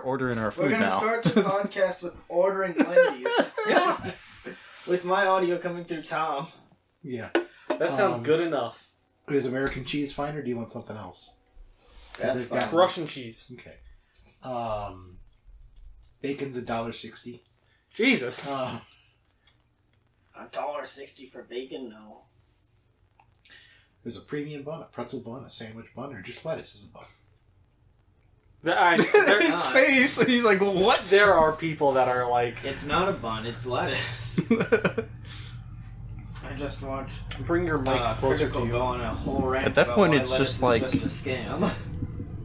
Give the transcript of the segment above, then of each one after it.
ordering our We're food gonna now. start the podcast with ordering Wendy's. Yeah, With my audio coming through Tom. Yeah. that sounds good enough. Is American cheese fine, or do you want something else? That's They've fine. got- Russian cheese. Okay. Bacon's $1.60. Jesus. $1.60 for bacon? No. There's a premium bun, a pretzel bun, a sandwich bun, or just lettuce as a bun. His face. He's like, what? There are people that are like, It's not a bun, it's lettuce. I just watched bring your mic closer to Critical you. go on a whole rant At that about point, why it's lettuce just is like- just a scam.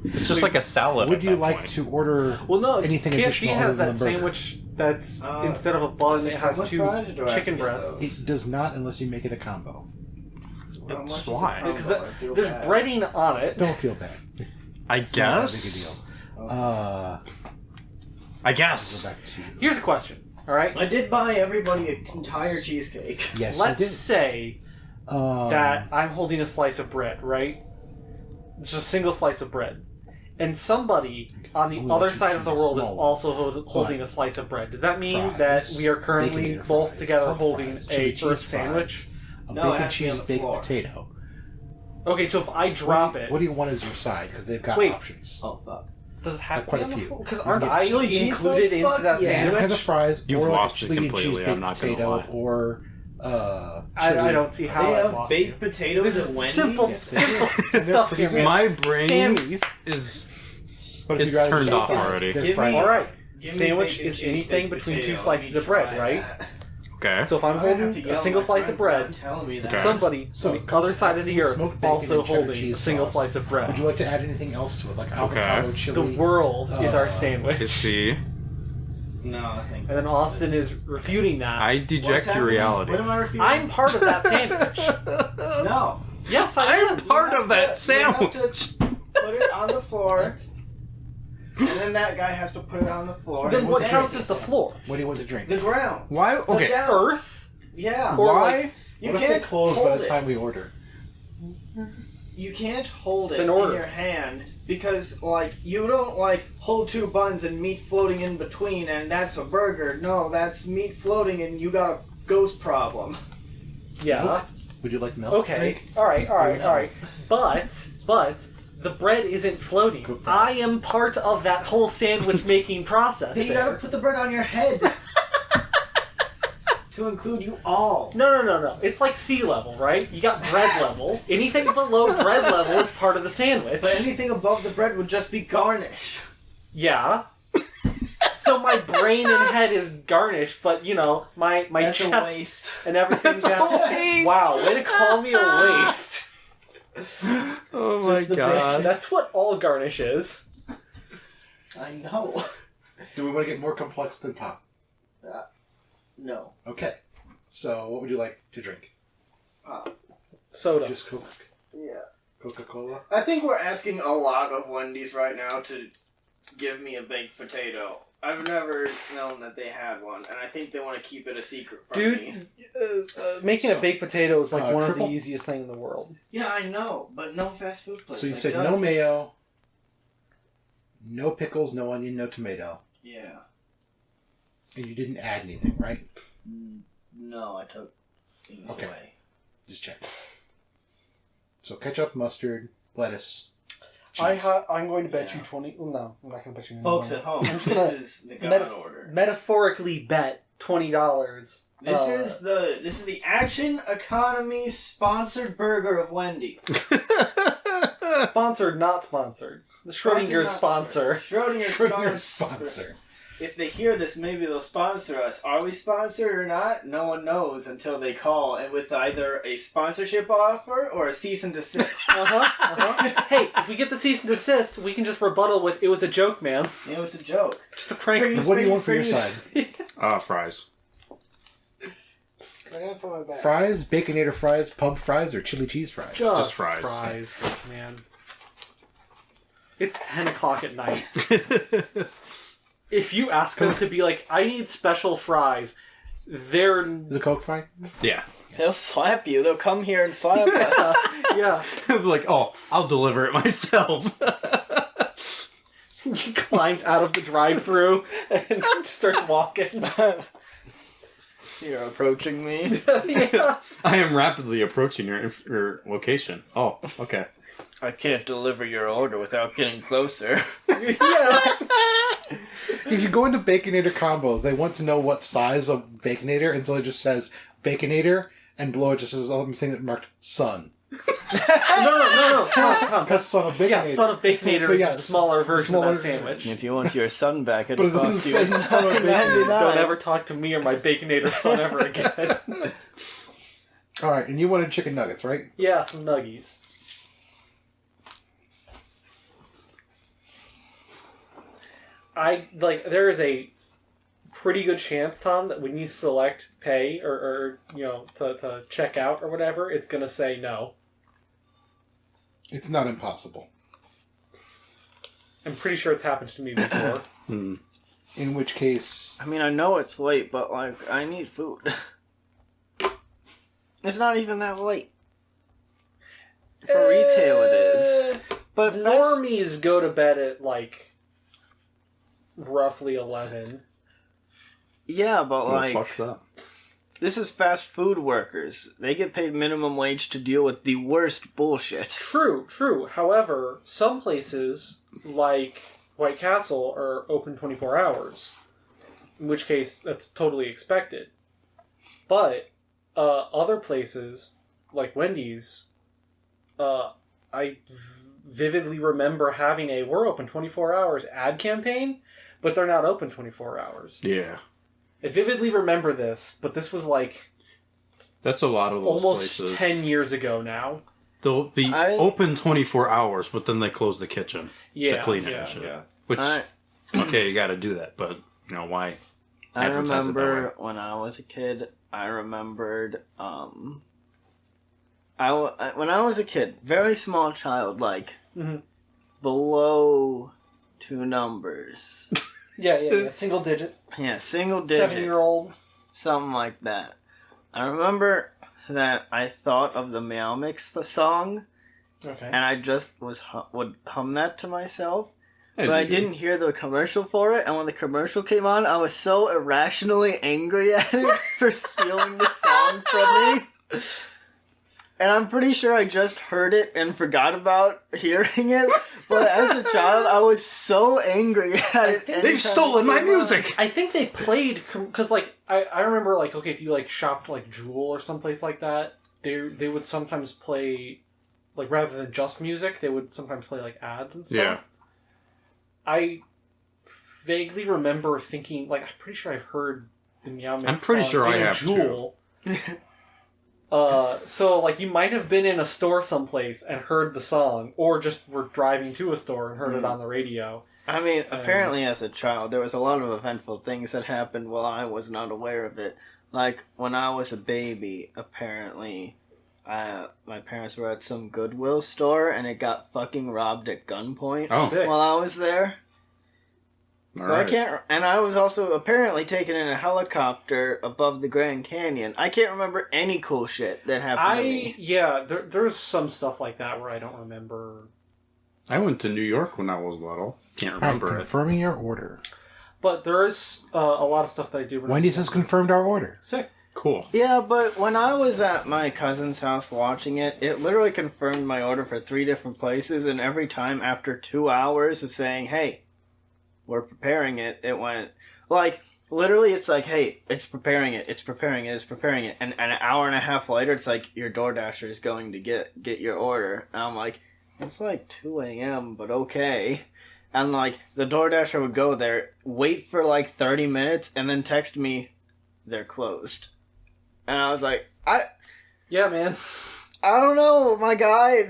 It's just like a salad. Would at you that like point. to order Well, no, anything KFC additional has other that than a burger? sandwich that's instead of a does bun, it it come has with 2 fries, or do I have to chicken get breasts. those? It does not unless you make it a combo. How much is a why? combo? Because I feel there's bad. breading on it. Don't feel bad. I It's not that guess. big a deal. I Go guess. back to Here's a question. All right. I did buy everybody an entire cheesecake. yes. Let's you did. say that I'm holding a slice of bread, right? Just a single slice of bread. And somebody on the Only other let you side of the choose a world is small also holding But a slice of bread. Does that mean fries, that we are currently Baconator both fries, together pub holding fries, a chili cheese Earth fries, sandwich? a No, it bacon has to be on cheese the baked floor. potato. Okay, so if I drop what it, do you want as your side? Because they've got Wait. options. Oh fuck. does it have to quite be a on the few. floor? Because You aren't get I chili cheese included fries? into Fuck that yeah. You sandwich? have the fries, You've or like lost a me chili and cheese completely, baked I'm not gonna potato, lie. or I don't see how They I have lost baked you. potatoes This at is Wendy's? simple Yes, stuff pretty here, good. man. My brain Sammy's. is. But if It's you'd rather turned just off fries, already. they're Give fries. me- All right. Give me Sandwich bacon is cheese anything baked between potato. 2 slices Let of me bread, try right? that. Okay. So if I'm I have to holding yell a at single my slice friend of bread, for telling me that. Okay. somebody So, on the other side of the earth smoked is bacon also and cheddar holding a cheese single sauce. slice of Would bread. you like to add anything else to it, like avocado, The chili? world is our Let's sandwich. see. No, I think. And then Austin is refuting that. I What's deject your happening? reality. What am I refuting? I'm part of that sandwich. No. Yes, I am. I'm part You of have that to- sandwich. You have to put it on the floor, and then that guy has to put it on the floor. Then and what then counts as the floor? What do you want to drink? The ground. Why? The Okay. down. Earth? Yeah. Or Why? like- You What if they can't close by hold the it. time we order? You can't hold it Then in order. your hand because, like, you don't like hold 2 buns and meat floating in between, and that's a burger. No, that's meat floating, and you got a ghost problem. Yeah. Milk? Would you like milk? Okay. Drink? All right. But the bread isn't floating. Cook I breads. am part of that whole sandwich making process. Then you gotta There. put the bread on your head to include you all. No. It's like sea level, right? You got bread level. Anything below bread level is part of the sandwich. But anything above the bread would just be garnish. Yeah. So my brain and head is garnished, but my That's a chest waste. and everything's That's a down. waste. Wow, way to call me a waste. Oh my Just the god. That's what all garnish is. I know. Do we want to get more complex than pop? No. Okay. So, what would you like to drink? Soda. Just Coke, Yeah. Coca-Cola. I think we're asking a lot of Wendy's right now to give me a baked potato. I've never known that they had one, and I think they want to keep it a secret from me. Dude, making a baked potato is like one of triple- the easiest things in the world. Yeah, I know, but no fast food place. So you that said does no it. mayo, no pickles, no onion, no tomato, Yeah. and you didn't add anything, right? No, I took things Okay. away. Just check. So ketchup, mustard, lettuce, cheese. I'm going to bet Yeah. you 20. No, I'm not going to bet you. Folks at home, I'm just this gonna is the God order. metaphorically bet $20. This is the Action Economy sponsored burger of Wendy. Sponsored, not sponsored. The Schrodinger sponsor. Schrodinger's Schrodinger's sponsor. sponsor. If they hear this, maybe they'll sponsor us. Are we sponsored or not? No one knows until they call, and with either a sponsorship offer or a cease and desist. Hey, if we get the cease and desist, we can just rebuttal with, it was a joke, man. It was a joke. Just a prank. Freeze, What do you want freeze, for your freeze. side? Fries. I gotta put my back. Fries, Baconator fries, pub fries, or chili cheese fries? Just fries. Man. It's 10 o'clock at night. If you ask them to be like, I need special fries, they're... Is a Coke fine? Yeah. They'll slap you. They'll come here and slap us. Yeah. Like, oh, I'll deliver it myself. He climbs out of the drive-thru and starts walking. You're approaching me. Yeah. I am rapidly approaching your location. Oh, okay. I can't deliver your order without getting closer. Yeah. If you go into Baconator combos, they want to know what size of Baconator, and so it just says Baconator, and below it just says something that marked Son. No. Tom. That's Son of Baconator. Yeah, Son of Baconator is Yeah, the smaller version smaller- of that sandwich. If you want your son back, But it doesn't say Son of Baconator. Don't ever talk to me or my Baconator son ever again. Alright, and you wanted chicken nuggets, right? Yeah, some nuggies. There is a pretty good chance, Tom, that when you select pay or to check out or whatever, it's going to say no. It's not impossible. I'm pretty sure it's happened to me before. In which case... I mean, I know it's late, but, I need food. It's not even that late. For retail, it is. But Normies go to bed at, roughly 11. Yeah, but, Well, fuck that. this is fast food workers. They get paid minimum wage to deal with the worst bullshit. True. However, some places, like White Castle, are open 24 hours. In which case, that's totally expected. But, other places, like Wendy's, I vividly remember having a "we're open 24 hours" ad campaign, but they're not open 24 hours. Yeah. I vividly remember this, but this was That's a lot of those almost places. 10 years ago now. They'll be open 24 hours, but then they close the kitchen to clean it and shit. Yeah. Which, okay, you gotta do that, but, why I advertise it that way? remember when I was a kid, I remembered, when I was a kid, very small child, below 2 numbers. Yeah. Single digit. Yeah, single digit. 7-year-old. Something like that. I remember that I thought of the Meow Mix song, Okay. and I just would hum that to myself. As But I you do. didn't hear the commercial for it, and when the commercial came on, I was so irrationally angry at it for stealing the song from me. And I'm pretty sure I just heard it and forgot about hearing it, but as a child, I was so angry at it. think They've stolen my music! I think they played because I remember if you shopped Jewel or someplace like that, they would sometimes play rather than just music, they would sometimes play ads and stuff. Yeah. I vaguely remember thinking I'm pretty sure I've heard the Meow Mix I'm pretty song sure I in have, Jewel. So you might have been in a store someplace and heard the song, or just were driving to a store and heard it on the radio. I mean, apparently as a child, there was a lot of eventful things that happened while I was not aware of it. Like, when I was a baby, apparently, my parents were at some Goodwill store, and it got fucking robbed at gunpoint Sick. while I was there. So Alright. I can't, and I was also apparently taken in a helicopter above the Grand Canyon. I can't remember any cool shit that happened to me. There's some stuff like that where I don't remember. I went to New York when I was little. Can't remember it. Confirming your order. But there is a lot of stuff that I do remember. Wendy's has confirmed our order. Sick. Cool. Yeah, but when I was at my cousin's house watching it, it literally confirmed my order for 3 different places, and every time after 2 hours of saying, hey, we're preparing it, it went, literally it's hey, it's preparing it, and an hour and a half later, it's your DoorDasher is going to get your order, and I'm it's 2 a.m., but okay. And the DoorDasher would go there, wait for 30 minutes, and then text me, they're closed. And I was Yeah, man. I don't know, my guy.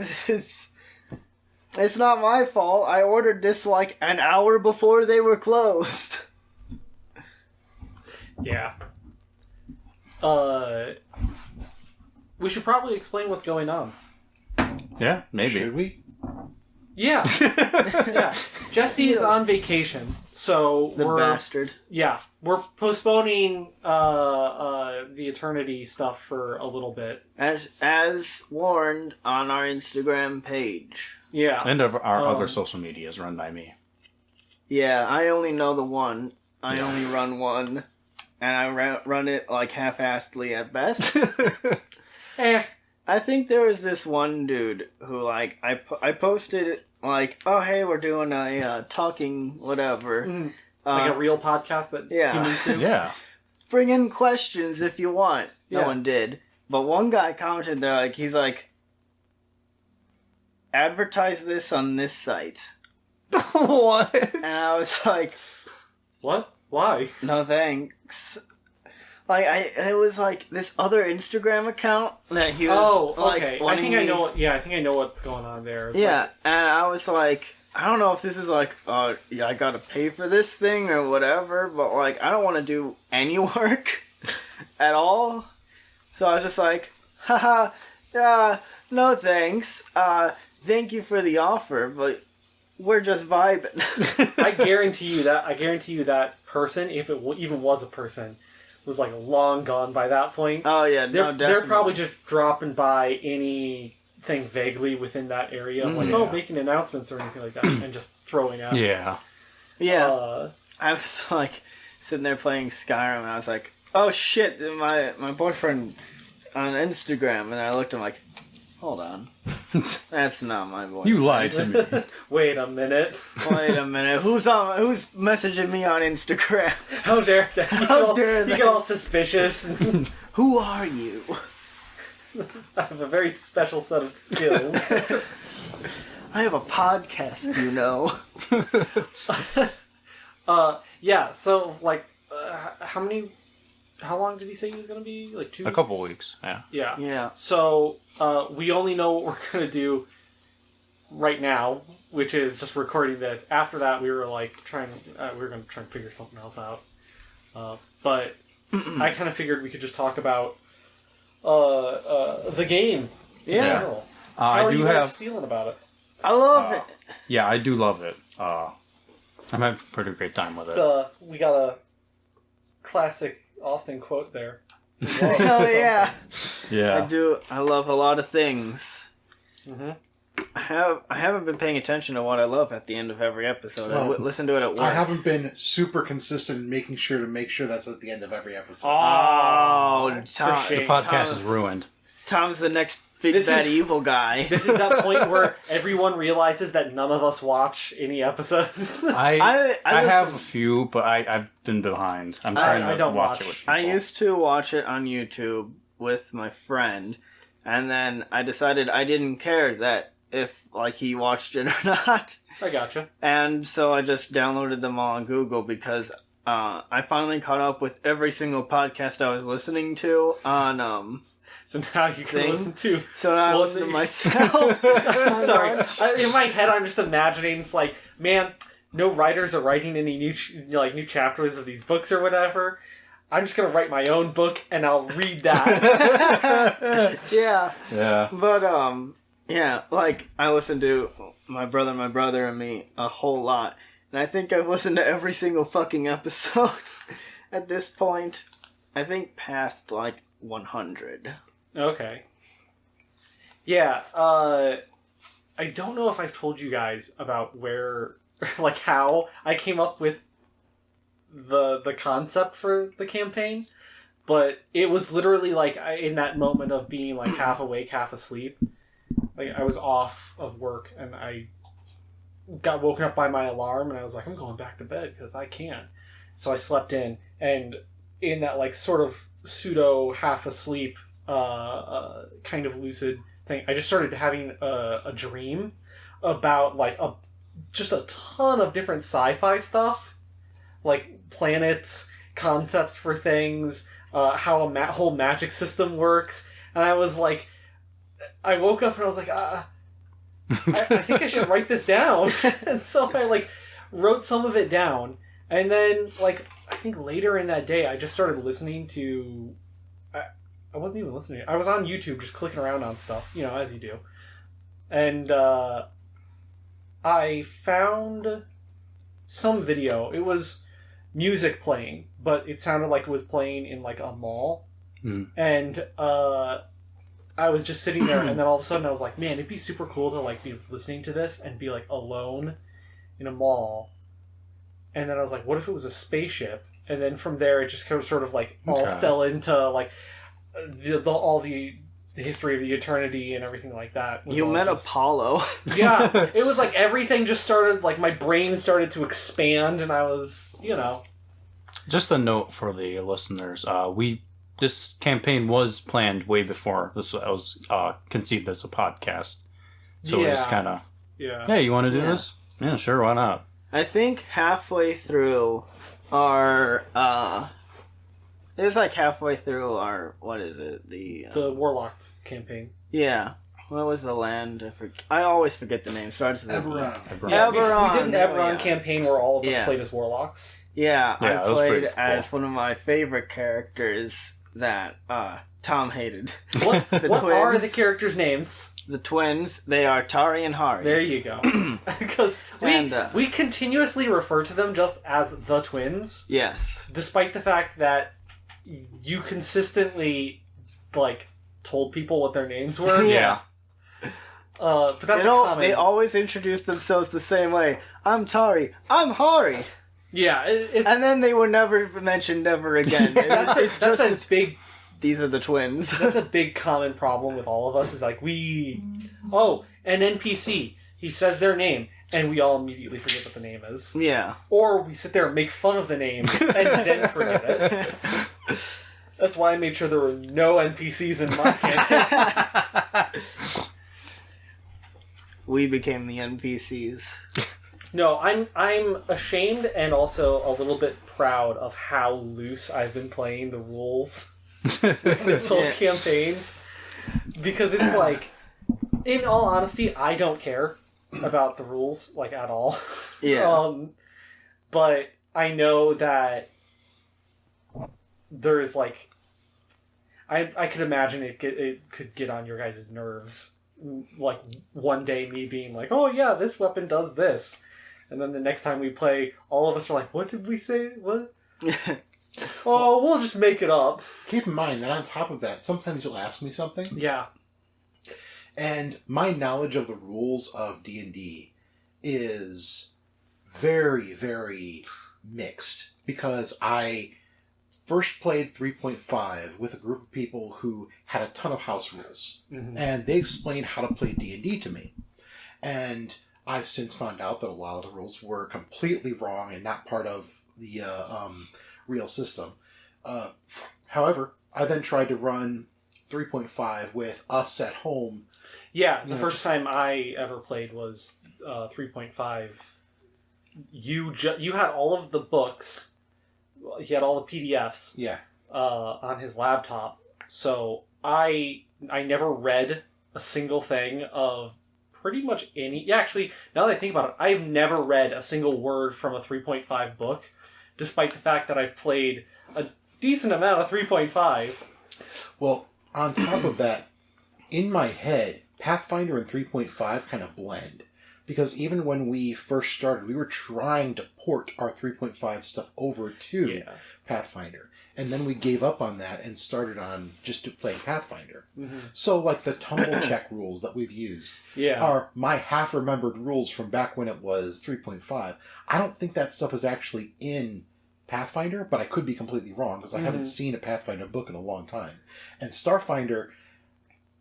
It's not my fault. I ordered this an hour before they were closed. Yeah. We should probably explain what's going on. Yeah, maybe. Should we? Yeah. Yeah. Jesse is on vacation, so The bastard. Yeah, we're postponing the Eternity stuff for a little bit. As warned on our Instagram page. Yeah. And of our other social medias run by me. Yeah, I only know the one. I only run one, and I run it like half-assedly at best. I think there was this one dude who, like, I posted, like, oh, hey, we're doing a talking whatever. Like a real podcast that humans do? Yeah. Bring in questions if you want. No Yeah. one did. But one guy commented there, like, he's like, advertise this on this site. What? And I was like, What? Why? no thanks. Like, it was like this other Instagram account that he was okay. like, I think I know. Yeah, I think I know what's going on there. It's Yeah, and I was like, I don't know if this is like, yeah, I gotta pay for this thing or whatever, but like, I don't want to do any work at all. So I was just like, haha, no thanks. Thank you for the offer, but we're just vibing. I guarantee you that person, if it even was a person, was like long gone by that point. Oh yeah, They're probably just dropping by anything vaguely within that area, like making announcements or anything like that, and just throwing out. Yeah. Yeah. I was like sitting there playing Skyrim, and I was like, oh shit, my boyfriend on Instagram, and I looked at him like, hold on, that's not my boyfriend. You lied to me. Wait a minute. Wait a minute, who's messaging me on Instagram? How dare that? You get all suspicious. Who are you? I have a very special set of skills. I have a podcast, you know. Yeah, so, like, how long did he say he was going to be? Like 2 weeks? A couple weeks, yeah. Yeah. Yeah. So, we only know what we're going to do right now, which is just recording this. After that, we were, like, we were going to try and figure something else out. But I kind of figured we could just talk about the game. Yeah. How are I do you guys have. feeling about it? I love it. Yeah, I do love it. I'm having a pretty great time with it. We got a classic Austin quote there. Hell yeah. Yeah. I do. I love a lot of things. Mm-hmm. I haven't been paying attention to what I love at the end of every episode. I listen to it at work. I haven't been super consistent in making sure that's at the end of every episode. Oh, for Tom, shame. The podcast is ruined. Tom's the next big bad evil guy. This is that point where everyone realizes that none of us watch any episodes. I have listen- a few, but I've been behind. I'm trying I to don't watch watch. it with people. I used to watch it on YouTube with my friend, and then I decided I didn't care that if like he watched it or not. I gotcha. And so I just downloaded them all on Google because I finally caught up with every single podcast I was listening to on So now you can listen to. So now I Well, listen to you- myself. Sorry, in my head I'm just imagining it's like, man, no writers are writing any new chapters of these books or whatever. I'm just gonna write my own book and I'll read that. Yeah. Yeah. But yeah, like I listened to my brother and me a whole lot. And I think I've listened to every single fucking episode at this point. I think past like 100. Okay. Yeah, I don't know if I've told you guys about where, like, how I came up with the concept for the campaign, but it was literally, like, in that moment of being, like, half awake, half asleep. Like, I was off of work, and I got woken up by my alarm, and I was like, I'm going back to bed, because I can. So I slept in, and in that, like, sort of pseudo half asleep kind of lucid thing, I just started having a dream about like just a ton of different sci-fi stuff, like planets, concepts for things, how a whole magic system works, and I was like, I woke up and I was like, I think I should write this down. And so I like wrote some of it down, and then like I think later in that day I just started listening to. I wasn't even listening. I was on YouTube just clicking around on stuff, you know, as you do. And I found some video. It was music playing, but it sounded like it was playing in like a mall. Mm. And I was just sitting there, and then all of a sudden I was like, man, it'd be super cool to like be listening to this and be like alone in a mall and then I was like, what if it was a spaceship? And then from there, it just kind of sort of like all fell into like all the history of the eternity and everything like that. You met Apollo. Yeah, it was like everything just started, like my brain started to expand, and I was, Just a note for the listeners: this campaign was planned way before this was conceived as a podcast. So we're just kind of, hey, you want to do this? Yeah, sure, why not? I think halfway through our, what is it? The Warlock campaign. Yeah. What was the land? I always forget the name. Starts with Eberron. Yeah, we did an Eberron campaign where all of us played as warlocks. Yeah, I played as one of my favorite characters that Tom hated. What are the characters' names? The twins. They are Tari and Hari. There you go. Because we continuously refer to them just as the twins. Yes. Despite the fact that you consistently, told people what their names were. Yeah. But that's common. They always introduce themselves the same way. I'm Tari. I'm Hari. Yeah. And then they were never mentioned ever again. That's a big... These are the twins. That's a big common problem with all of us, is like, an NPC. He says their name, and we all immediately forget what the name is. Yeah. Or we sit there and make fun of the name, and then forget it. That's why I made sure there were no NPCs in my campaign. We became the NPCs. No, I'm ashamed and also a little bit proud of how loose I've been playing the rules this whole campaign. Because it's like, in all honesty, I don't care about the rules, at all. Yeah. But I know that there's, I could imagine it could get on your guys' nerves. One day me being like, oh yeah, this weapon does this. And then the next time we play, all of us are like, what did we say? What? Oh, we'll just make it up. Keep in mind that on top of that, sometimes you'll ask me something. Yeah. And my knowledge of the rules of D&D is very, very mixed. Because I first played 3.5 with a group of people who had a ton of house rules. Mm-hmm. And they explained how to play D&D to me. And I've since found out that a lot of the rules were completely wrong and not part of the real system. However, I then tried to run 3.5 with us at home. Yeah, the first time I ever played was 3.5. You had all of the books. He had all the PDFs. Yeah. On his laptop. So I never read a single thing of pretty much any... Yeah, actually, now that I think about it, I've never read a single word from a 3.5 book, despite the fact that I've played a decent amount of 3.5. Well, on top of that, in my head, Pathfinder and 3.5 kind of blend. Because even when we first started, we were trying to port our 3.5 stuff over to Pathfinder. And then we gave up on that and started on just playing Pathfinder. Mm-hmm. So, the tumble check rules that we've used are my half-remembered rules from back when it was 3.5. I don't think that stuff is actually in Pathfinder, but I could be completely wrong because I haven't seen a Pathfinder book in a long time. And Starfinder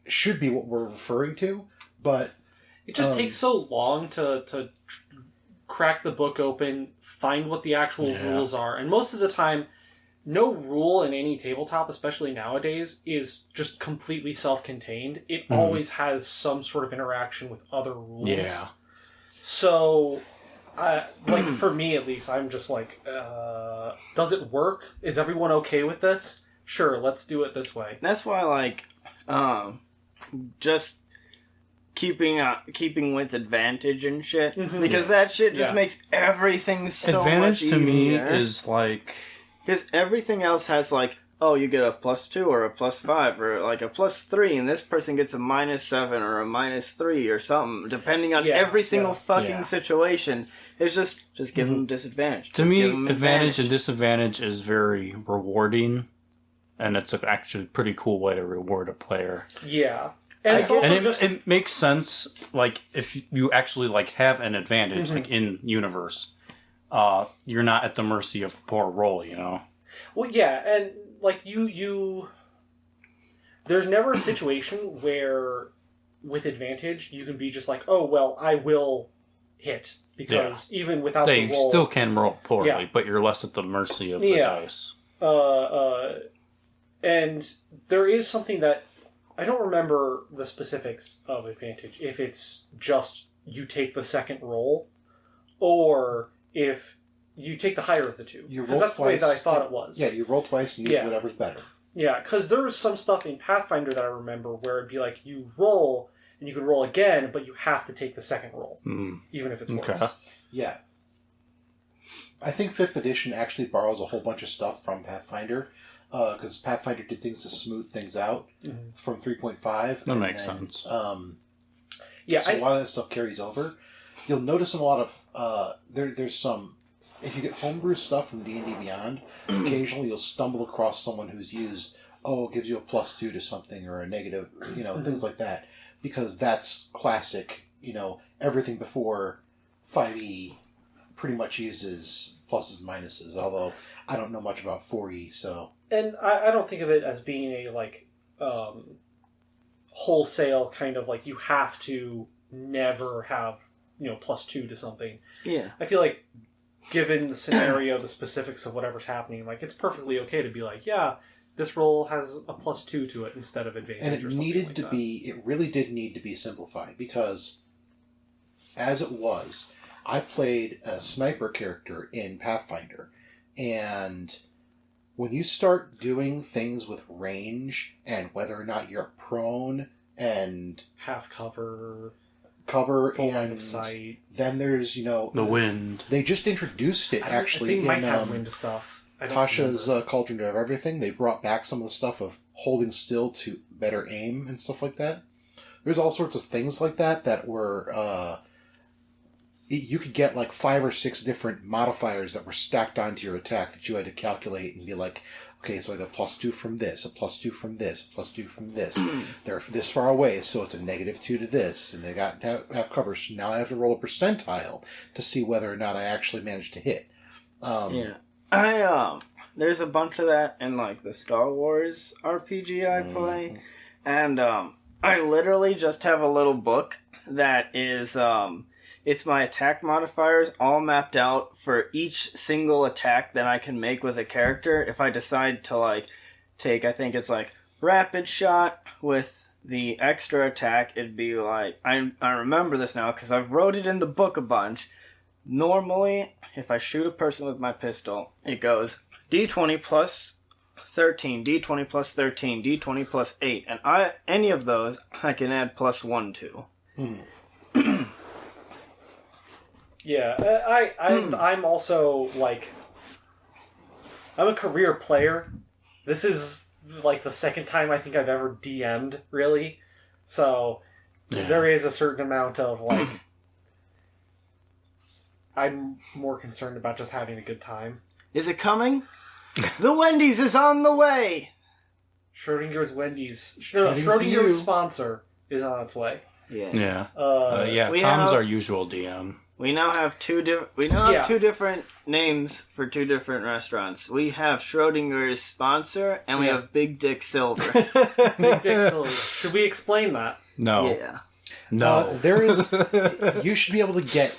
should be what we're referring to, but... It just takes so long to crack the book open, find what the actual rules are, and most of the time, no rule in any tabletop, especially nowadays, is just completely self-contained. It always has some sort of interaction with other rules. Yeah. So, for me at least, I'm just does it work? Is everyone okay with this? Sure, let's do it this way. That's why, just keeping with advantage and shit, because that shit just makes everything so advantage much to easier. Me is because everything else has you get a +2 or a +5 or a +3, and this person gets a -7 or a -3 or something, depending on every single fucking situation. It's just give them disadvantage. To me, advantage and disadvantage is very rewarding, and it's actually a pretty cool way to reward a player. Yeah. And it makes sense, if you actually, have an advantage, in universe. you're not at the mercy of a poor roll, you know? Well, yeah, and, like, you... There's never a situation where, with advantage, you can be just like, oh, well, I will hit. Because even without the roll... They still can roll poorly, but you're less at the mercy of the dice. And there is something that... I don't remember the specifics of advantage. If it's just you take the second roll, or if you take the higher of the two. Because that's twice, the way that I thought it was. Yeah, you roll twice and use whatever's better. Yeah, because there was some stuff in Pathfinder that I remember where it'd be like, you roll, and you can roll again, but you have to take the second roll. Even if it's worse. Yeah. I think 5th edition actually borrows a whole bunch of stuff from Pathfinder. Because Pathfinder did things to smooth things out from 3.5. That makes sense. So a lot of that stuff carries over. You'll notice in a lot of... there's some... If you get homebrew stuff from D&D Beyond, occasionally you'll stumble across someone who's used, it gives you a +2 to something, or a negative, things like that. Because that's classic, everything before 5e pretty much uses pluses and minuses, although I don't know much about 4e, so... And I don't think of it as being a, like, wholesale kind of, like, you have to never have, +2 to something. Yeah. I feel like, given the scenario, the specifics of whatever's happening, like, it's perfectly okay to be like, yeah, this roll has a +2 to it instead of advantage or something. And it really did need to be simplified, because as it was, I played a sniper character in Pathfinder, and when you start doing things with range and whether or not you're prone and half cover full and line of sight, then there's the wind. They just introduced it actually might have wind stuff. Tasha's Cauldron of Everything. They brought back some of the stuff of holding still to better aim and stuff like that. There's all sorts of things like that were you could get like 5 or 6 different modifiers that were stacked onto your attack that you had to calculate and be like, okay, so I got a +2 from this, a +2 from this, a +2 from this. They're this far away, so it's a -2 to this, and they got to have cover. So now I have to roll a percentile to see whether or not I actually managed to hit. There's a bunch of that in like the Star Wars RPG I play, and I literally just have a little book that is it's my attack modifiers all mapped out for each single attack that I can make with a character. If I decide to like take, I think it's like rapid shot with the extra attack, it'd be like, I remember this now because I've wrote it in the book a bunch. Normally, if I shoot a person with my pistol, it goes D20 plus 13, D20 plus 13, D20 plus 8, and any of those I can add +1 to. Yeah, I'm also, like, I'm a career player. This is, like, the second time I think I've ever DM'd, really. So, there is a certain amount of, like, I'm more concerned about just having a good time. Is it coming? The Wendy's is on the way! Schrodinger's Wendy's... Schrodinger's sponsor is on its way. Yeah. Tom's our usual DM. We now have two different names for 2 different restaurants. We have Schrodinger's sponsor, and we have Big Dick Silver. Big Dick Silver. Should we explain that? No. Yeah. No. There is... You should be able to get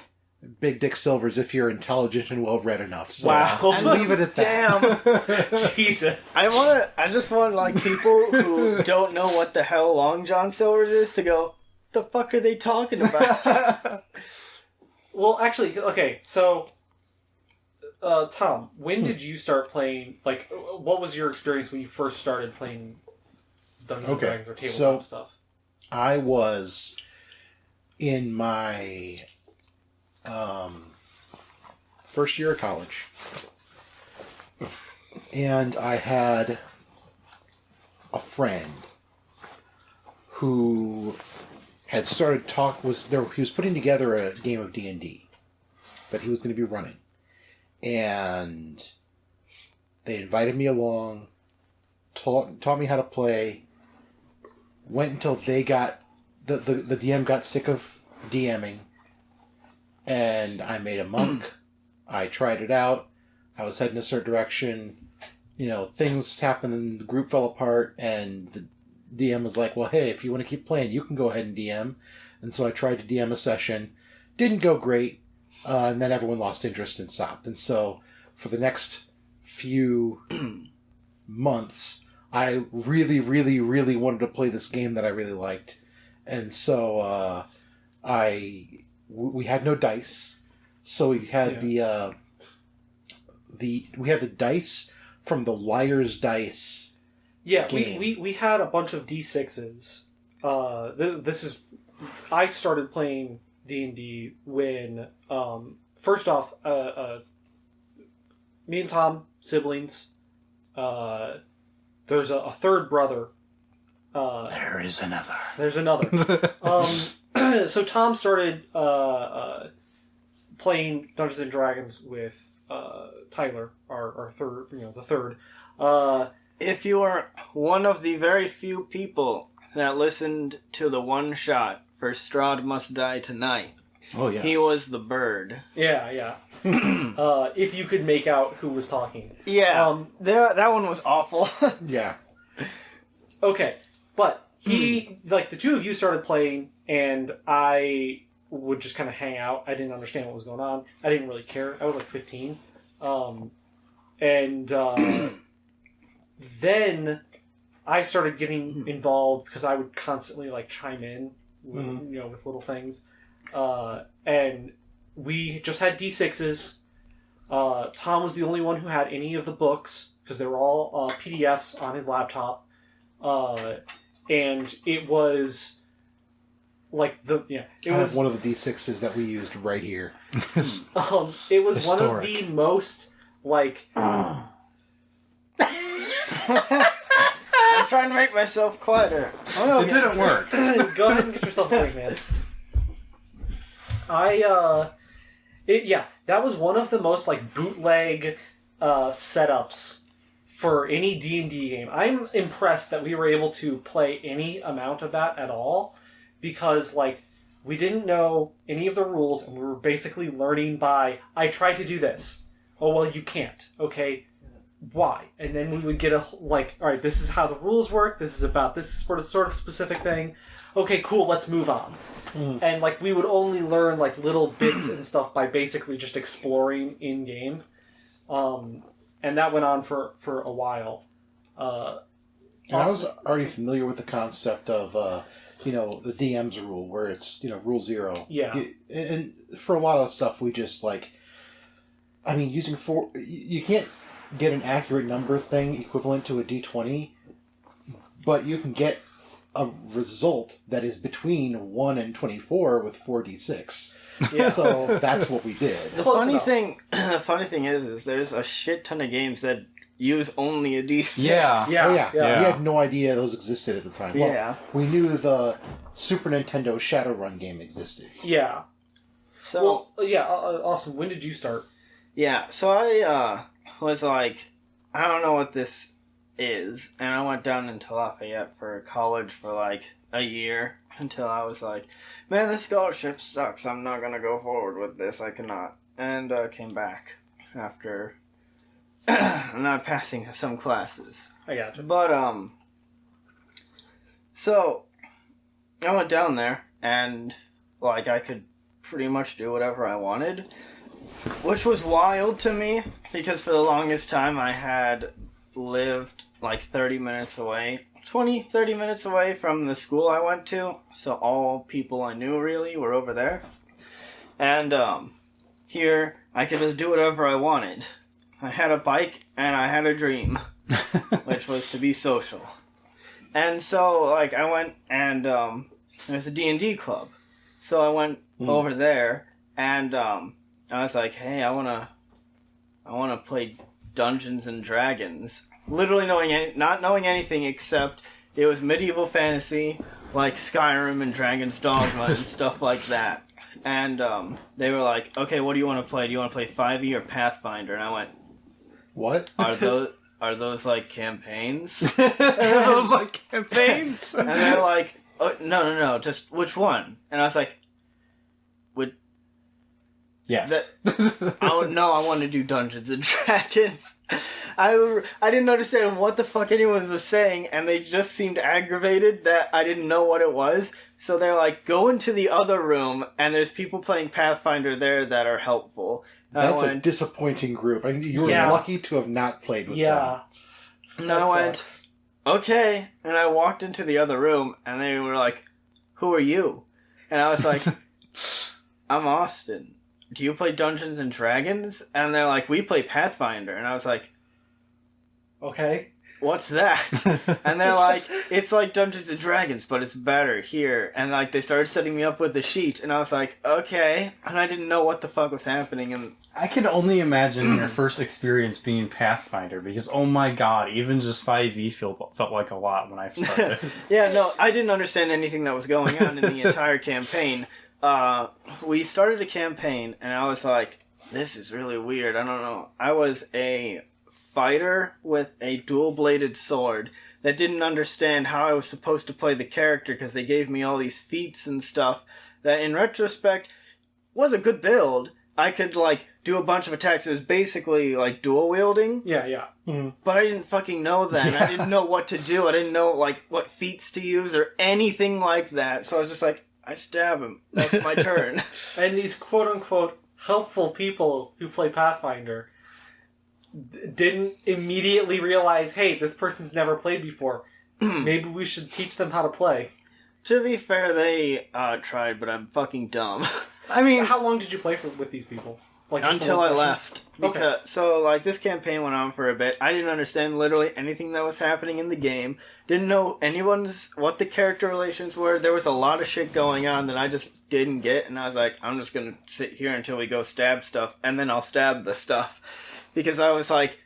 Big Dick Silvers if you're intelligent and well-read enough. So wow. I'll leave it at that. Damn. Jesus. I just want, like, people who don't know what the hell Long John Silver's is to go, the fuck are they talking about? Well, actually, okay, so, Tom, when did you start playing, like, what was your experience when you first started playing Dungeons & Dragons or tabletop stuff? I was in my first year of college, and I had a friend who had started he was putting together a game of D&D that he was going to be running. And they invited me along, taught me how to play, went until they got, the DM got sick of DMing, and I made a monk, I tried it out. I was heading a certain direction. Things happened and the group fell apart, and the DM was like, well, hey, if you want to keep playing, you can go ahead and DM. And so I tried to DM a session. Didn't go great. And then everyone lost interest and stopped. And so for the next few months, I really, really, really wanted to play this game that I really liked. And so we had no dice. So we had we had the dice from the Liar's Dice. Yeah, game. we had a bunch of D6s. I started playing D&D when, first off, me and Tom, siblings, there's a third brother. There is another. There's another. So Tom started playing Dungeons and Dragons with Tyler, our third, the third. If you are one of the very few people that listened to the one shot for Strahd Must Die Tonight, oh yes, he was the bird. Yeah. If you could make out who was talking. Yeah, that one was awful. Yeah. Okay, but the two of you started playing, and I would just kind of hang out. I didn't understand what was going on. I didn't really care. I was like 15. Then I started getting involved because I would constantly chime in, with little things. And we just had D6s. Tom was the only one who had any of the books because they were all PDFs on his laptop. And it was I have one of the D6s that we used right here. It was historic. One of the most I'm trying to make myself quieter. Oh no, it didn't work. Go ahead and get yourself a drink, man. That was one of the most bootleg setups for any D&D game. I'm impressed that we were able to play any amount of that at all, because we didn't know any of the rules, and we were basically learning by, I tried to do this. Oh, well, you can't. Okay, why? And then we would get all right, this is how the rules work, this is about this sort of specific thing. Okay, cool, let's move on. And we would only learn little bits and stuff by basically just exploring in game. And that went on for a while. I was already familiar with the concept of the DM's rule, where it's rule 0. Yeah. And for a lot of stuff, we just using 4, you can't get an accurate number thing equivalent to a D20, but you can get a result that is between 1 and 24 with 4d6. Yeah. So that's what we did. The funny thing is there's a shit ton of games that use only a D6. Yeah. We had no idea those existed at the time. Well, we knew the Super Nintendo Shadowrun game existed. Yeah. So Austin, when did you start? Yeah, so I was I don't know what this is, and I went down into Lafayette for college for a year until I was man, this scholarship sucks, I'm not gonna go forward with this, I cannot. And came back after not passing some classes. I gotcha. But so I went down there, and I could pretty much do whatever I wanted, which was wild to me, because for the longest time I had lived 30 minutes away, 30 minutes away from the school I went to, so all people I knew really were over there. And here I could just do whatever I wanted. I had a bike and I had a dream, which was to be social. And so I went, and there's a D&D club, so I went over there, and I was hey, I wanna play Dungeons and Dragons. Literally not knowing anything except it was medieval fantasy, Skyrim and Dragon's Dogma and stuff like that. And they were okay, what do you want to play? Do you want to play 5e or Pathfinder? And I went, what? Are those campaigns? Are those campaigns? And they're oh, no, just which one? And I was Yes. I want to do Dungeons and Dragons. I didn't understand what the fuck anyone was saying, and they just seemed aggravated that I didn't know what it was. So they're like, go into the other room, and there's people playing Pathfinder there that are helpful. That's a disappointing group. I mean, you were lucky to have not played with them. And I went, okay. And I walked into the other room, and they were like, who are you? And I was like, I'm Austin. Do you play Dungeons and Dragons? And they're like, we play Pathfinder. And I was like, okay. What's that? And they're like, it's like Dungeons and Dragons, but it's better here. And like they started setting me up with the sheet, and I was like, okay. And I didn't know what the fuck was happening. And I can only imagine your first experience being Pathfinder, because oh my god, even just 5e felt like a lot when I started. Yeah, no, I didn't understand anything that was going on in the entire campaign. We started a campaign, and I was like, this is really weird. I don't know. I was a fighter with a dual-bladed sword that didn't understand how I was supposed to play the character because they gave me all these feats and stuff that, in retrospect, was a good build. I could, like, do a bunch of attacks. It was basically, like, dual-wielding. Yeah. Mm-hmm. But I didn't fucking know that. Yeah. I didn't know what to do. I didn't know, like, what feats to use or anything like that. So I was just like, I stab him. That's my turn. And these quote-unquote helpful people who play Pathfinder didn't immediately realize, hey, this person's never played before. Maybe we should teach them how to play. To be fair, they tried, but I'm fucking dumb. I mean, how long did you play with these people? Like until I left. Because, okay. So, like, this campaign went on for a bit. I didn't understand literally anything that was happening in the game. Didn't know what the character relations were. There was a lot of shit going on that I just didn't get. And I was like, I'm just going to sit here until we go stab stuff. And then I'll stab the stuff. Because I was like,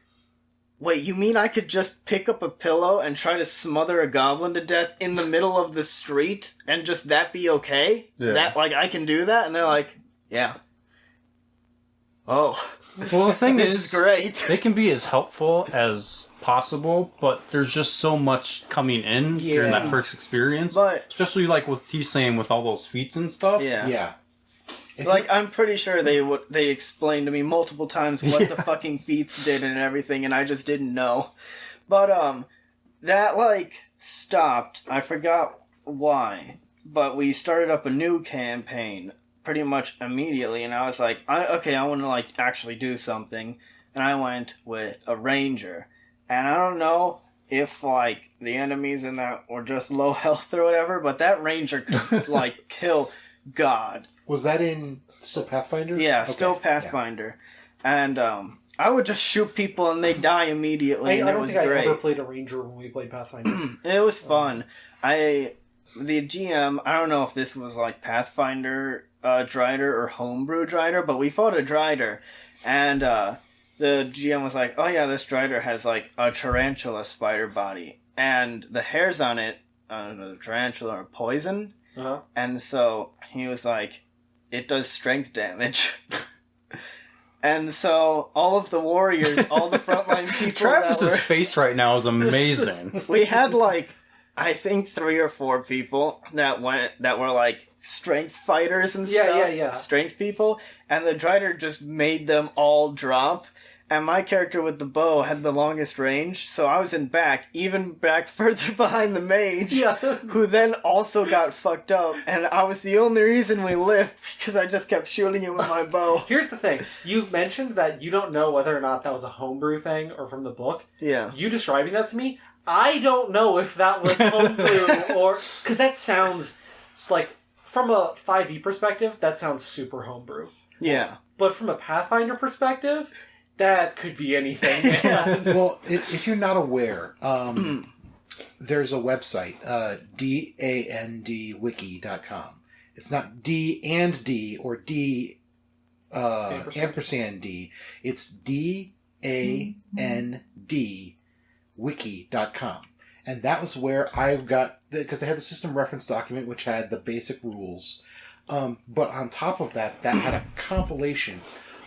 wait, you mean I could just pick up a pillow and try to smother a goblin to death in the middle of the street and just that be okay? Yeah. That, like, I can do that? And they're like, yeah. Oh. Well, the thing this is great. They can be as helpful as possible, but there's just so much coming in during that first experience. But, especially, like, with he's saying with all those feats and stuff. Yeah. Like, I'm pretty sure they explained to me multiple times what the fucking feats did and everything, and I just didn't know. But, that, like, stopped. I forgot why. But we started up a new campaign pretty much immediately, and I was like, I want to, like, actually do something. And I went with a ranger. And I don't know if, like, the enemies in that were just low health or whatever, but that ranger could, like, kill God. Was that still Pathfinder? Yeah, okay. Still Pathfinder. Yeah. And I would just shoot people and they die immediately. I don't think I ever played a ranger when we played Pathfinder. It was fun. The GM, I don't know if this was like Pathfinder Drider or Homebrew Drider, but we fought a Drider. And the GM was like, oh yeah, this Drider has like a tarantula spider body. And the hairs on it, the tarantula are poison. Uh-huh. And so he was like, it does strength damage. And so all of the warriors, all the frontline people Travis's face right now is amazing. We had like, I think 3 or 4 people that were like strength fighters and stuff. Yeah. Strength people. And the Drider just made them all drop. And my character with the bow had the longest range, so I was in back, even back further behind the mage, who then also got fucked up, and I was the only reason we lived, because I just kept shooting him with my bow. Here's the thing. You mentioned that you don't know whether or not that was a homebrew thing or from the book. Yeah. You describing that to me, I don't know if that was homebrew or... Because that sounds, like, from a 5e perspective, that sounds super homebrew. Yeah. But from a Pathfinder perspective... That could be anything, man. Well, if you're not aware, there's a website, dandwiki.com. It's not D and D or D ampersand D. It's DAND wiki.com. And that was where I got, because they had the system reference document which had the basic rules. But on top of that had a compilation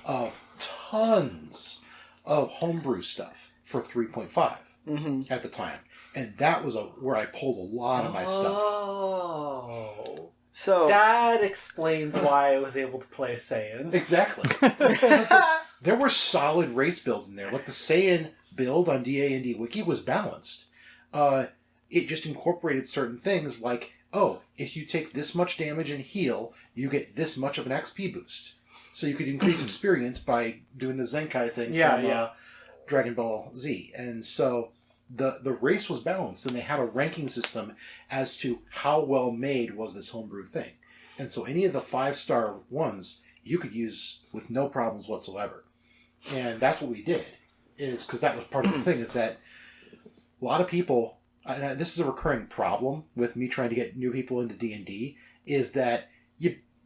of tons of homebrew stuff for 3.5 at the time. And that was where I pulled a lot of my stuff. Oh. So that explains why I was able to play Saiyan. Exactly. There were solid race builds in there. Like the Saiyan build on DA&D Wiki was balanced. It just incorporated certain things like, oh, if you take this much damage and heal, you get this much of an XP boost. So you could increase experience by doing the Zenkai thing from Dragon Ball Z. And so the race was balanced, and they had a ranking system as to how well made was this homebrew thing. And so any of the 5-star ones you could use with no problems whatsoever. And that's what we did, is because that was part of the thing, is that a lot of people, and this is a recurring problem with me trying to get new people into D&D, is that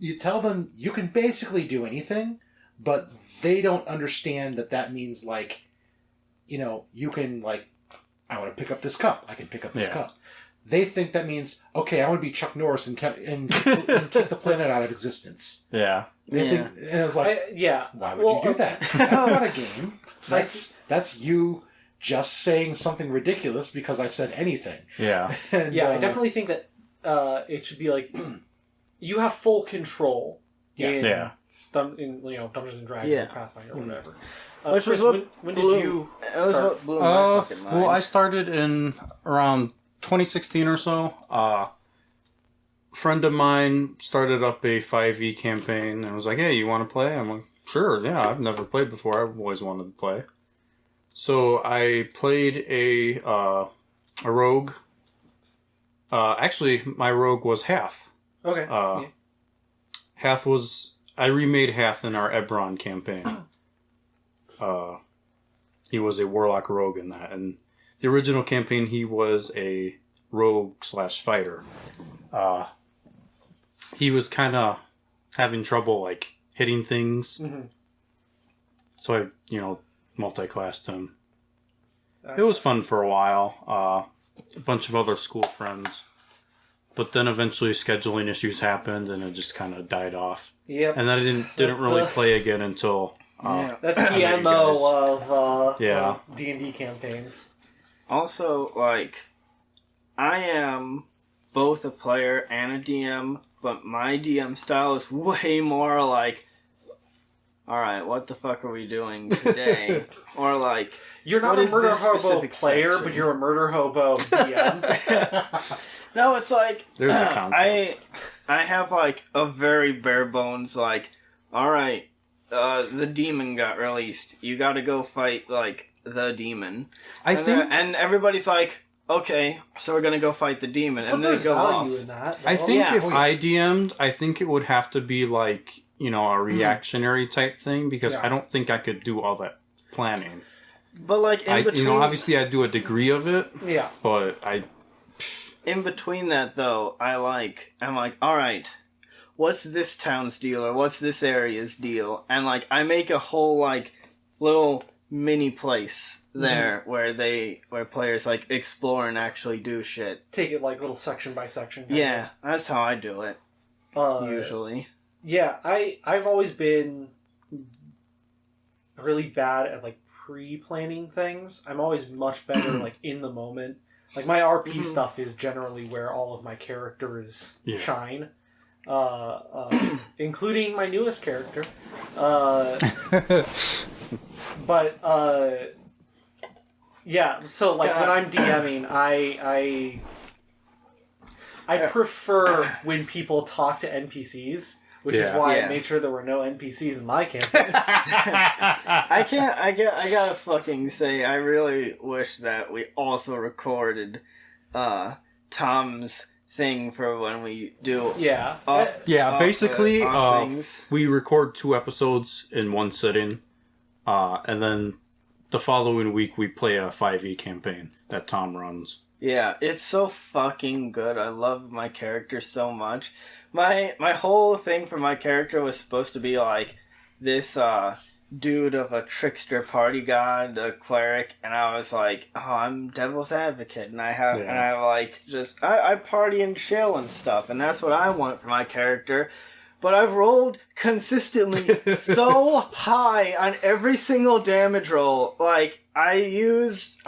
you tell them you can basically do anything, but they don't understand that means, like, you know, you can, like, I want to pick up this cup. I can pick up this cup. They think that means, okay, I want to be Chuck Norris and kick the planet out of existence. Yeah. They think, and I was like, why would you do that? That's not a game. That's you just saying something ridiculous because I said anything. Yeah. And, I definitely think that it should be like, you have full control in Dungeons and Dragons or Pathfinder or whatever. Which Chris, was when did you start? What blew my fucking mind. Well, I started in around 2016 or so. A friend of mine started up a 5e campaign and was like, hey, you want to play? I'm like, sure, yeah, I've never played before. I've always wanted to play. So I played a rogue. Actually, my rogue was Hath. Okay. Hath was... I remade Hath in our Ebron campaign. He was a warlock rogue in that. And the original campaign, he was a rogue/fighter. He was kind of having trouble, like, hitting things. Mm-hmm. So I, multi-classed him. It was fun for a while. A bunch of other school friends. But then eventually scheduling issues happened and it just kind of died off. Yep. And then I didn't really play again until... that's the MO of D&D campaigns. Also, like, I am both a player and a DM, but my DM style is way more like, alright, what the fuck are we doing today? Or like, you're not a murder hobo player, section? But you're a murder hobo DM. No, it's like, there's a concept. I have like a very bare bones, like, alright, the demon got released. You gotta go fight, like, the demon. And everybody's like, okay, so we're gonna go fight the demon. And then go value off. In that. I think if I DM'd, I think it would have to be like, a reactionary type thing, because I don't think I could do all that planning. But like, in between... obviously I do a degree of it. Yeah. But in between that, though, I'm like, alright, what's this town's deal, or what's this area's deal? And, like, I make a whole, like, little mini place there where players, like, explore and actually do shit. Take it, like, little section by section. Yeah, that's how I do it, usually. Yeah, I've always been really bad at, like, pre-planning things. I'm always much better, like, in the moment. Like, my RP stuff is generally where all of my characters shine. Including my newest character. But, so, like, when I'm DMing, I prefer when people talk to NPCs, which is why I made sure there were no NPCs in my campaign. I gotta fucking say, I really wish that we also recorded Tom's thing for when we do basically we record 2 episodes in one sitting, and then the following week we play a 5e campaign that Tom runs. Yeah, it's so fucking good. I love my character so much. My whole thing for my character was supposed to be like this dude of a trickster party god, a cleric, and I was like, oh, I'm devil's advocate, and I party and chill and stuff, and that's what I want for my character. But I've rolled consistently so high on every single damage roll. Like, I've used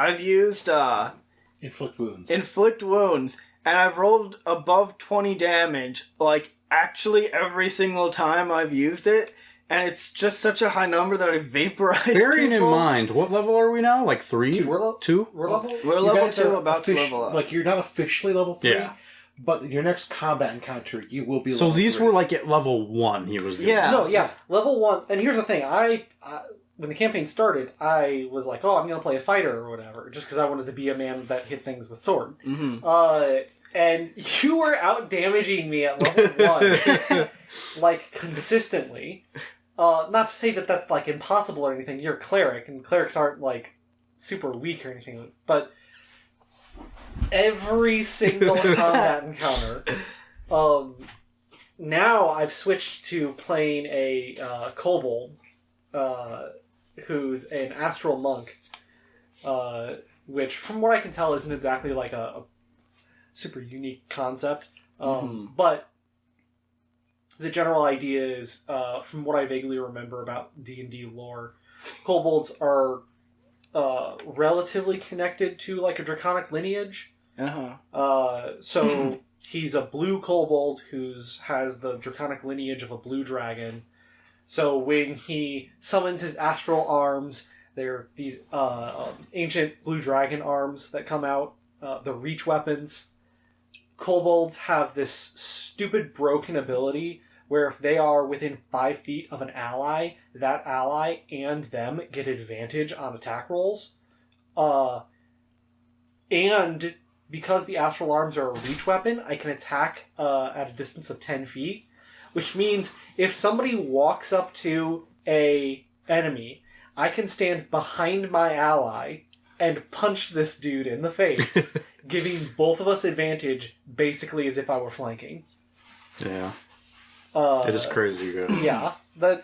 Inflict wounds. Inflict wounds. and I've rolled above 20 damage, like, actually every single time I've used it, and it's just such a high number that I vaporize Bearing people. in mind, what level are we now? Like 3? 2. We're level. We're You level guys 2, are about to level up. Like, you're not officially level 3, Yeah. but your next combat encounter, you will be So level these 3. were like at level 1 he was doing. Yeah. No, yeah, level 1. And here's the thing: I when the campaign started, I was like, "Oh, I'm going to play a fighter or whatever," just because I wanted to be a man that hit things with sword. Mm-hmm. And you were out damaging me at level 1, like consistently. Not to say that that's like impossible or anything. You're a cleric, and clerics aren't like super weak or anything, but every single combat encounter. Now I've switched to playing a kobold, who's an astral monk, which, from what I can tell, isn't exactly like a super unique concept. But the general idea is, from what I vaguely remember about D&D lore, kobolds are relatively connected to like a draconic lineage. So he's a blue kobold who has the draconic lineage of a blue dragon. So when he summons his astral arms, they're these ancient blue dragon arms that come out, the reach weapons. Kobolds have this stupid broken ability where if they are within 5 feet of an ally, that ally and them get advantage on attack rolls. And because the astral arms are a reach weapon, I can attack at a distance of 10 feet. Which means if somebody walks up to a enemy, I can stand behind my ally and punch this dude in the face, giving both of us advantage, basically as if I were flanking. Yeah. It is crazy good. Yeah, but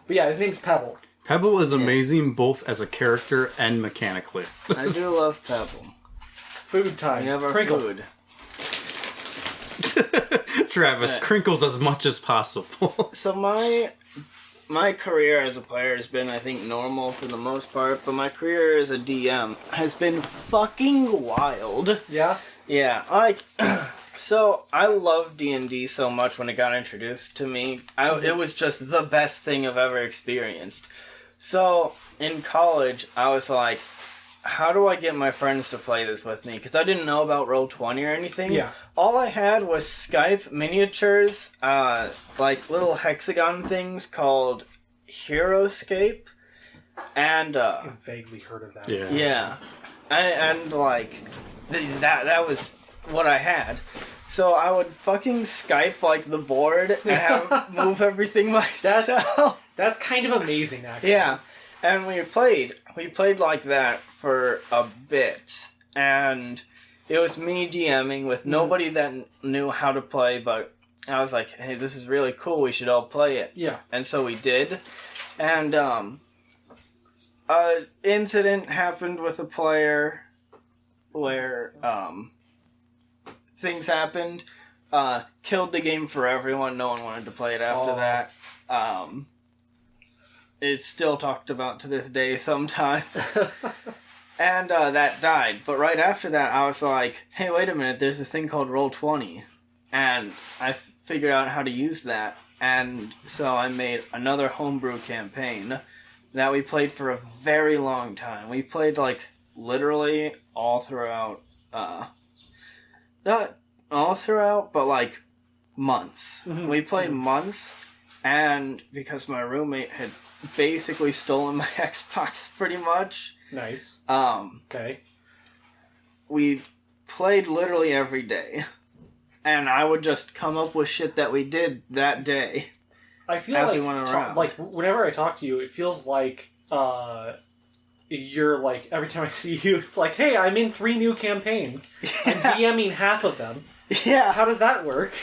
yeah, his name's Pebble. Pebble is amazing both as a character and mechanically. I do love Pebble. Food time. Never Crinkle. food. Travis, crinkles as much as possible. So my career as a player has been, I think, normal for the most part, but my career as a DM has been fucking wild. Yeah? Yeah, like, so I love D&D so much when it got introduced to me. It was just the best thing I've ever experienced. So, in college, I was like, how do I get my friends to play this with me? Because I didn't know about Roll20 or anything. Yeah. All I had was Skype miniatures, like little hexagon things called Heroescape, and I've vaguely heard of that. Yeah. and like that was what I had. So I would fucking Skype like the board and move everything myself. That's kind of amazing, actually. Yeah, and we played like that for a bit, and it was me DMing with nobody that knew how to play, but I was like, hey, this is really cool, we should all play it. Yeah. And so we did, and an incident happened with a player where things happened, killed the game for everyone, no one wanted to play it after that. It's still talked about to this day sometimes. And that died. But right after that, I was like, hey, wait a minute, there's this thing called Roll20. And I figured out how to use that. And so I made another homebrew campaign that we played for a very long time. We played, like, literally all throughout, not all throughout, but, like, months. Mm-hmm. We played months, and because my roommate had basically stolen my Xbox pretty much. Nice. Okay. We played literally every day. And I would just come up with shit that we did that day. I feel as like, we went around. like, whenever I talk to you, it feels like, you're like, every time I see you, it's like, hey, I'm in 3 new campaigns. I'm DMing half of them. Yeah. How does that work?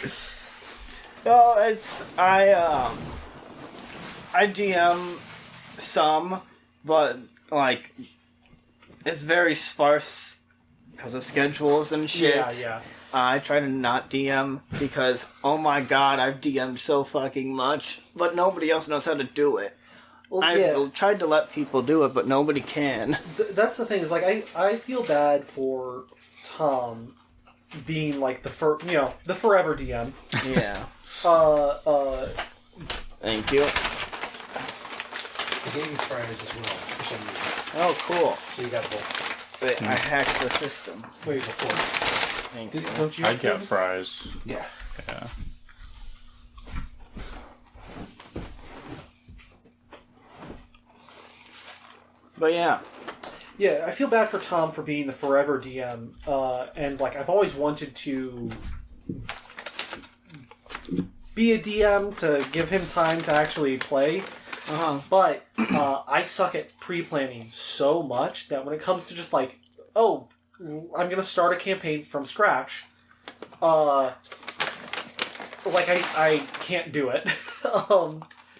Well, I DM some, but, like, it's very sparse because of schedules and shit. Yeah. I try to not DM because, oh my god, I've DM'd so fucking much, but nobody else knows how to do it. Well, I've tried to let people do it, but nobody can. That's the thing, is like, I feel bad for Tom being like the forever DM. Yeah. Thank you. I gave you fries as well for some reason. Oh, cool. So you got both. Wait, I hacked the system. Wait, Before. Thank you. don't you? I got fries. Yeah. Yeah. But yeah. Yeah, I feel bad for Tom for being the forever DM, and like I've always wanted to be a DM to give him time to actually play. But I suck at pre-planning so much that when it comes to just like, oh, I'm gonna start a campaign from scratch, like I can't do it. I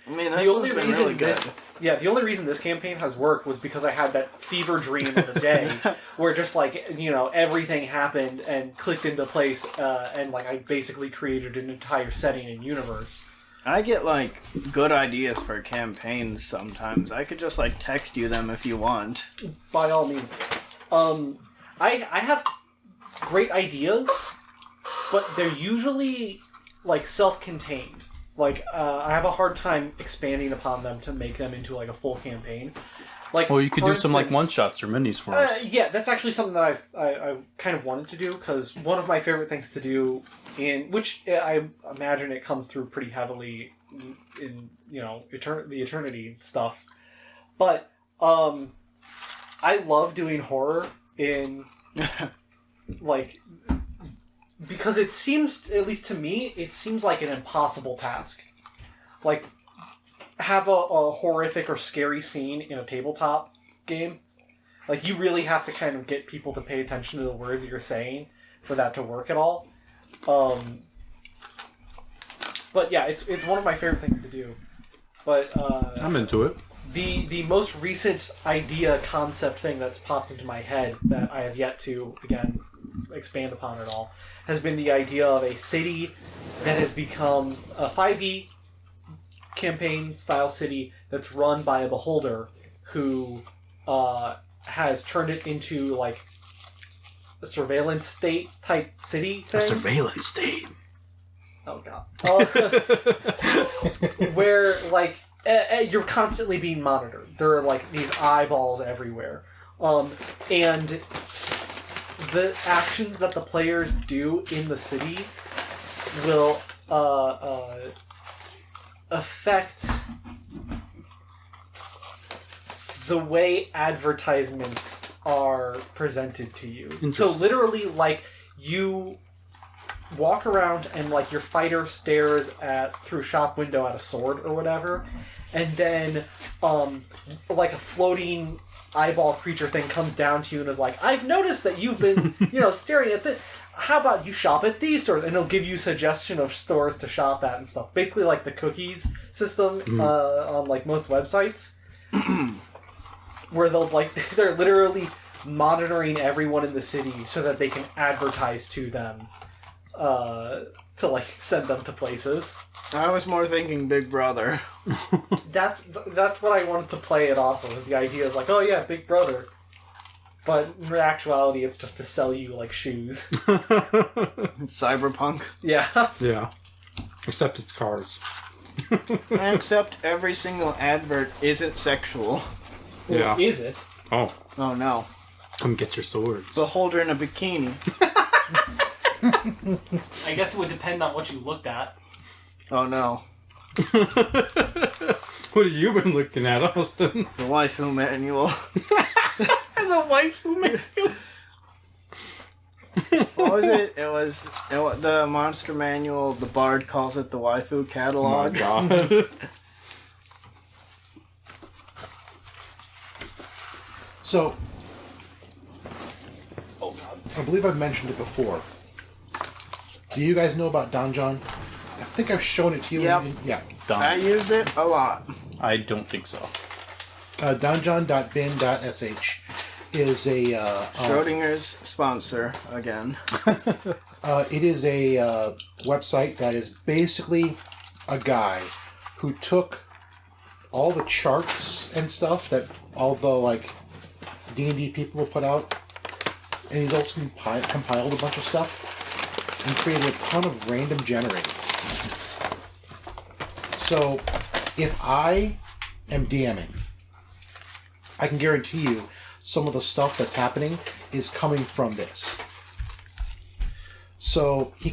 mean, that's the only reason really good. the only reason this campaign has worked was because I had that fever dream of the day where just like, everything happened and clicked into place, and like I basically created an entire setting and universe. I get like good ideas for campaigns sometimes. I could just like text you them if you want. By all means. I have great ideas, but they're usually like self-contained. Like, I have a hard time expanding upon them to make them into like a full campaign. Like, Well, you could do some like one-shots or minis for us. Yeah, that's actually something that I've kind of wanted to do, because one of my favorite things to do, which I imagine it comes through pretty heavily in the Eternity stuff, but I love doing horror in like, because it seems, at least to me, it seems like an impossible task. Like, have a horrific or scary scene in a tabletop game. Like, you really have to kind of get people to pay attention to the words that you're saying for that to work at all. But yeah, it's one of my favorite things to do. But I'm into it. The most recent idea concept thing that's popped into my head that I have yet to, again, expand upon at all, has been the idea of a city that has become a 5e campaign style city that's run by a beholder who has turned it into like a surveillance state type city thing. A surveillance state. Oh god. Where like you're constantly being monitored. There are like these eyeballs everywhere, and the actions that the players do in the city will affect the way advertisements are presented to you. So literally, like, you walk around and like your fighter stares through a shop window at a sword or whatever, and then like a floating eyeball creature thing comes down to you and is like, I've noticed that you've been staring at this. How about you shop at these stores? And it'll give you suggestion of stores to shop at and stuff. Basically like the cookies system on like most websites. Where they're literally monitoring everyone in the city so that they can advertise to them to like send them to places. I was more thinking Big Brother. That's what I wanted to play it off of. Was the idea is like, oh yeah, Big Brother. But in actuality, it's just to sell you, like, shoes. Cyberpunk. Yeah. Yeah. Except it's cars. Except every single advert isn't sexual. Yeah. Or is it? Oh. Oh no. Come get your swords. Beholder in a bikini. I guess it would depend on what you looked at. Oh no. What have you been looking at, Austin? The waifu manual. The waifu manual. What was it? It was the monster manual. The bard calls it the waifu catalog. Oh my god. So, I believe I've mentioned it before. Do you guys know about Donjon? I think I've shown it to you. Yep. Yeah. I use it a lot. I don't think so. Donjon.bin.sh is a... Schrodinger's sponsor, again. It is a website that is basically a guy who took all the charts and stuff that all the, like, D&D people have put out and he's also compiled a bunch of stuff and created a ton of random generators. So, if I am DMing, I can guarantee you some of the stuff that's happening is coming from this. So, he's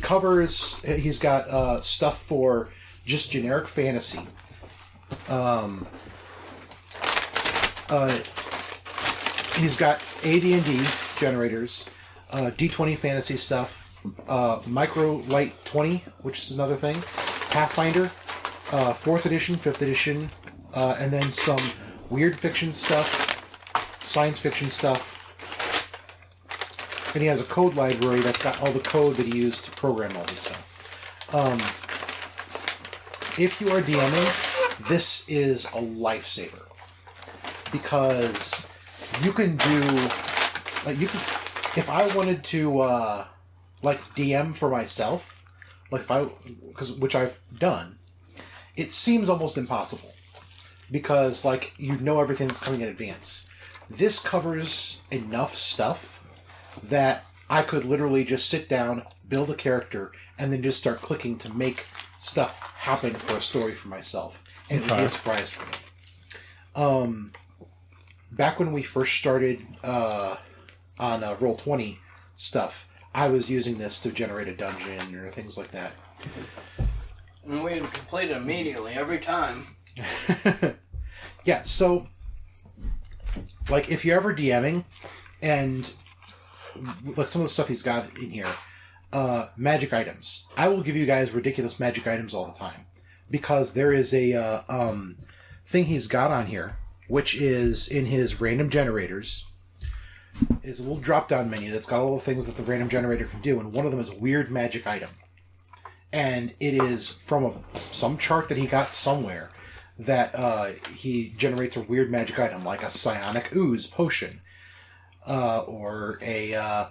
got stuff for just generic fantasy. He's got AD&D generators, D20 fantasy stuff, Micro Light 20, which is another thing, Pathfinder, 4th edition, 5th edition, and then some weird fiction stuff, science fiction stuff. And he has a code library that's got all the code that he used to program all this stuff. If you are DMing, this is a lifesaver. Because you can do... if I wanted to, DM for myself, which I've done, it seems almost impossible. Because, you know everything that's coming in advance. This covers enough stuff that I could literally just sit down, build a character, and then just start clicking to make stuff happen for a story for myself. And it would be a surprise for me. Back when we first started on Roll20 stuff, I was using this to generate a dungeon or things like that. And we would complete it immediately, every time. Yeah, so, if you're ever DMing, and, some of the stuff he's got in here, magic items. I will give you guys ridiculous magic items all the time. Because there is a thing he's got on here, which is in his random generators. Is a little drop-down menu that's got all the things that the random generator can do, and one of them is weird magic item. And it is from some chart that he got somewhere that he generates a weird magic item, like a psionic ooze potion, or a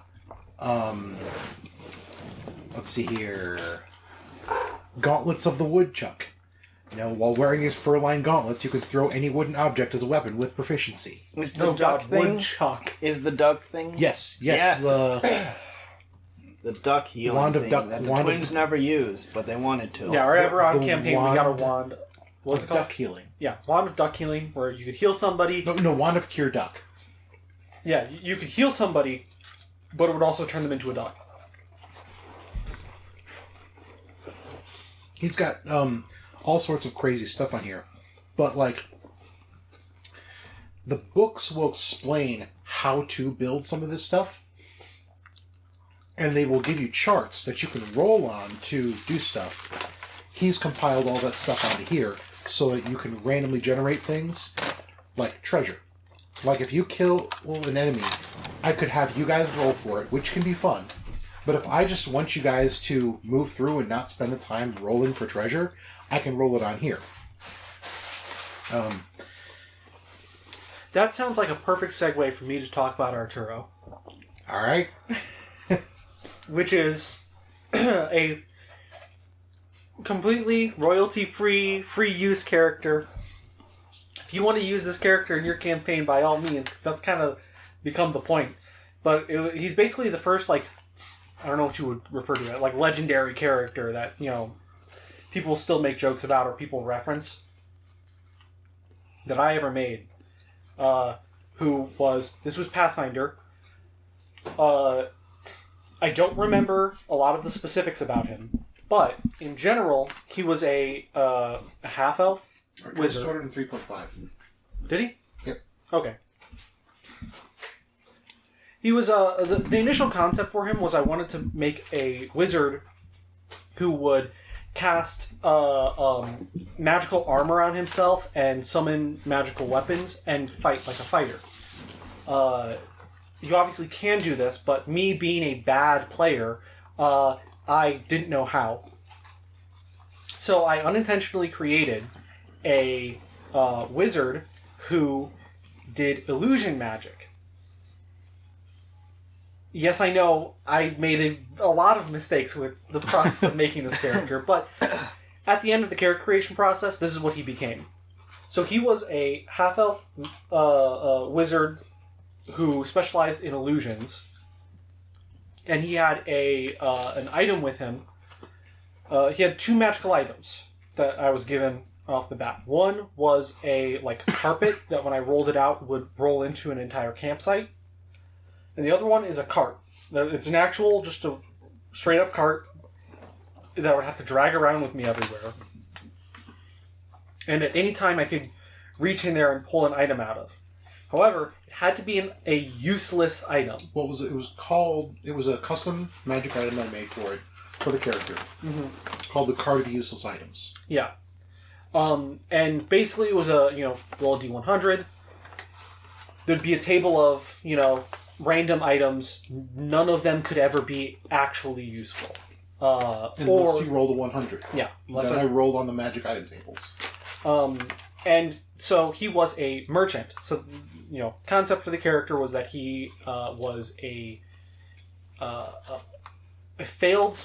let's see here, gauntlets of the woodchuck. While wearing these fur-lined gauntlets, you can throw any wooden object as a weapon with proficiency. Is the duck thing? Woodchuck. Is the duck thing? Yes, the duck healing wand of thing duck, that the twins never used, but they wanted to. Yeah, wherever on campaign we got a wand. What's it called? Duck healing. Yeah, wand of duck healing, where you could heal somebody. No, wand of cure duck. Yeah, you could heal somebody, but it would also turn them into a duck. He's got all sorts of crazy stuff on here. But, the books will explain how to build some of this stuff. And they will give you charts that you can roll on to do stuff. He's compiled all that stuff onto here so that you can randomly generate things like treasure. If you kill an enemy, I could have you guys roll for it, which can be fun. But if I just want you guys to move through and not spend the time rolling for treasure, I can roll it on here. That sounds like a perfect segue for me to talk about Arturo. All right. Which is a completely royalty-free, free-use character. If you want to use this character in your campaign, by all means, because that's kind of become the point. But he's basically the first, I don't know what you would refer to it, legendary character that, people still make jokes about or people reference that I ever made. This was Pathfinder. I don't remember a lot of the specifics about him, but in general, he was a half-elf wizard. Started in 3.5. Did he? Yep. Okay. He was the initial concept for him was I wanted to make a wizard who would cast magical armor on himself and summon magical weapons and fight like a fighter. You obviously can do this, but me being a bad player, I didn't know how. So I unintentionally created a wizard who did illusion magic. Yes, I know I made a lot of mistakes with the process of making this character, but at the end of the character creation process, this is what he became. So he was a half-elf wizard who specialized in illusions, and he had an item with him. He had 2 magical items that I was given off the bat. One was a carpet that when I rolled it out would roll into an entire campsite. And the other one is a cart. It's an actual, just a straight up cart that I would have to drag around with me everywhere. And at any time I could reach in there and pull an item out of. However, it had to be a useless item. What was it? It was a custom magic item I made for the character. Mm-hmm. Called the Card of Useless Items. Yeah. And basically it was a, roll a D100. There'd be a table of, random items. None of them could ever be actually useful. Unless you rolled a 100. Yeah. Then I rolled on the magic item tables. And so he was a merchant. So, concept for the character was that he was a failed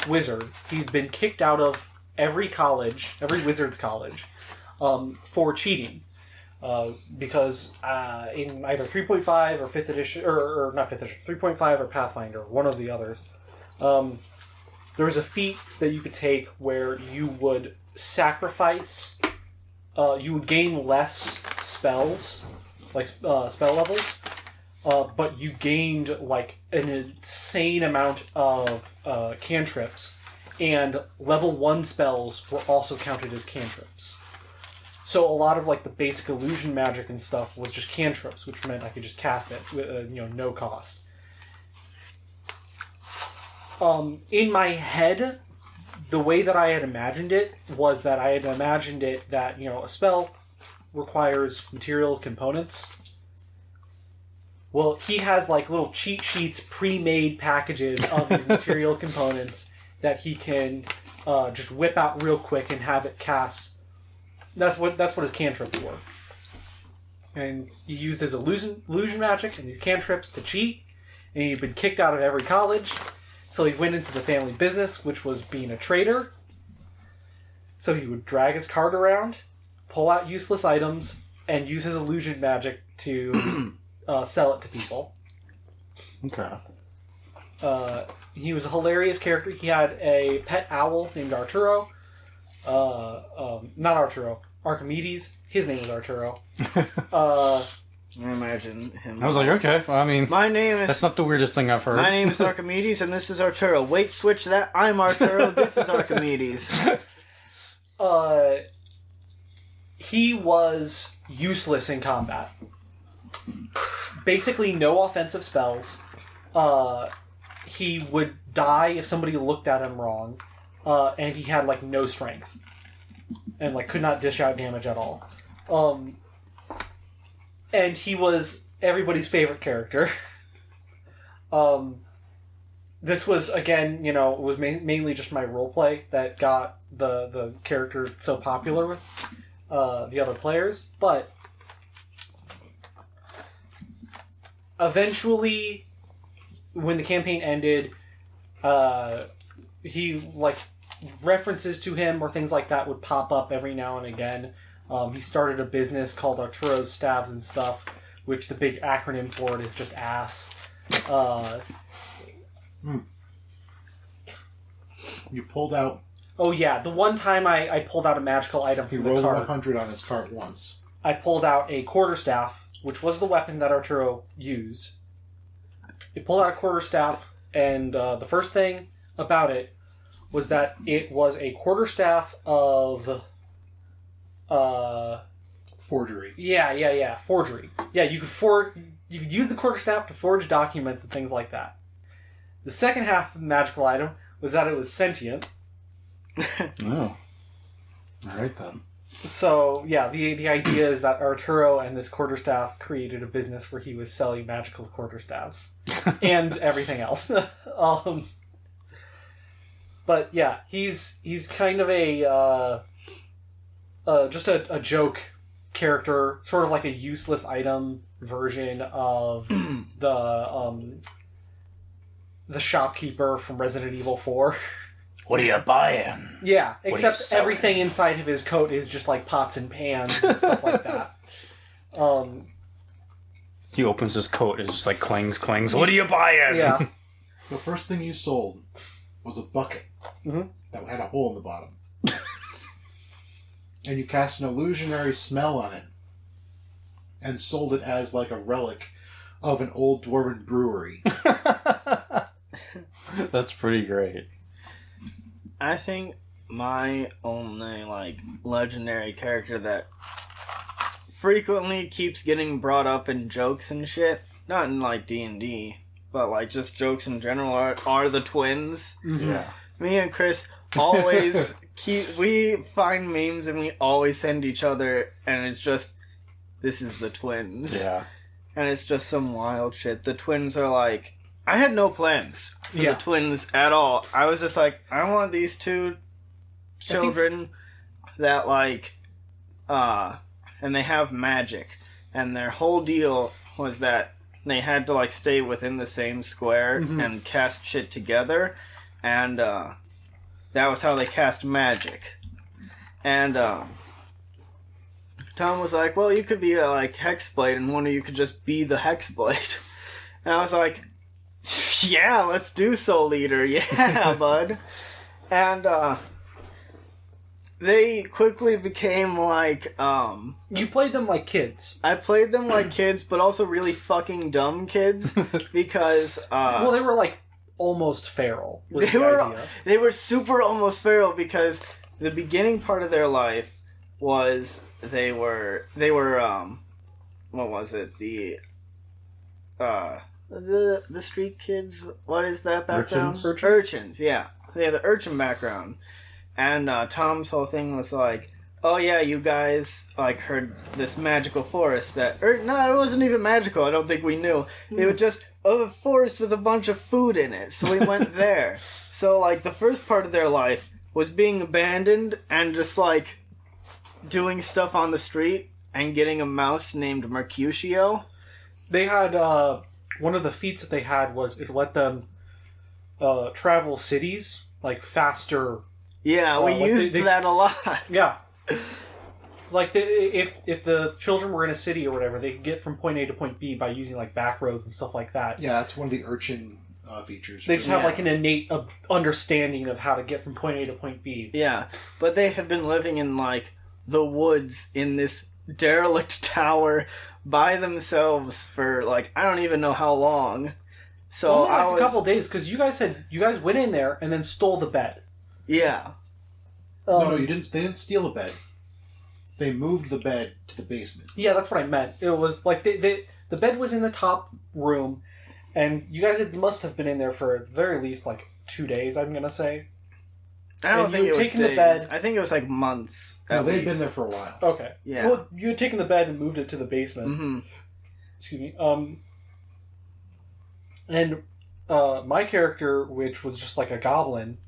wizard. He'd been kicked out of every wizard's college, for cheating. Because in either 3.5 or 5th edition, or not 5th edition, 3.5 or Pathfinder, one of the others, there was a feat that you could take where you would sacrifice, you would gain less spells, spell levels, but you gained an insane amount of cantrips, and level 1 spells were also counted as cantrips. So a lot of the basic illusion magic and stuff was just cantrips, which meant I could just cast it with no cost. In my head, the way that I had imagined it was that I had imagined it that a spell requires material components. Well, he has little cheat sheets, pre-made packages of these material components that he can just whip out real quick and have it cast. That's what his cantrips were. And he used his illusion magic and these cantrips to cheat, and he'd been kicked out of every college, so he went into the family business, which was being a trader. So he would drag his cart around, pull out useless items, and use his illusion magic to sell it to people. Okay. He was a hilarious character. He had a pet owl named Arturo. Not Arturo. Archimedes. His name was Arturo. I imagine him. I was like, okay. Well, I mean, that's not the weirdest thing I've heard. My name is Archimedes, and this is Arturo. Wait, switch that. I'm Arturo. This is Archimedes. He was useless in combat. Basically, no offensive spells. He would die if somebody looked at him wrong. And he had no strength, and could not dish out damage at all. And he was everybody's favorite character. This was again, it was mainly just my roleplay that got the character so popular with the other players. But eventually, when the campaign ended, he references to him or things like that would pop up every now and again. He started a business called Arturo's Staves and Stuff, which the big acronym for it is just ASS. You pulled out... Oh yeah, the one time I pulled out a magical item from the cart. He rolled 100 on his cart once. I pulled out a quarterstaff, which was the weapon that Arturo used. He pulled out a quarterstaff, and the first thing about it was that it was a quarterstaff of... forgery. Yeah, forgery. Yeah, you could use the quarterstaff to forge documents and things like that. The second half of the magical item was that it was sentient. Oh. Alright then. So, yeah, the idea is that Arturo and this quarterstaff created a business where he was selling magical quarterstaffs. And everything else. But yeah, he's kind of a just a joke character, sort of like a useless item version of the shopkeeper from Resident Evil 4. What are you buying? Yeah, except everything inside of his coat is just pots and pans and stuff like that. He opens his coat, it's just clings. What are you buying? Yeah. The first thing you sold was a bucket that had a hole in the bottom. And you cast an illusionary smell on it and sold it as like a relic of an old dwarven brewery. That's pretty great. I think my only, legendary character that frequently keeps getting brought up in jokes and shit, not in, D&D, but, just jokes in general, are the twins. Mm-hmm. Yeah. Me and Chris always we find memes and we always send each other, and it's just, this is the twins. Yeah. And it's just some wild shit. The twins are like, I had no plans for the twins at all. I was just like, I want these two children that and they have magic. And their whole deal was that they had to stay within the same square and cast shit together. And that was how they cast magic. And Tom was like, well, you could be a Hexblade, and one of you could just be the Hexblade. And I was like, yeah, let's do Soul Eater. Yeah, bud. And they quickly became You played them like kids. I played them like kids, but also really fucking dumb kids, because well, they were almost feral. Was the idea. They were super almost feral, because the beginning part of their life was they were what was it, the street kids, what is that background? Urchins, yeah, they had the urchin background. And Tom's whole thing was oh yeah, you guys heard this magical forest that... no, it wasn't even magical, I don't think we knew. It was just a forest with a bunch of food in it, so we went there. So the first part of their life was being abandoned and just doing stuff on the street and getting a mouse named Mercutio. They had, one of the feats that they had was it let them travel cities, faster. Yeah, we used that a lot. Yeah. If the children were in a city or whatever, they could get from point A to point B by using back roads and stuff like that. Yeah, that's one of the urchin features. They just have an innate understanding of how to get from point A to point B. Yeah, but they had been living in the woods in this derelict tower by themselves for I don't even know how long. So only a couple days, because you guys went in there and then stole the bed. Yeah. No, you didn't. They didn't steal the bed. They moved the bed to the basement. Yeah, that's what I meant. It was the bed was in the top room, and you guys must have been in there for at the very least 2 days. I'm gonna say. I don't think it was days. The bed. I think it was months. No, they'd been there for a while. Okay. Yeah. Well, you had taken the bed and moved it to the basement. Mm-hmm. Excuse me. And my character, which was just a goblin.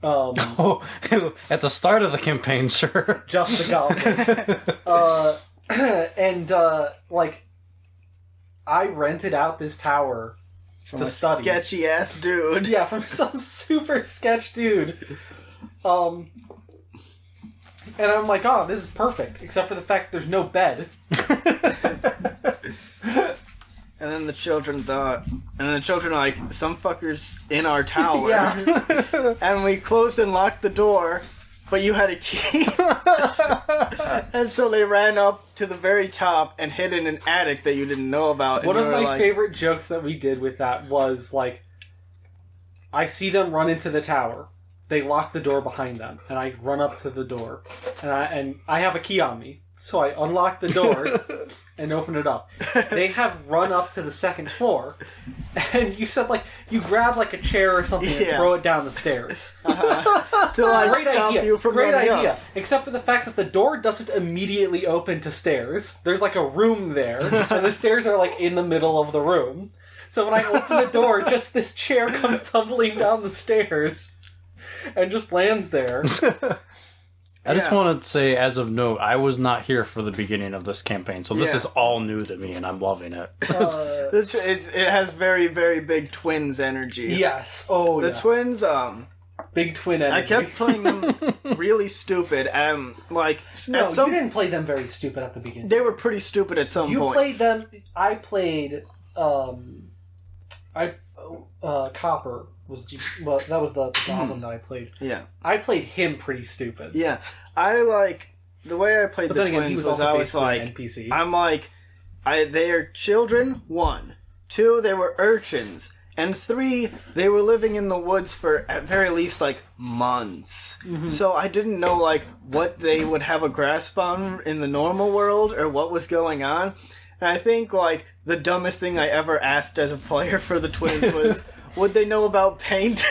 At the start of the campaign, sure. Just the goblin. And I rented out this tower from to study. Sketchy ass dude. Yeah, from some super sketch dude. And I'm like, oh, this is perfect, except for the fact that there's no bed. And then the children thought, some fuckers in our tower. Yeah. And we closed and locked the door, but you had a key. And so they ran up to the very top and hid in an attic that you didn't know about. One of my favorite jokes that we did with that was, I see them run into the tower. They lock the door behind them, and I run up to the door. And I have a key on me, so I unlock the door and open it up. They have run up to the second floor, and you said you grab a chair or something and throw it down the stairs. To great stop idea. you from great running idea. up. Except for the fact that the door doesn't immediately open to stairs. There's a room there, and the stairs are in the middle of the room. So when I open the door, just this chair comes tumbling down the stairs and just lands there. I just want to say, as of note, I was not here for the beginning of this campaign, so this is all new to me, and I'm loving it. It has very, very big twins energy. Yes. Oh, the twins. Big twin energy. I kept playing them really stupid, and no, you didn't play them very stupid at the beginning. They were pretty stupid at some point. You played them. I played. Copper was that was the goblin that I played. Yeah. I played him pretty stupid. Yeah. I like the way I played But the then again, twins he was was also I was basically like an NPC. I'm like they are children, 1. 2, they were urchins. And 3, they were living in the woods for at very least like months. So I didn't know like what they would have a grasp on in the normal world or what was going on. And I think like the dumbest thing I ever asked as a player for the twins was, would they know about paint?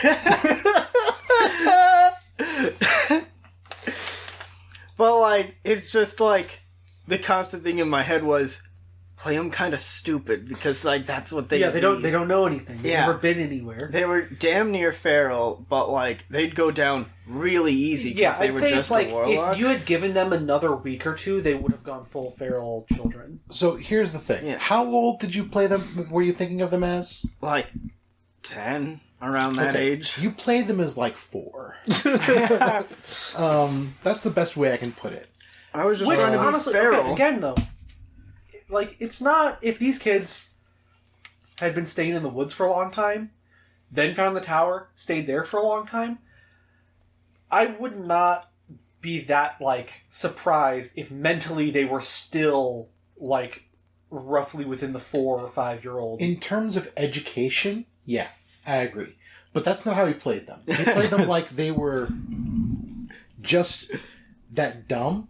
But like it's just like the constant thing in my head was, play them kind of stupid because like that's what they they don't know anything. They've never been anywhere. They were damn near feral, but like they'd go down really easy because they were just a warlock. If you had given them another week or two, they would have gone full feral children. So here's the thing: how old did you play them? Were you thinking of them as like 10, around that age? You played them as like 4. That's the best way I can put it. I was just trying to be honestly, feral. Okay, again though. Like, it's not... If these kids had been staying in the woods for a long time, then found the tower, stayed there for a long time, I would not be that, like, surprised if mentally they were still, like, roughly within the 4 or 5-year-old. In terms of education, yeah, I agree. But that's not how he played them. He played them like they were just that dumb.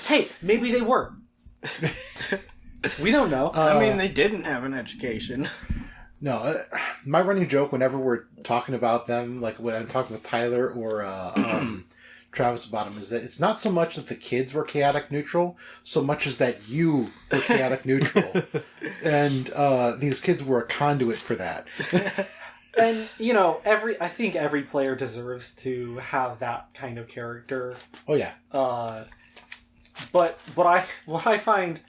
Hey, maybe they were. We don't know. I mean, they didn't have an education. No, my running joke whenever we're talking about them, like when I'm talking with Tyler or Travis about them, is that it's not so much that the kids were chaotic neutral, so much as that you were chaotic neutral. And these kids were a conduit for that. And, you know, I think every player deserves to have that kind of character. Oh, yeah. But what I find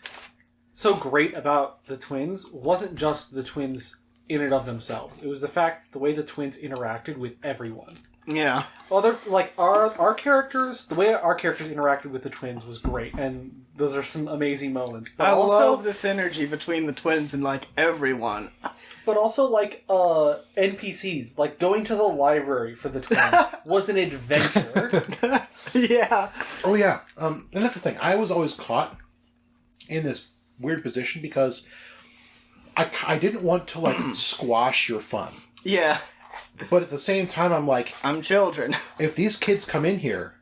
so great about the twins wasn't just the twins in and of themselves. It was the fact the way the twins interacted with everyone. Yeah. Our characters, the way our characters interacted with the twins was great, and those are some amazing moments. But I love the synergy between the twins and like everyone. But also, like, NPCs. Like, going to the library for the twins was an adventure. Yeah. Oh, yeah. And that's the thing. I was always caught in this weird position because I didn't want to, like, squash your fun. Yeah. But at the same time, I'm like... I'm children. If these kids come in here...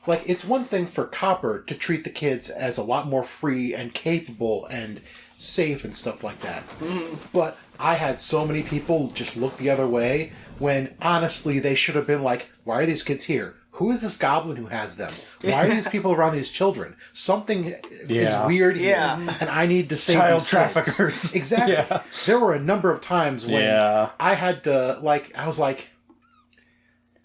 Like, it's one thing for Copper to treat the kids as a lot more free and capable and safe and stuff like that. Mm-hmm. But I had so many people just look the other way when, honestly, they should have been like, why are these kids here? Who is this goblin who has them? Why are these people around these children? Something is weird here, and I need to save child these traffickers. Kids. Exactly. Yeah. There were a number of times when I had to, like, I was like...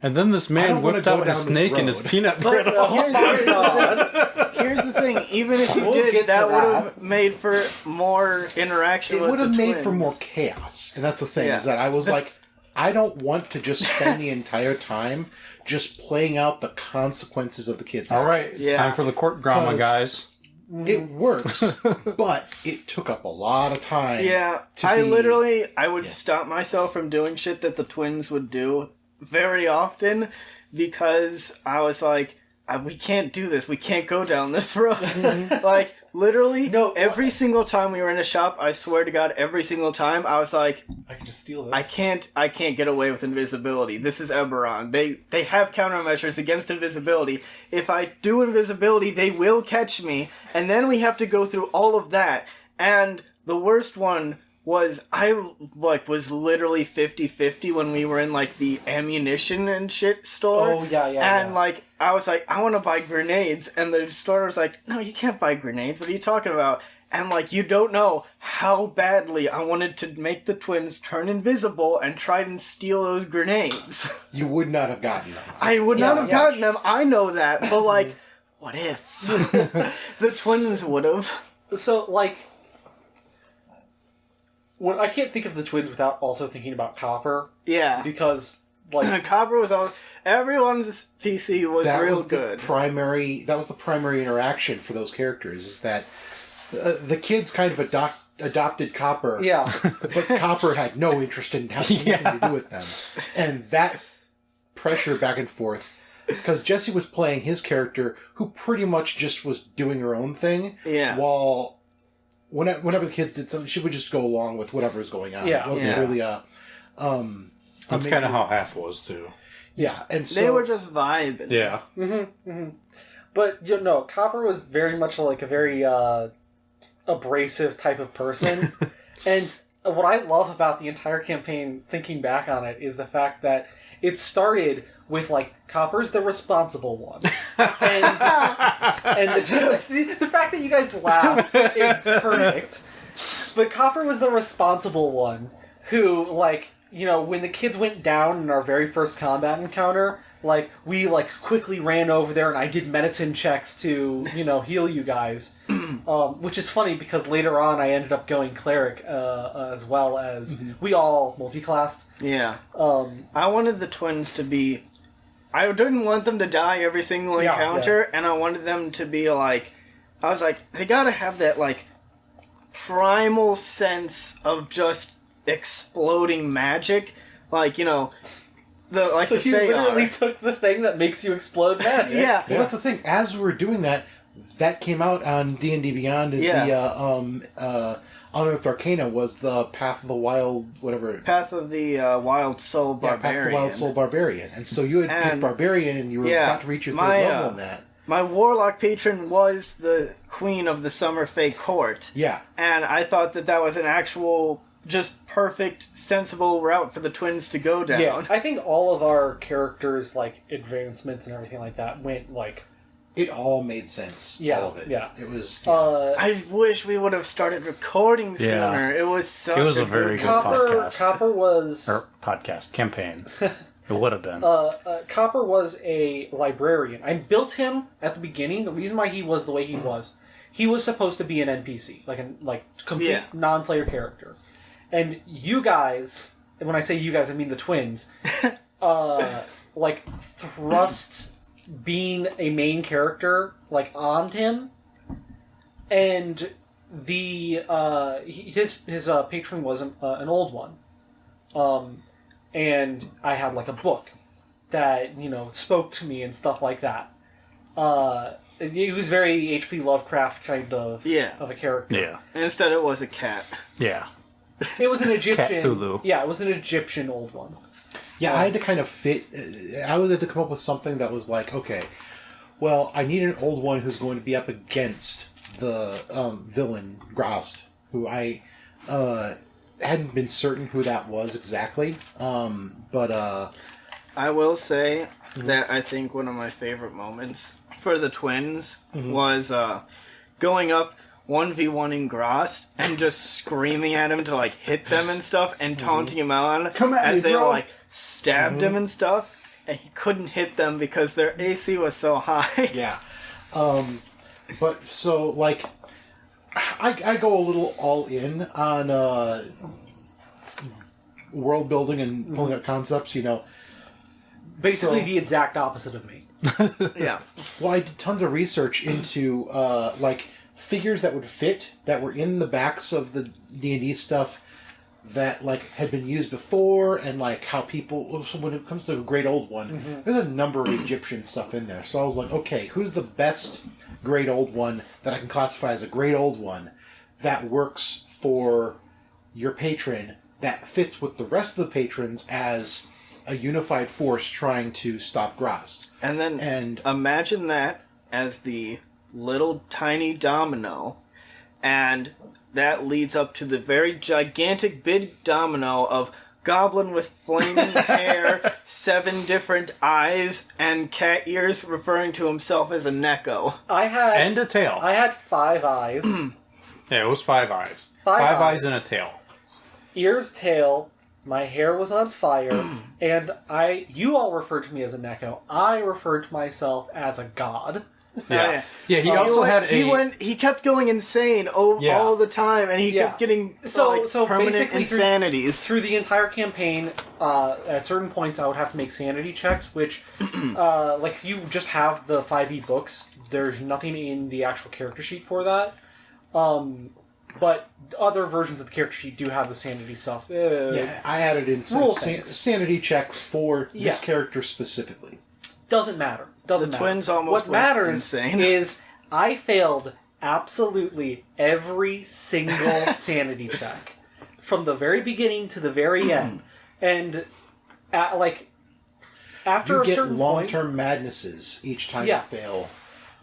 And then this man whipped out a snake in his peanut brittle. Here's the thing. Even if you did, that would have made for more interaction with the twins. It would have made for more chaos. And that's the thing, is that I was like, I don't want to just spend the entire time just playing out the consequences of the kids' actions. All right, it's time for the court drama, guys. It works, but it took up a lot of time. Yeah, I would stop myself from doing shit that the twins would do very often because I was like, we can't do this. We can't go down this road. Like, literally, every single time we were in a shop, I swear to God, every single time, I was like, I can just steal this. I can't get away with invisibility. This is Eberron. They have countermeasures against invisibility. If I do invisibility, they will catch me, and then we have to go through all of that. And the worst one was I was literally 50-50 when we were in like the ammunition and shit store. Oh yeah. And like I was like, I want to buy grenades, and the store was like, no, you can't buy grenades. What are you talking about? And like, you don't know how badly I wanted to make the twins turn invisible and try and steal those grenades. You would not have gotten them. I would not have gotten them. I know that, but like, what if the twins would have? So like. Well, I can't think of the twins without also thinking about Copper. Yeah. Because, like... Copper was on... Everyone's PC was real good. That was the primary interaction for those characters, is that the kids kind of adopted Copper. Yeah. But Copper had no interest in having anything to do with them. And that pressure back and forth, because Jessie was playing his character, who pretty much just was doing her own thing. Yeah. While whenever the kids did something, she would just go along with whatever was going on. Yeah. It wasn't really a... That's kind of how Half was, too. Yeah, and so... They were just vibing. Yeah. Mm-hmm, mm-hmm. But, Copper was very much like a very abrasive type of person. And what I love about the entire campaign, thinking back on it, is the fact that it started with, like, Copper's the responsible one. And the fact that you guys laugh is perfect. But Copper was the responsible one who, like, when the kids went down in our very first combat encounter, like, we, like, quickly ran over there and I did medicine checks to, heal you guys. Which is funny because later on I ended up going cleric, as well as we all multi-classed. Yeah. I wanted the twins to be... I didn't want them to die every single encounter, and I wanted them to be, like... I was like, they gotta have that, like, primal sense of just exploding magic. Like, So you literally took the thing that makes you explode magic. Yeah. Well, that's the thing. As we were doing that came out on D&D Beyond as the Unearthed Arcana was the Path of the Wild, whatever. Path of the Wild Soul Barbarian. Yeah, Path of the Wild Soul Barbarian. And so you had picked Barbarian and you were about to reach your third level in that. My Warlock patron was the Queen of the Summerfey Court. Yeah. And I thought that was an actual... just perfect, sensible route for the twins to go down. Yeah, I think all of our characters, like, advancements and everything like that went, like... It all made sense, all of it. Yeah. It was... I wish we would have started recording sooner. It was It was a very good podcast. Copper was... Or podcast, campaign. It would have been. Copper was a librarian. I built him at the beginning. The reason why he was the way he was supposed to be an NPC, like complete non-player character. And you guys, and when I say you guys, I mean the twins, like, thrust being a main character, like, on him. And his patron was an old one. And I had, like, a book that, spoke to me and stuff like that. It was very H.P. Lovecraft kind of a character. Yeah. And instead it was a cat. Yeah. It was an Egyptian... Cthulhu. Yeah, it was an Egyptian old one. Yeah, I had to kind of fit... I had to come up with something that was like, okay, well, I need an old one who's going to be up against the villain, Grast, who I hadn't been certain who that was exactly. But I will say that I think one of my favorite moments for the twins was going up 1v1ing Grast and just screaming at him to, like, hit them and stuff and taunting him on as they like stabbed him and stuff, and he couldn't hit them because their AC was so high. Yeah. But so, like, I go a little all in on world building and pulling up concepts, Basically the exact opposite of me. Yeah. Well, I did tons of research into, like, figures that would fit, that were in the backs of the D&D stuff that, like, had been used before, and, like, how people... So when it comes to a Great Old One, there's a number of Egyptian stuff in there. So I was like, okay, who's the best Great Old One that I can classify as a Great Old One that works for your patron, that fits with the rest of the patrons as a unified force trying to stop Grast? And then imagine that as the little tiny domino, and that leads up to the very gigantic big domino of goblin with flaming hair, 7 different eyes, and cat ears, referring to himself as a Neko. And a tail. I had 5 eyes. Yeah, it was 5 eyes. 5 eyes and a tail. Ears, tail. My hair was on fire, and you all referred to me as a Neko. I referred to myself as a god. Yeah. Yeah, he also had he kept going insane all the time, and he kept getting permanent insanities. Through the entire campaign, at certain points I would have to make sanity checks, which, like, if you just have the 5e books, there's nothing in the actual character sheet for that. But other versions of the character sheet do have the sanity stuff. Yeah, I added in some sanity checks for this character specifically. Doesn't matter. Doesn't matter. Twins almost what matters insane. is I failed absolutely every single sanity check from the very beginning to the very end, and after you a get certain long-term point, madnesses each time you fail.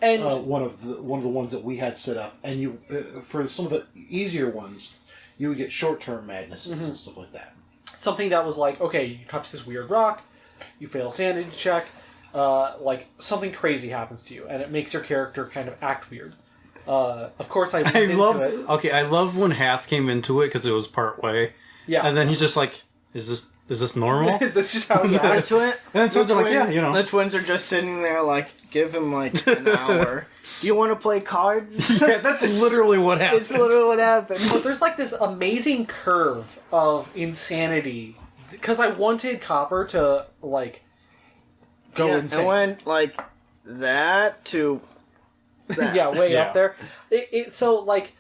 And one of the ones that we had set up, and you for some of the easier ones, you would get short-term madnesses and stuff like that. Something that was like, okay, you touch this weird rock, you fail a sanity check, something crazy happens to you, and it makes your character kind of act weird. Of course, I love it. Okay, I love when Hath came into it because it was part way. Yeah, and then he's just like, "Is this normal? Is this just how it acts?" And the twins are like, "Yeah, you know." The twins are just sitting there like, give him like an hour. You want to play cards? Yeah, that's literally what happened. It's literally what happened. But there's like this amazing curve of insanity because I wanted Copper to like go insane. It went like that to that. Yeah, way up there. So like,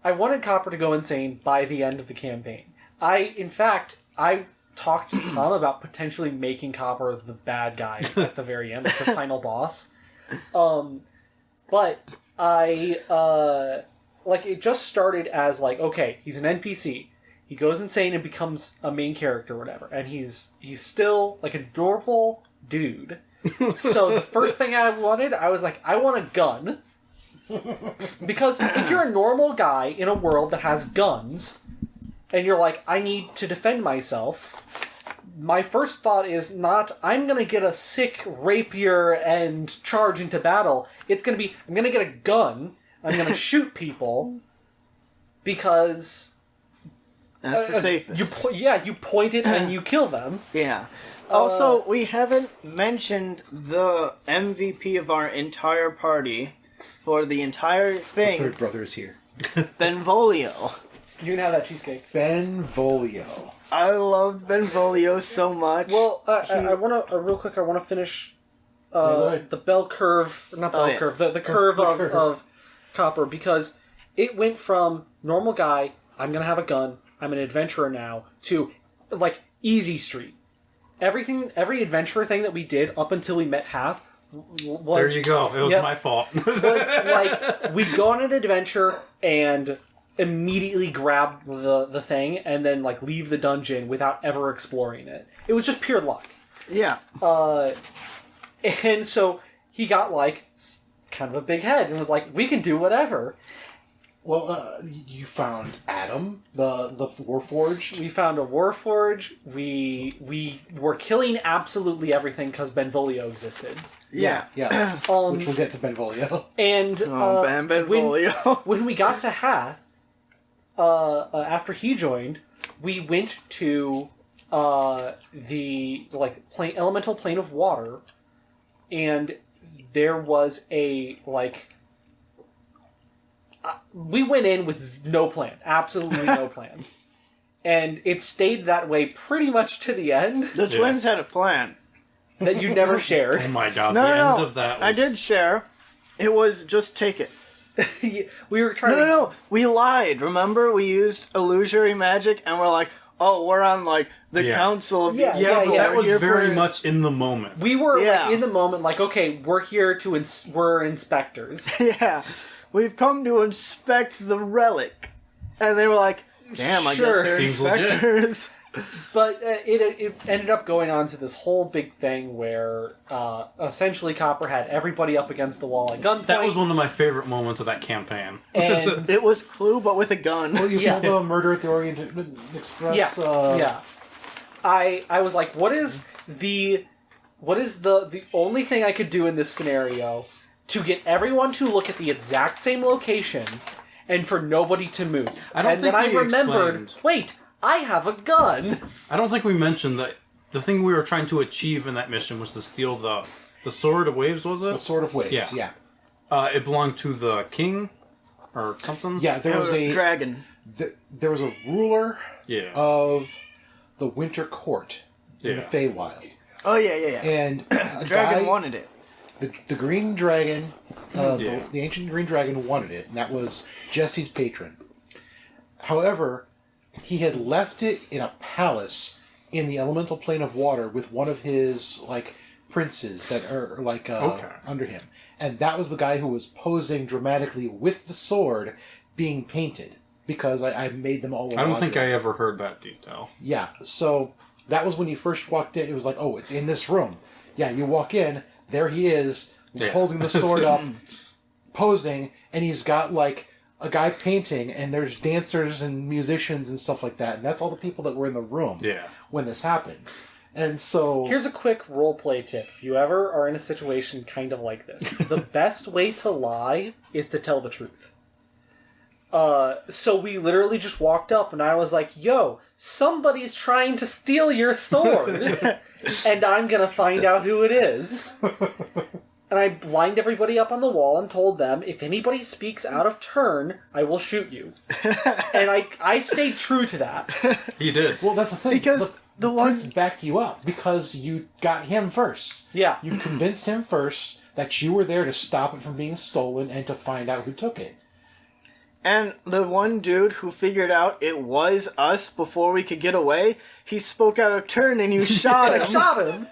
I wanted Copper to go insane by the end of the campaign. In fact, I talked to Tom about potentially making Copper the bad guy at the very end, like the final boss. But I it just started as like, okay, he's an NPC. He goes insane and becomes a main character or whatever, and he's still like an adorable dude. So the first thing I was like, I want a gun. Because if you're a normal guy in a world that has guns, and you're like, I need to defend myself, my first thought is not, I'm going to get a sick rapier and charge into battle. It's going to be, I'm going to get a gun, I'm going to shoot people, because... That's the safest. You point it and you kill them. Yeah. Also, we haven't mentioned the MVP of our entire party for the entire thing. The third brother is here. Benvolio. You can have that cheesecake. Benvolio. I loved Benvolio so much. Well, I want to, real quick, I want to finish the bell curve, not bell curve, the curve of Copper, because it went from normal guy, I'm going to have a gun, I'm an adventurer now, to, like, easy street. Every adventurer thing that we did up until we met Hath was... There you go. It was my fault. Was like, we'd go on an adventure and immediately grab the thing and then, like, leave the dungeon without ever exploring it. It was just pure luck. Yeah. And so he got, like, kind of a big head and was like, we can do whatever. Well, you found Adam, the Warforged. We found a Warforged. We were killing absolutely everything because Benvolio existed. Yeah. Which we'll get to Benvolio. And Benvolio. When we got to Hath, after he joined, we went to the elemental plane of water, and there was a we went in with no plan, absolutely no plan, and it stayed that way pretty much to the end. The twins had a plan that you never shared. Oh my god! No, end of that. I did share. It was just take it. We were trying. No. We lied. Remember, we used illusory magic, and we're like, "Oh, we're on the council of these people." That was very much in the moment. We were in the moment, like, okay, we're here to we're inspectors. Yeah, we've come to inspect the relic, and they were like, "Damn, I guess they're inspectors." But it ended up going on to this whole big thing where essentially Copper had everybody up against the wall at gunpoint. That was one of my favorite moments of that campaign. And it was Clue, but with a gun. Well, you pulled the Murder at the Orient Express. I was like, what is the only thing I could do in this scenario to get everyone to look at the exact same location and for nobody to move? Then I remembered, wait, I have a gun. I don't think we mentioned that the thing we were trying to achieve in that mission was to steal the Sword of Waves, was it? The Sword of Waves, yeah. It belonged to the king or something? Yeah, there was a dragon. There was a ruler of the Winter Court in the Feywild. Oh, yeah. And the dragon wanted it. The green dragon, the ancient green dragon wanted it, and that was Jesse's patron. However, he had left it in a palace in the elemental plane of water with one of his, like, princes that are, like, under him. And that was the guy who was posing dramatically with the sword being painted. Because I made them all I don't think I ever heard that detail. Yeah, so that was when you first walked in. It was like, oh, it's in this room. Yeah, you walk in, there he is, holding the sword up, posing, and he's got, like, a guy painting, and there's dancers and musicians and stuff like that. And that's all the people that were in the room when this happened. And so... Here's a quick roleplay tip. If you ever are in a situation kind of like this, the best way to lie is to tell the truth. So we literally just walked up, and I was like, yo, somebody's trying to steal your sword, and I'm gonna find out who it is. And I lined everybody up on the wall and told them, if anybody speaks out of turn, I will shoot you. And I stayed true to that. He did. Well, that's the thing. Because the ones backed you up because you got him first. Yeah. You convinced him first that you were there to stop it from being stolen and to find out who took it. And the one dude who figured out it was us before we could get away, he spoke out of turn and you shot him. I shot him.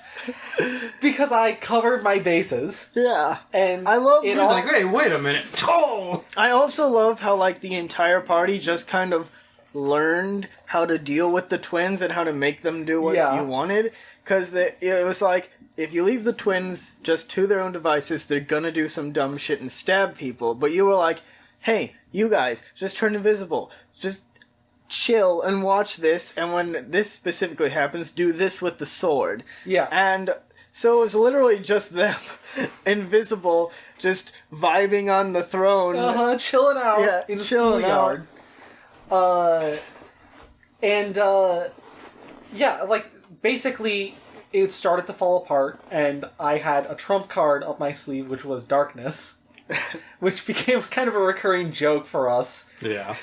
Because I covered my bases. Yeah. And I love He was like, hey, wait a minute. Oh! I also love how, like, the entire party just kind of learned how to deal with the twins and how to make them do what you wanted. Because it was like, if you leave the twins just to their own devices, they're gonna do some dumb shit and stab people. But you were like, hey, you guys, just turn invisible. Just chill and watch this, and when this specifically happens, do this with the sword. Yeah. And so it was literally just them, invisible, just vibing on the throne. Chilling out in the schoolyard. Basically, it started to fall apart, and I had a trump card up my sleeve, which was darkness. Which became kind of a recurring joke for us. Yeah.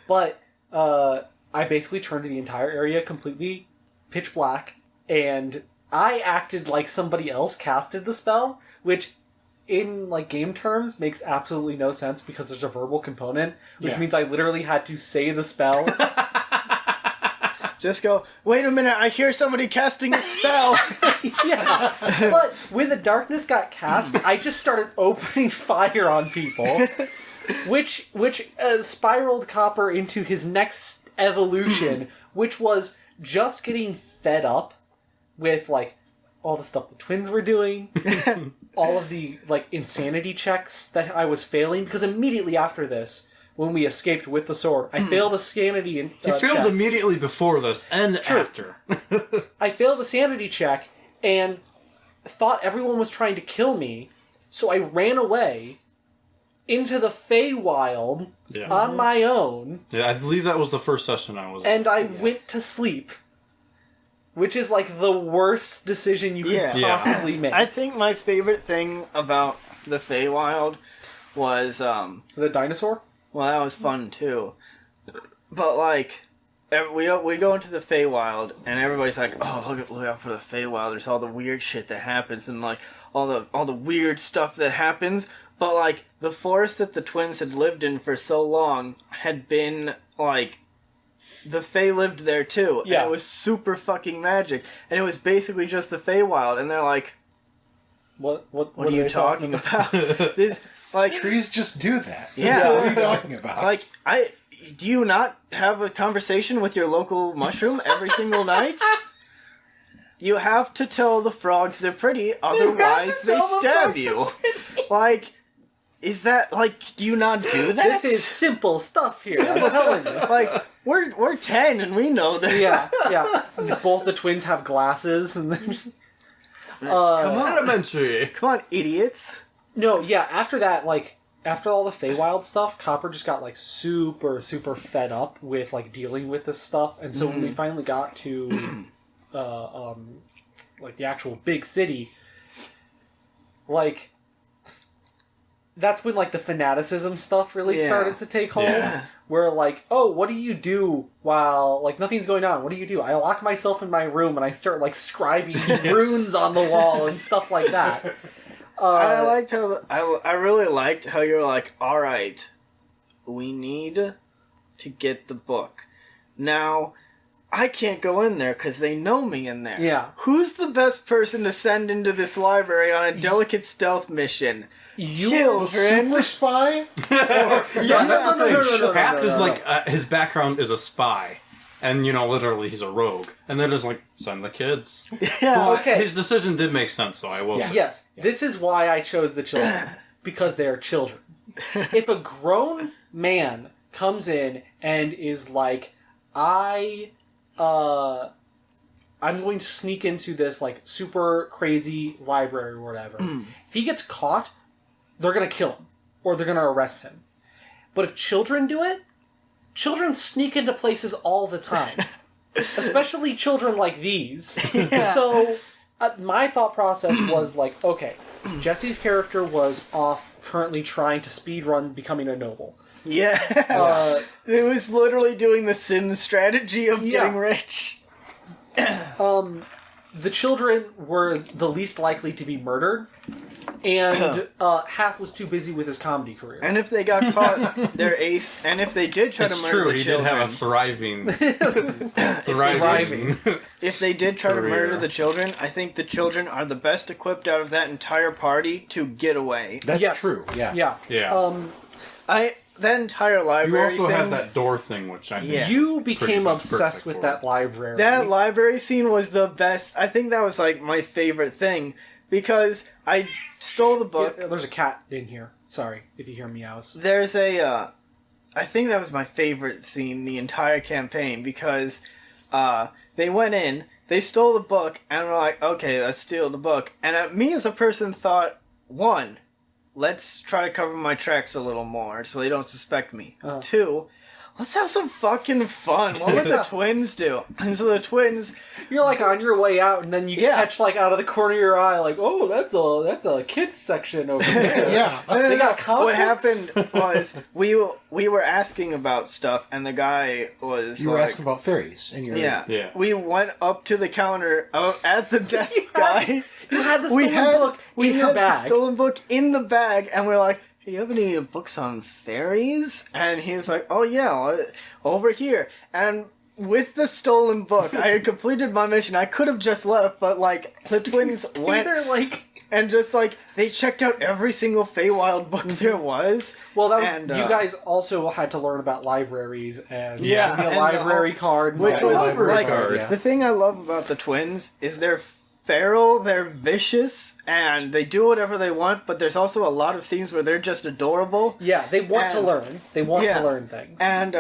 But I basically turned the entire area completely pitch black, and I acted like somebody else casted the spell, which in like game terms makes absolutely no sense because there's a verbal component, which means I literally had to say the spell. Just go, wait a minute, I hear somebody casting a spell. Yeah. But when the darkness got cast, I just started opening fire on people, which spiraled Copper into his next evolution, which was just getting fed up with, like, all the stuff the twins were doing, all of the, like, insanity checks that I was failing, because immediately after this, when we escaped with the sword, I failed a sanity You failed check. immediately before this and after. I failed the sanity check and thought everyone was trying to kill me, so I ran away into the Feywild on my own. Yeah, I believe that was the first session I was in. And I went to sleep, which is like the worst decision you could possibly make. I think my favorite thing about the Feywild was the dinosaur? Well, that was fun too. But like, we go into the Feywild, and everybody's like, "Oh, look out for the Feywild! There's all the weird shit that happens, and like all the weird stuff that happens." But like, the forest that the twins had lived in for so long had been like, the Fey lived there too, and it was super fucking magic, and it was basically just the Feywild, and they're like, "What are you talking about?" This. Like, trees just do that. Yeah. What are you talking about? Like, do you not have a conversation with your local mushroom every single night? You have to tell the frogs they're pretty, otherwise they stab you. Like, is that, like, do you not do that? This is simple stuff here. I'm telling you. Like, we're 10 and we know this. Yeah. Both the twins have glasses and they're just... Come on. Elementary. Come on, idiots. No, yeah, after that, like, after all the Feywild stuff, Copper just got, like, super, super fed up with, like, dealing with this stuff. And so when we finally got to, like, the actual big city, like, that's when, like, the fanaticism stuff really started to take hold. Yeah. Where, like, oh, what do you do while, like, nothing's going on? What do you do? I lock myself in my room and I start, like, scribing runes on the wall and stuff like that. I liked how I really liked how you're like, all right, we need to get the book. Now, I can't go in there because they know me in there. Yeah. Who's the best person to send into this library on a delicate stealth mission? The super spy? No. Half is like his background is a spy, and literally he's a rogue, and then there's like send the kids. Yeah. Okay. His decision did make sense, though. I will say. Yes, this is why I chose the children. Because they are children. If a grown man comes in and is like, I'm going to sneak into this like super crazy library or whatever. If he gets caught, they're going to kill him or they're going to arrest him. But if children do it, children sneak into places all the time. Especially children like these. Yeah. So my thought process was like, okay, Jesse's character was off currently trying to speedrun becoming a noble. Yeah. It was literally doing the Sims strategy of getting rich. The children were the least likely to be murdered, and Hath was too busy with his comedy career. And if they got caught, they're ace. And if they did try to murder the He children, did have a thriving. if they did try to career. murder the children, I think the children are the best equipped out of that entire party to get away. That's Yes. true, yeah. Yeah. Yeah. That entire You library also thing, had that door thing, which I think. Yeah. You became much obsessed perfect with for that it. library. that library scene was the best. I think that was like my favorite thing because I stole the book. Yeah, there's a cat in here. Sorry if you hear meows. There's I think that was my favorite scene the entire campaign because they went in, they stole the book, and were like, okay, let's steal the book. And me as a person thought, one, let's try to cover my tracks a little more so they don't suspect me. Two, let's have some fucking fun. What would the twins do? And so the twins... You're like on your way out, and then you Yeah. catch like out of the corner of your eye, like, oh, that's a kids section over there. Yeah. They got comic What books? happened was we were asking about stuff, and the guy was You were like, asking about fairies, and you're Yeah. We went up to the counter at the desk guy. You had the We stolen book in your had bag. the stolen book in the bag, and we're like, hey, you have any books on fairies? And he was like, oh yeah, over here. And with the stolen book, I had completed my mission. I could have just left, but like the twins went there like... and just like they checked out every single Feywild book there was. Well, that was And, you guys also had to learn about libraries and Yeah, getting a and library card, which and all was that. like card, yeah. the thing I love about the twins is they're feral, they're vicious, and they do whatever they want. But there's also a lot of scenes where they're just adorable. Yeah, they want to And- learn. They want Yeah. to learn things. And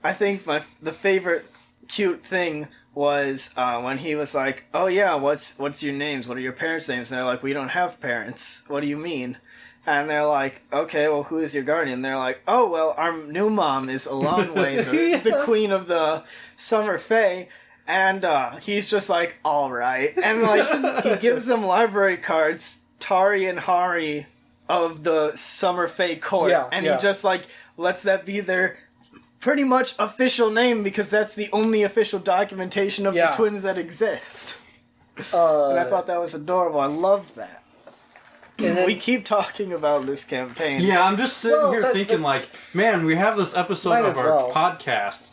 I think the favorite cute thing was when he was like, "Oh yeah, what's your names? What are your parents' names?" And they're like, "We don't have parents. What do you mean?" And they're like, "Okay, well, who is your guardian?" And they're like, "Oh well, our new mom is Elanwe, the queen of the Summer Fae." And he's just like, "All right," and like he gives them library cards, Tari and Hari of the Summer Fae court, Yeah, and yeah. he just like lets that be their pretty much official name because that's the only official documentation of Yeah. the twins that exist. And I thought that was adorable. I loved that. And then- We keep talking about this campaign. Yeah, I'm just sitting Well, here that- thinking, like, man, we have this episode Might of as our well. podcast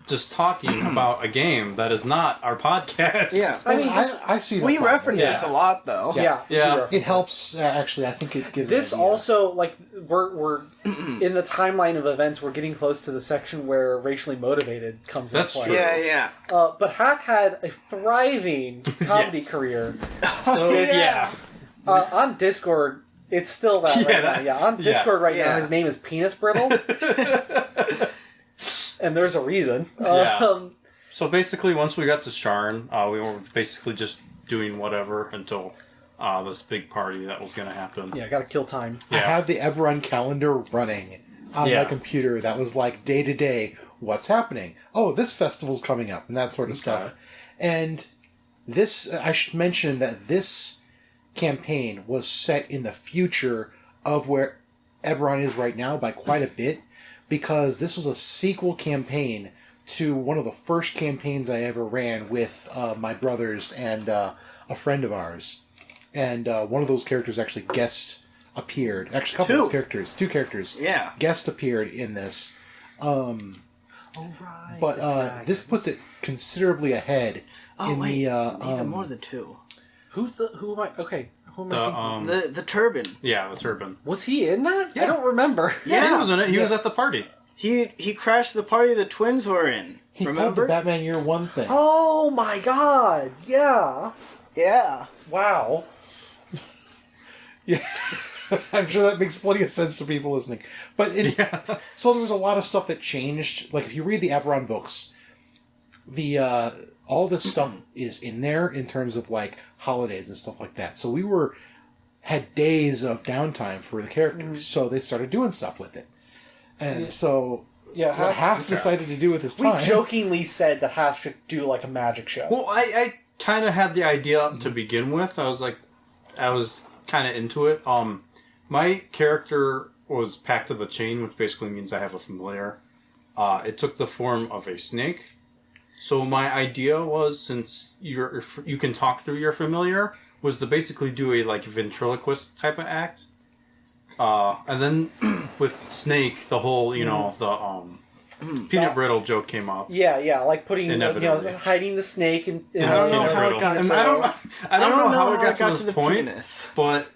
just talking about a game that is not our podcast. Yeah. I mean, I see. We no problem. reference this a lot, though. yeah, Yeah. we do reference It helps. Actually, I think it gives. This an idea. also, like, we're in the timeline of events, we're getting close to the section where Racially Motivated comes That's into play. true. Yeah, But Hath had a thriving comedy Yes. career. So, Yeah. On Discord, it's still that right now. Yeah, on Discord right now, Yeah. his name is Penis Brittle. And there's a reason. Yeah. So basically, once we got to Sharn, we were basically just doing whatever until this big party that was going to happen. Yeah, gotta kill time. I Yeah. had the Eberron calendar running on Yeah. my computer that was like day to day, what's happening? Oh, this festival's coming up, and that sort of stuff. And this, I should mention that this campaign was set in the future of where Eberron is right now by quite a bit, because this was a sequel campaign to one of the first campaigns I ever ran with my brothers and a friend of ours. And one of those characters actually guest appeared. Actually, a couple of those characters, two characters, Yeah. guest appeared in this. Right. But this puts it considerably ahead in the even more than 2. Who am I? Okay, who am I thinking? The turban. Yeah, the turban. Was he in that? Yeah. I don't remember. Yeah, he was in it. He was at the party. He crashed the party the twins were in. he pulled Remember? the Batman Year One thing. Oh my god! Yeah. Yeah. Wow. Yeah, I'm sure that makes plenty of sense to people listening. But so there was a lot of stuff that changed. Like if you read the Aberon books, the all this stuff is in there in terms of like holidays and stuff like that. So we had days of downtime for the characters, so they started doing stuff with it. And so what Half decided to do with his time. We jokingly said that Half should do like a magic show. Well, I kind of had the idea to begin with. I was kind of into it. My character was Pact of the Chain, which basically means I have a familiar. It took the form of a snake. So my idea was, since you can talk through your familiar, was to basically do a like ventriloquist type of act. And then with Snake, the whole peanut brittle joke came up. Yeah, like putting hiding the snake in I don't know how it got to I don't know how it got to this point, penis. but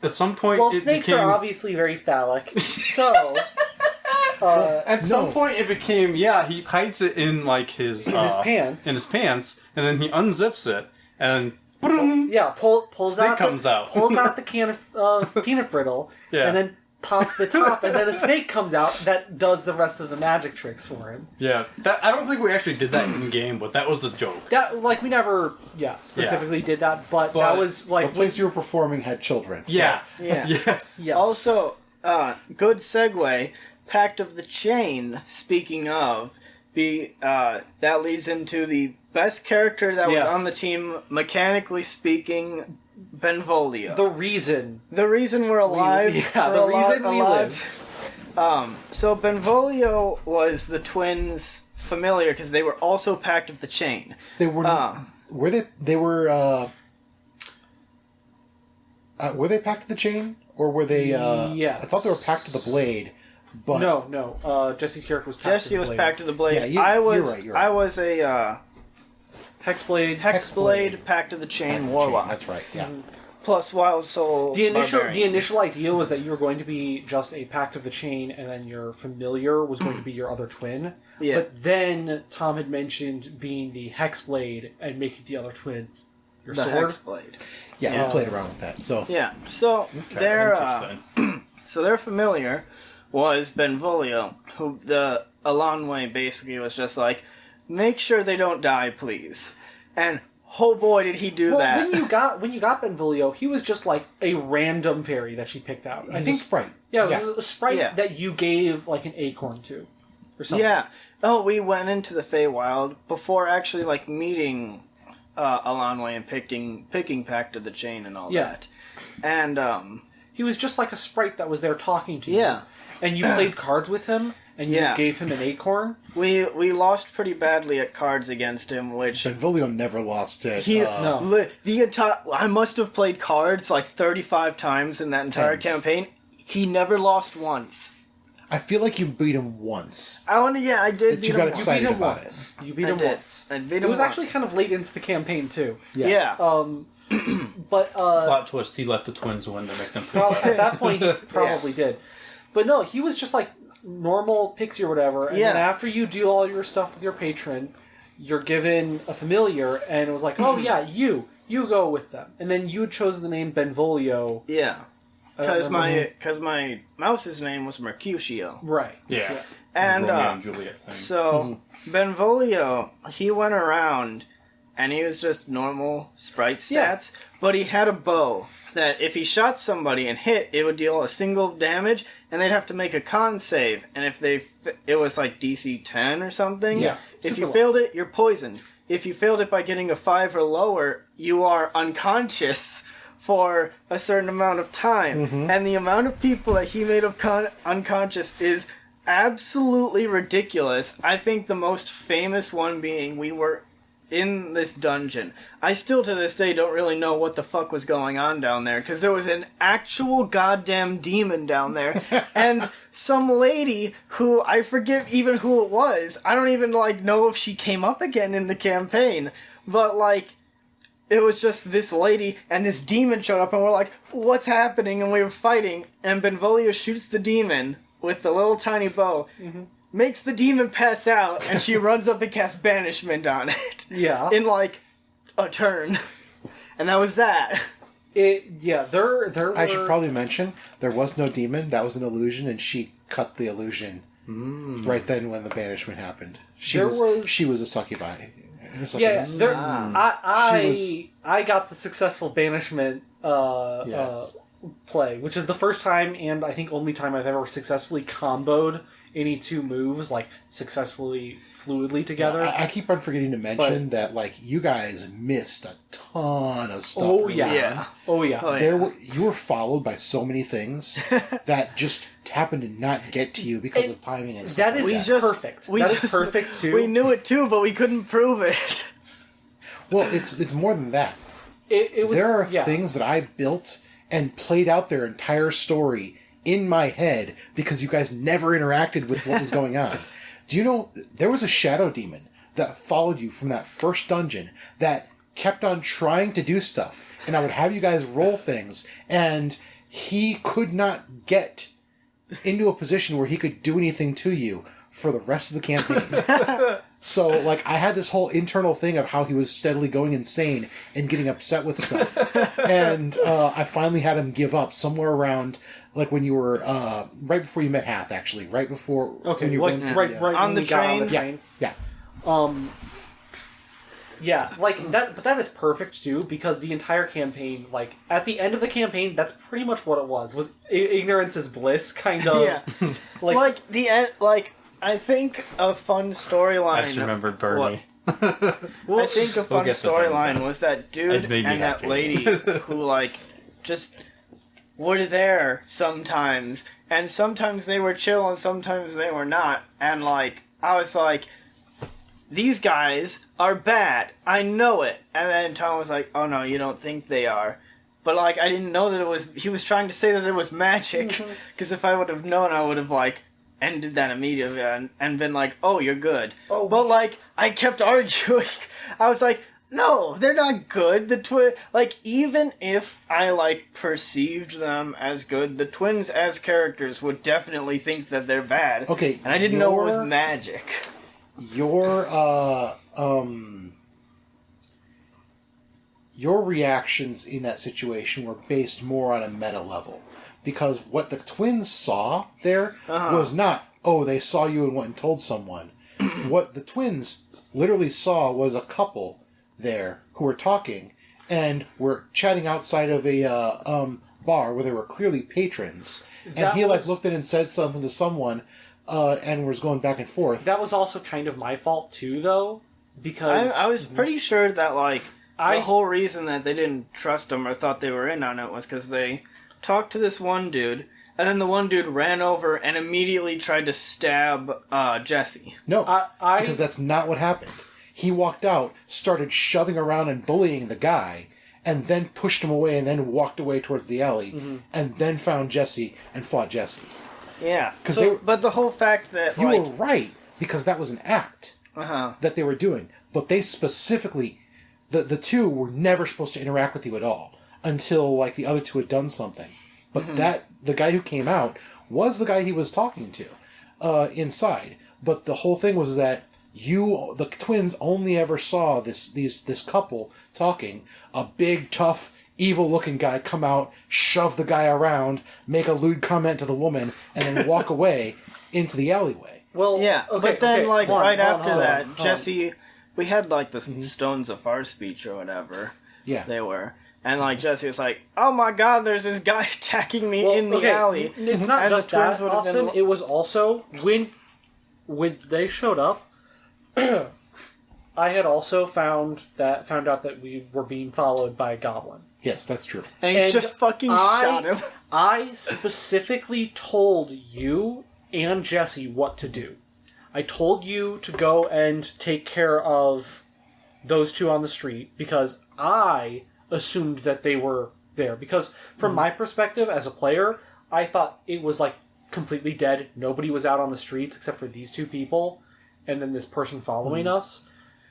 at some point, well, snakes are obviously very phallic, so. At some point, it became he hides it in like his pants, and then he unzips it, and pulls snake comes out, pulls out the can of peanut brittle, and then pops the top, and then a snake comes out that does the rest of the magic tricks for him. Yeah, I don't think we actually did that in game, but that was the joke. That we never specifically did that, but that was like the place you were performing had children. So. Yeah. Yes. Also, good segue. Pact of the Chain. Speaking of, that leads into the best character that was on the team, mechanically speaking, Benvolio. The reason we're alive. The reason we lived. So Benvolio was the twins' familiar because they were also Pact of the Chain. They were. Were they? They were. Were they Pact of the Chain, or were they? Yes. I thought they were Pact of the Blade. But no. Jesse's character was Pact of the Blade. Jesse was Pact of the Blade. Yeah, you're right. I was a Hexblade. Hexblade, Pact of the Chain, Warlock. That's right. Yeah. Plus Wild Soul. The initial idea was that you were going to be just a Pact of the Chain, and then your familiar was going to be your other twin. Yeah. But then Tom had mentioned being the Hexblade and making the other twin your the sword. Hexblade. Yeah, we played around with that. So yeah, so their familiar was Benvolio, who the Elanway basically was just like, make sure they don't die, please. And oh boy, did he do that! When you got Benvolio, he was just like a random fairy that she picked out. I think a sprite. Yeah, it was a sprite that you gave like an acorn to, or something. Yeah. Oh, we went into the Feywild before actually like meeting Elanway and picking Pact of the Chain and all that. And he was just like a sprite that was there talking to you. Yeah. And you played cards with him, and you gave him an acorn. We lost pretty badly at cards against him, which Benvolio never lost it. The entire I must have played cards like 35 times in that entire campaign. He never lost once. I feel like you beat him once. I did. But you got excited about it. You beat him once. I beat him It was once. actually kind of late into the campaign too. Yeah. But plot twist: he let the twins win to make them feel at that point he probably did. But no, he was just like normal pixie or whatever. And then after you do all your stuff with your patron, you're given a familiar, and it was like, oh yeah, you go with them. And then you had chosen the name Benvolio. Yeah. Because my mouse's name was Mercutio. Right. Yeah. And Romeo and Juliet thing. So Benvolio, he went around and he was just normal sprite stats, but he had a bow that if he shot somebody and hit, it would deal a single damage, and they'd have to make a con save. And if it was like DC 10 or something. Yeah. If you failed it, you're poisoned. If you failed it by getting a 5 or lower, you are unconscious for a certain amount of time. Mm-hmm. And the amount of people that he made unconscious is absolutely ridiculous. I think the most famous one being we were in this dungeon. I still to this day don't really know what the fuck was going on down there, because there was an actual goddamn demon down there, and some lady who, I forget even who it was, I don't even, like, know if she came up again in the campaign, but, like, it was just this lady, and this demon showed up, and we're like, what's happening? And we were fighting, and Benvolio shoots the demon with the little tiny bow, makes the demon pass out, and she runs up and casts banishment on it. Yeah. In, like, a turn. And that was that. There I should probably mention, there was no demon, that was an illusion, and she cut the illusion right then when the banishment happened. She was a succubi. Yeah, I got the successful banishment play, which is the first time and I think only time I've ever successfully comboed any two moves, like, successfully, fluidly together. I keep on forgetting to mention that, like, you guys missed a ton of stuff. Oh, yeah. Oh, yeah. You were followed by so many things that just happened to not get to you because of timing and stuff. That is perfect. That is perfect, too. We knew it, too, but we couldn't prove it. Well, it's more than that. There are things that I built and played out their entire story in my head because you guys never interacted with what was going on. Do you know, there was a shadow demon that followed you from that first dungeon that kept on trying to do stuff, and I would have you guys roll things, and he could not get into a position where he could do anything to you for the rest of the campaign. So, like, I had this whole internal thing of how he was steadily going insane and getting upset with stuff. And I finally had him give up somewhere around, like, when you were, right before you met Hath, actually. Right before... Okay, when you like, right on the train? On the train. Yeah. Yeah, like, that, but that is perfect, too, because the entire campaign, like, at the end of the campaign, that's pretty much what it was ignorance is bliss, kind of. Yeah. Like, the end, like... I think a fun storyline... I just remembered Bernie. I think a fun storyline was that dude and that lady who, like, just were there sometimes. And sometimes they were chill and sometimes they were not. And, like, I was like, these guys are bad. I know it. And then Tom was like, oh no, you don't think they are. But, like, I didn't know that it was... He was trying to say that there was magic. Because if I would have known, I would have, like... ended that immediately and been like, oh, you're good. Oh, but, like, I kept arguing. I was like, no, they're not good. Like, even if I, like, perceived them as good, the twins as characters would definitely think that they're bad. Okay. And I didn't know it was magic. Your reactions in that situation were based more on a meta level. Because what the twins saw there was not, oh, they saw you and went and told someone. What the twins literally saw was a couple there who were talking and were chatting outside of a bar where they were clearly patrons. And he looked in and said something to someone and was going back and forth. That was also kind of my fault too, though, because... I was pretty sure that, like, the whole reason that they didn't trust him or thought they were in on it was because they... talked to this one dude, and then the one dude ran over and immediately tried to stab Jesse. No, because that's not what happened. He walked out, started shoving around and bullying the guy, and then pushed him away and then walked away towards the alley, and then found Jesse and fought Jesse. Yeah. But the whole fact that... You were right, because that was an act that they were doing. But they specifically... The two were never supposed to interact with you at all. Until, like, the other two had done something. But the guy who came out was the guy he was talking to inside. But the whole thing was that the twins only ever saw this couple talking. A big, tough, evil-looking guy come out, shove the guy around, make a lewd comment to the woman, and then walk away into the alleyway. Well, yeah, but then, right after that, Jesse... We had, like, the Stones of Far speech or whatever. Yeah. They were... And, like, Jesse was like, oh my god, there's this guy attacking me in the alley. It's not just that, Austin. It was also, when they showed up, I had also found out that we were being followed by a goblin. Yes, that's true. And he just fucking shot him. I specifically told you and Jesse what to do. I told you to go and take care of those two on the street because I assumed that they were there. Because from my perspective as a player, I thought it was like completely dead. Nobody was out on the streets except for these two people and then this person following us.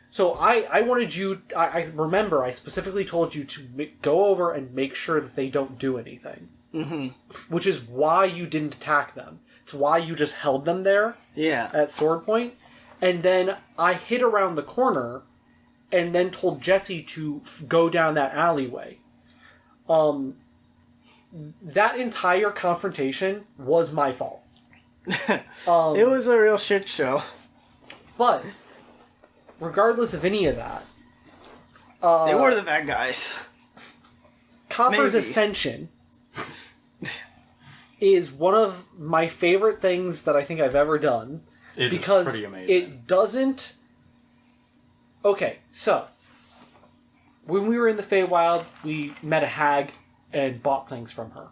So I wanted you... I remember I specifically told you to go over and make sure that they don't do anything. Mm-hmm. Which is why you didn't attack them. It's why you just held them there at sword point. And then I hid around the corner and then told Jesse to go down that alleyway. That entire confrontation was my fault. It was a real shit show. But, regardless of any of that... they were the bad guys. Copper's Ascension is one of my favorite things that I think I've ever done. It because is pretty amazing. It doesn't... Okay, so... When we were in the Feywild, we met a hag and bought things from her.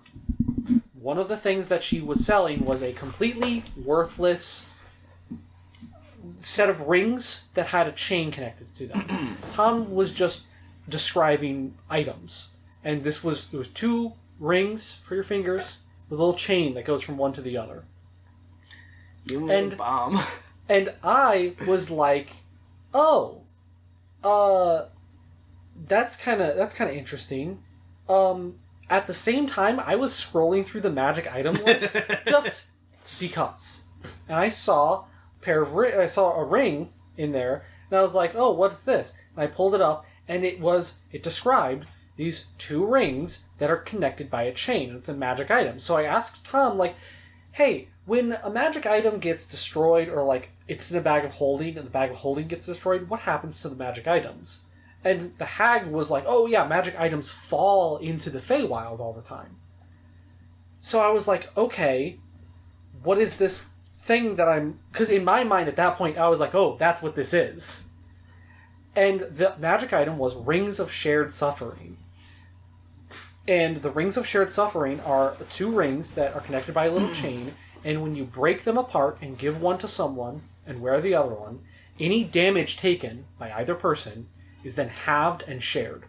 One of the things that she was selling was a completely worthless set of rings that had a chain connected to them. Tom was just describing items. And there was 2 rings for your fingers with a little chain that goes from one to the other. You made a bomb. And I was like, that's kind of interesting. At the same time, I was scrolling through the magic item list just because, and I saw a ring in there, and I was like, "Oh, what is this?" And I pulled it up, and it described these 2 rings that are connected by a chain. And it's a magic item. So I asked Tom, like, "Hey, when a magic item gets destroyed, or like it's in a bag of holding, and the bag of holding gets destroyed, what happens to the magic items?" And the hag was like, "Oh yeah, magic items fall into the Feywild all the time." So I was like, okay, what is this thing that I'm... Because in my mind at that point, I was like, oh, that's what this is. And the magic item was Rings of Shared Suffering. And the Rings of Shared Suffering are 2 rings that are connected by a little chain, and when you break them apart and give one to someone and wear the other one, any damage taken by either person is then halved and shared.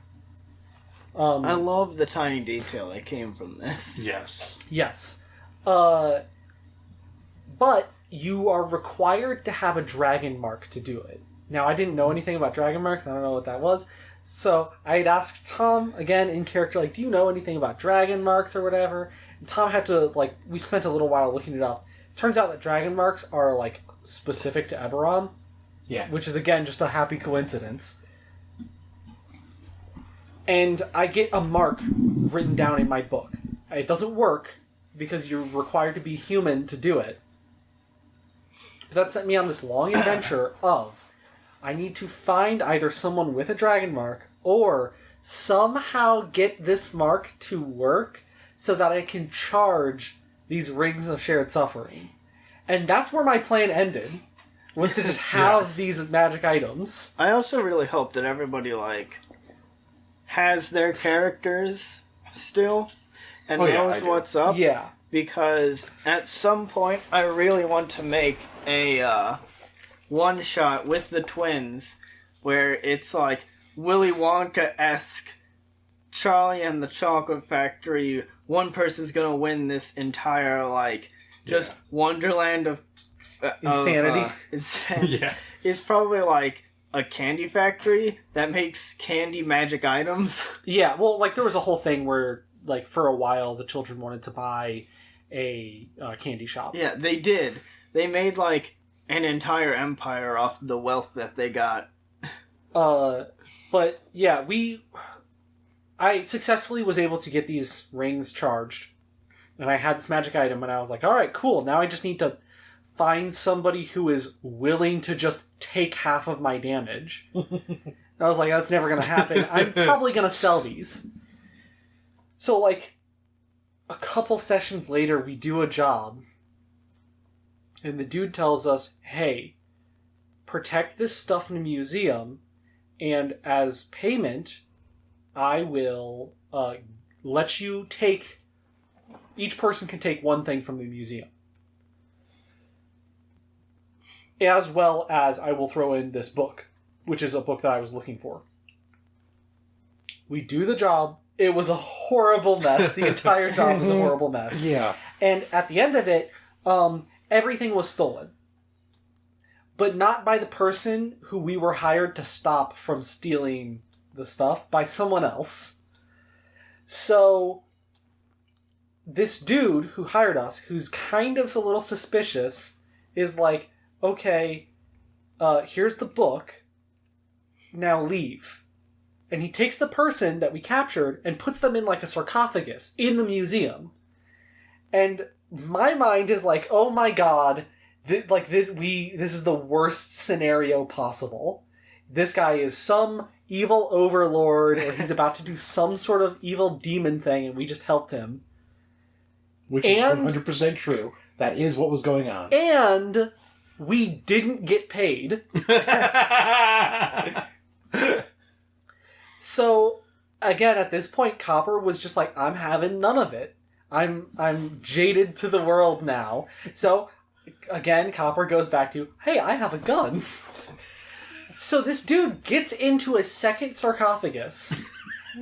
I love the tiny detail that came from this. Yes. Yes. But you are required to have a dragon mark to do it. Now, I didn't know anything about dragon marks. I don't know what that was. So I had asked Tom, again, in character, like, do you know anything about dragon marks or whatever? And Tom had to, like, we spent a little while looking it up. Turns out that dragon marks are, like, specific to Eberron. Yeah. Which is, again, just a happy coincidence. And I get a mark written down in my book. It doesn't work, because you're required to be human to do it. But that sent me on this long adventure of, I need to find either someone with a dragon mark, or somehow get this mark to work, so that I can charge these Rings of Shared Suffering. And that's where my plan ended, was to just have these magic items. I also really hope that everybody, like, has their characters still and knows what's up. Yeah. Because at some point, I really want to make a one-shot with the twins where it's like Willy Wonka-esque Charlie and the Chocolate Factory. One person's gonna win this entire, like, just wonderland of insanity. Insanity. Yeah. It's probably like a candy factory that makes candy magic items. Yeah, well, like, there was a whole thing where, like, for a while, the children wanted to buy a candy shop. Yeah, they did. They made, like, an entire empire off the wealth that they got. But, yeah, I successfully was able to get these rings charged. And I had this magic item, and I was like, alright, cool, now I just need to find somebody who is willing to just take half of my damage. And I was like, that's never going to happen. I'm probably going to sell these. So, like, a couple sessions later, we do a job. And the dude tells us, hey, protect this stuff in a museum, and as payment, I will let you take... Each person can take one thing from the museum. As well as I will throw in this book which is a book that I was looking for. We do the job. It was a horrible mess. The entire job was a horrible mess. Yeah. And at the end of it, everything was stolen. But not by the person who we were hired to stop from stealing the stuff, by someone else. So, this dude who hired us, who's kind of a little suspicious, is like, okay, here's the book, now leave. And he takes the person that we captured and puts them in like a sarcophagus in the museum. And my mind is like, oh my god, this is the worst scenario possible. This guy is some evil overlord, or he's about to do some sort of evil demon thing, and we just helped him. Which is 100% true. That is what was going on. And we didn't get paid. So, again, at this point, Copper was just like, I'm having none of it. I'm jaded to the world now. So, again, Copper goes back to, hey, I have a gun. So this dude gets into a second sarcophagus,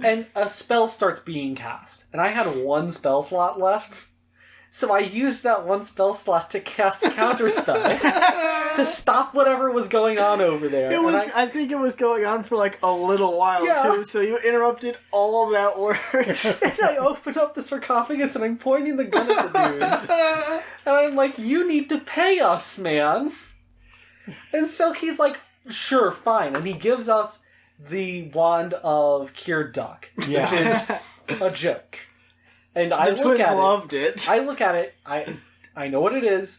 and a spell starts being cast. And I had one spell slot left. So I used that one spell slot to cast a counterspell to stop whatever was going on over there. I think it was going on for like a little while too, so you interrupted all of that work. And I open up the sarcophagus and I'm pointing the gun at the dude. And I'm like, you need to pay us, man. And so he's like, sure, fine. And he gives us the wand of cured duck, which is a joke. And I the twins loved it. I look at it, I know what it is,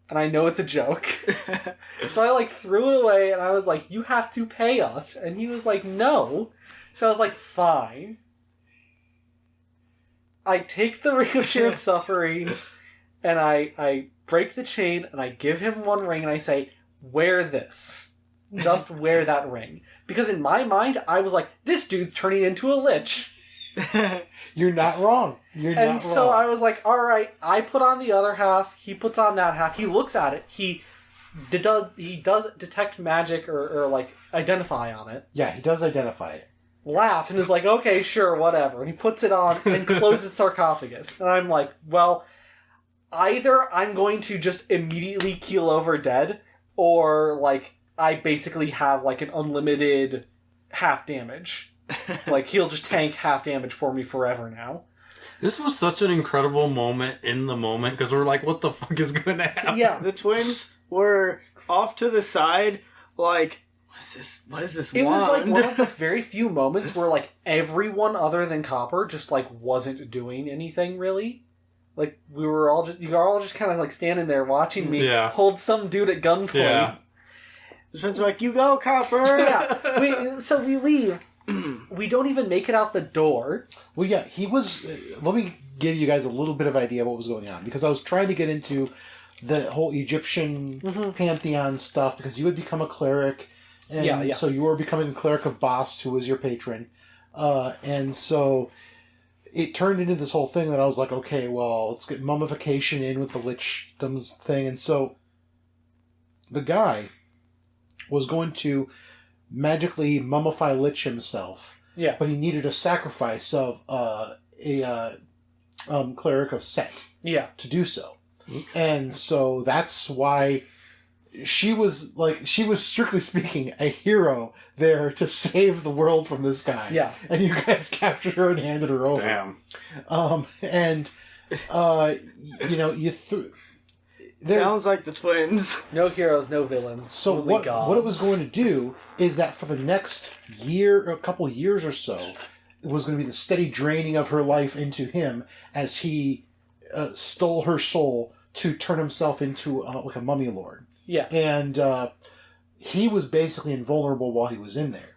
and I know it's a joke. So I like threw it away, and I was like, you have to pay us. And he was like, no. So I was like, fine. I take the Ring of Shared Suffering, and I break the chain, and I give him one ring, and I say, wear this. Just wear that ring. Because in my mind, I was like, this dude's turning into a lich. You're not wrong. And so I was like, alright, I put on the other half, he puts on that half, he looks at it, he does detect magic or like identify on it. Yeah, he does identify it. Laugh and is like, okay, sure, whatever. And he puts it on and closes sarcophagus. And I'm like, well, either I'm going to just immediately keel over dead, or like I basically have like an unlimited half damage. Like, he'll just tank half damage for me forever now. This was such an incredible moment in the moment, because we're like, what the fuck is going to happen? Yeah, the twins were off to the side, like, what is this It wand? was like one of the very few moments where like everyone other than Copper just like wasn't doing anything really. Like, you were all just kind of like standing there watching me hold some dude at gunpoint. Yeah. The twins were like, you go, Copper! So we leave. We don't even make it out the door. Well, yeah, he was... let me give you guys a little bit of idea of what was going on, because I was trying to get into the whole Egyptian pantheon stuff, because you had become a cleric, and so you were becoming a cleric of Bast, who was your patron. And so it turned into this whole thing that I was like, okay, well, let's get mummification in with the lichdoms thing. And so the guy was going to magically mummify Lich himself. Yeah. But he needed a sacrifice of a cleric of Set. Yeah. To do so. And so that's why she was strictly speaking a hero there to save the world from this guy. Yeah. And you guys captured her and handed her over. Damn. Sounds like the twins. No heroes, no villains. So only what gods. it was going to do is that for the next year, a couple of years or so, it was going to be the steady draining of her life into him as he stole her soul to turn himself into like a mummy lord. Yeah. And he was basically invulnerable while he was in there,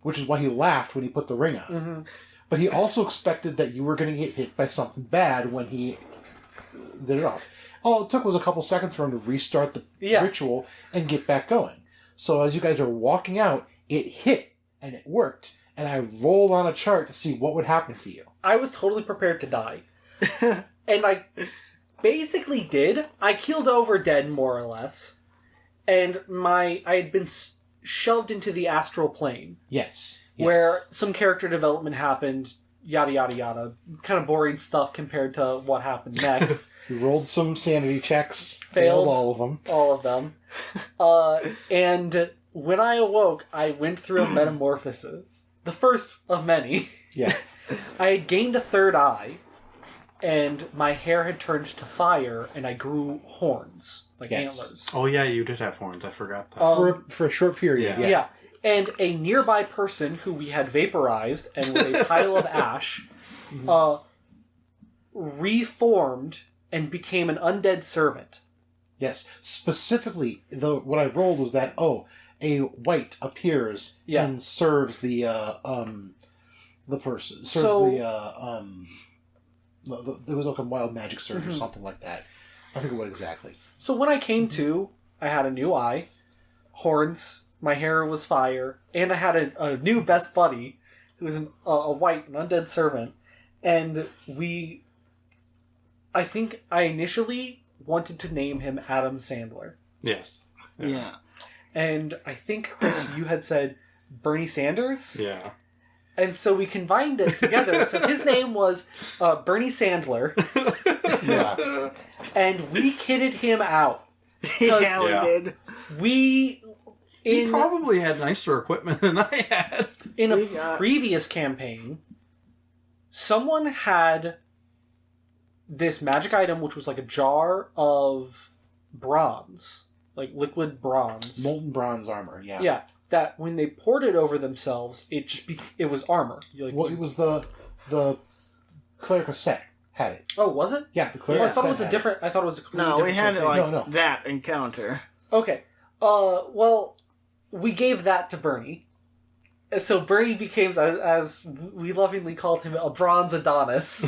which is why he laughed when he put the ring on. Mm-hmm. But he also expected that you were going to get hit by something bad when he did it off. All it took was a couple seconds for him to restart the ritual and get back going. So as you guys are walking out, it hit, and it worked. And I rolled on a chart to see what would happen to you. I was totally prepared to die. And I basically did. I keeled over dead, more or less. And I had been shoved into the astral plane. Yes. Where some character development happened, yada yada yada. Kind of boring stuff compared to what happened next. We rolled some sanity checks. Failed all of them. All of them. And when I awoke, I went through a metamorphosis. The first of many. Yeah. I had gained a third eye, and my hair had turned to fire, and I grew horns, like antlers. Oh yeah, you did have horns. I forgot that. For a short period, yeah. Yeah. And a nearby person who we had vaporized and with a pile of ash reformed and became an undead servant. Yes. Specifically, what I rolled was that, a white appears and serves the person. Serves there was like a wild magic surge or something like that. I forget what exactly. So when I came to, I had a new eye, horns, my hair was fire, and I had a new best buddy who was a white, an undead servant. And I think I initially wanted to name him Adam Sandler. Yes. Yeah. And I think, Chris, you had said Bernie Sanders? Yeah. And so we combined it together. So his name was Bernie Sandler. Yeah. And we kitted him out. Yeah, we did. He probably had nicer equipment than I had. In a previous campaign, someone had this magic item, which was like a jar of bronze, like liquid bronze. Molten bronze armor, yeah. Yeah, that when they poured it over themselves, it was armor. It was the Cleric of Set had it. Oh, was it? Yeah, the Cleric I of thought Set it was a different. I thought it was a completely different. We had it campaign. like that encounter. Okay. Well, we gave that to Bernie. So Bernie became, as we lovingly called him, a bronze Adonis.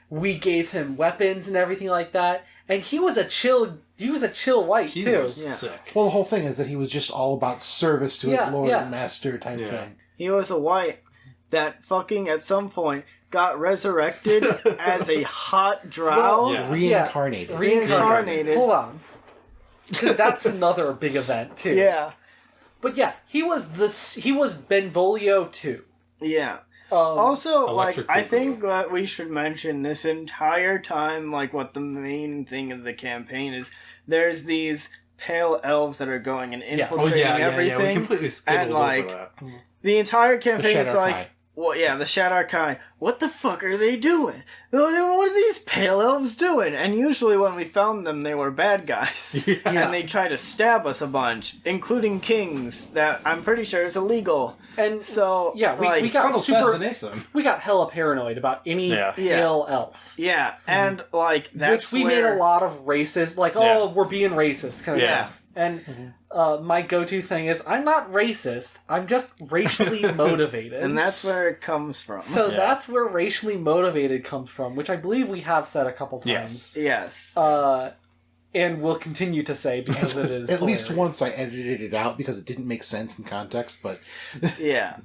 We gave him weapons and everything like that, and he was a chill white He too. was sick. Well, the whole thing is that he was just all about service to his lord and master type thing. He was a white that fucking at some point got resurrected as a hot drow. Reincarnated. Reincarnated. Hold on. Because that's another big event too. Yeah. But yeah, he was Benvolio too. Yeah. Also, Electric I Boogaloo. think that we should mention this entire time, what the main thing of the campaign is, there's these pale elves that are going and infiltrating everything. Yeah, we completely skittled over that. The entire campaign is Shadar-kai. the Shadar-kai. What the fuck are they doing? What are these pale elves doing? And usually when we found them, they were bad guys. And they try to stab us a bunch, including kings, that I'm pretty sure is illegal. And so, we got hella paranoid about any pale elf. Yeah, and that's which we made a lot of racist, we're being racist kind of stuff. And my go-to thing is, I'm not racist, I'm just racially motivated. And that's where it comes from. So that's where racially motivated comes from, which I believe we have said a couple times. Yes. And we'll continue to say because it is At least once I edited it out because it didn't make sense in context, but... Yeah.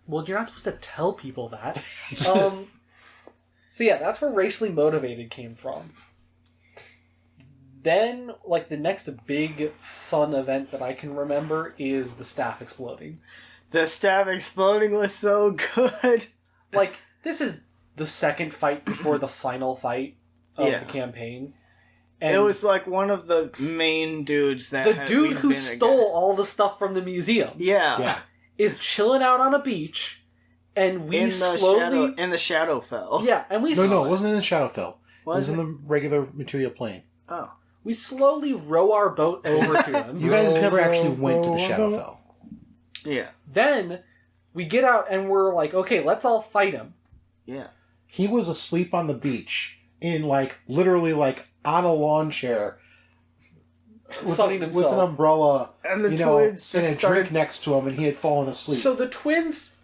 Well, you're not supposed to tell people that. So yeah, that's where racially motivated came from. Then, the next big fun event that I can remember is the staff exploding. The staff exploding was so good. This is the second fight before the final fight of the campaign. And it was one of the main dudes that the dude who stole all the stuff from the museum. Yeah. Is chilling out on a beach, and we in the Shadowfell. Yeah, and we No, it wasn't in the Shadowfell. It was in the regular material plane. Oh. We slowly row our boat over to him. You guys never actually went to the Shadowfell. Yeah. Then we get out and we're like, okay, let's all fight him. Yeah. He was asleep on the beach in literally on a lawn chair. Sunning himself. With an umbrella, and the twins just and a started... drink next to him, and he had fallen asleep. So the twins,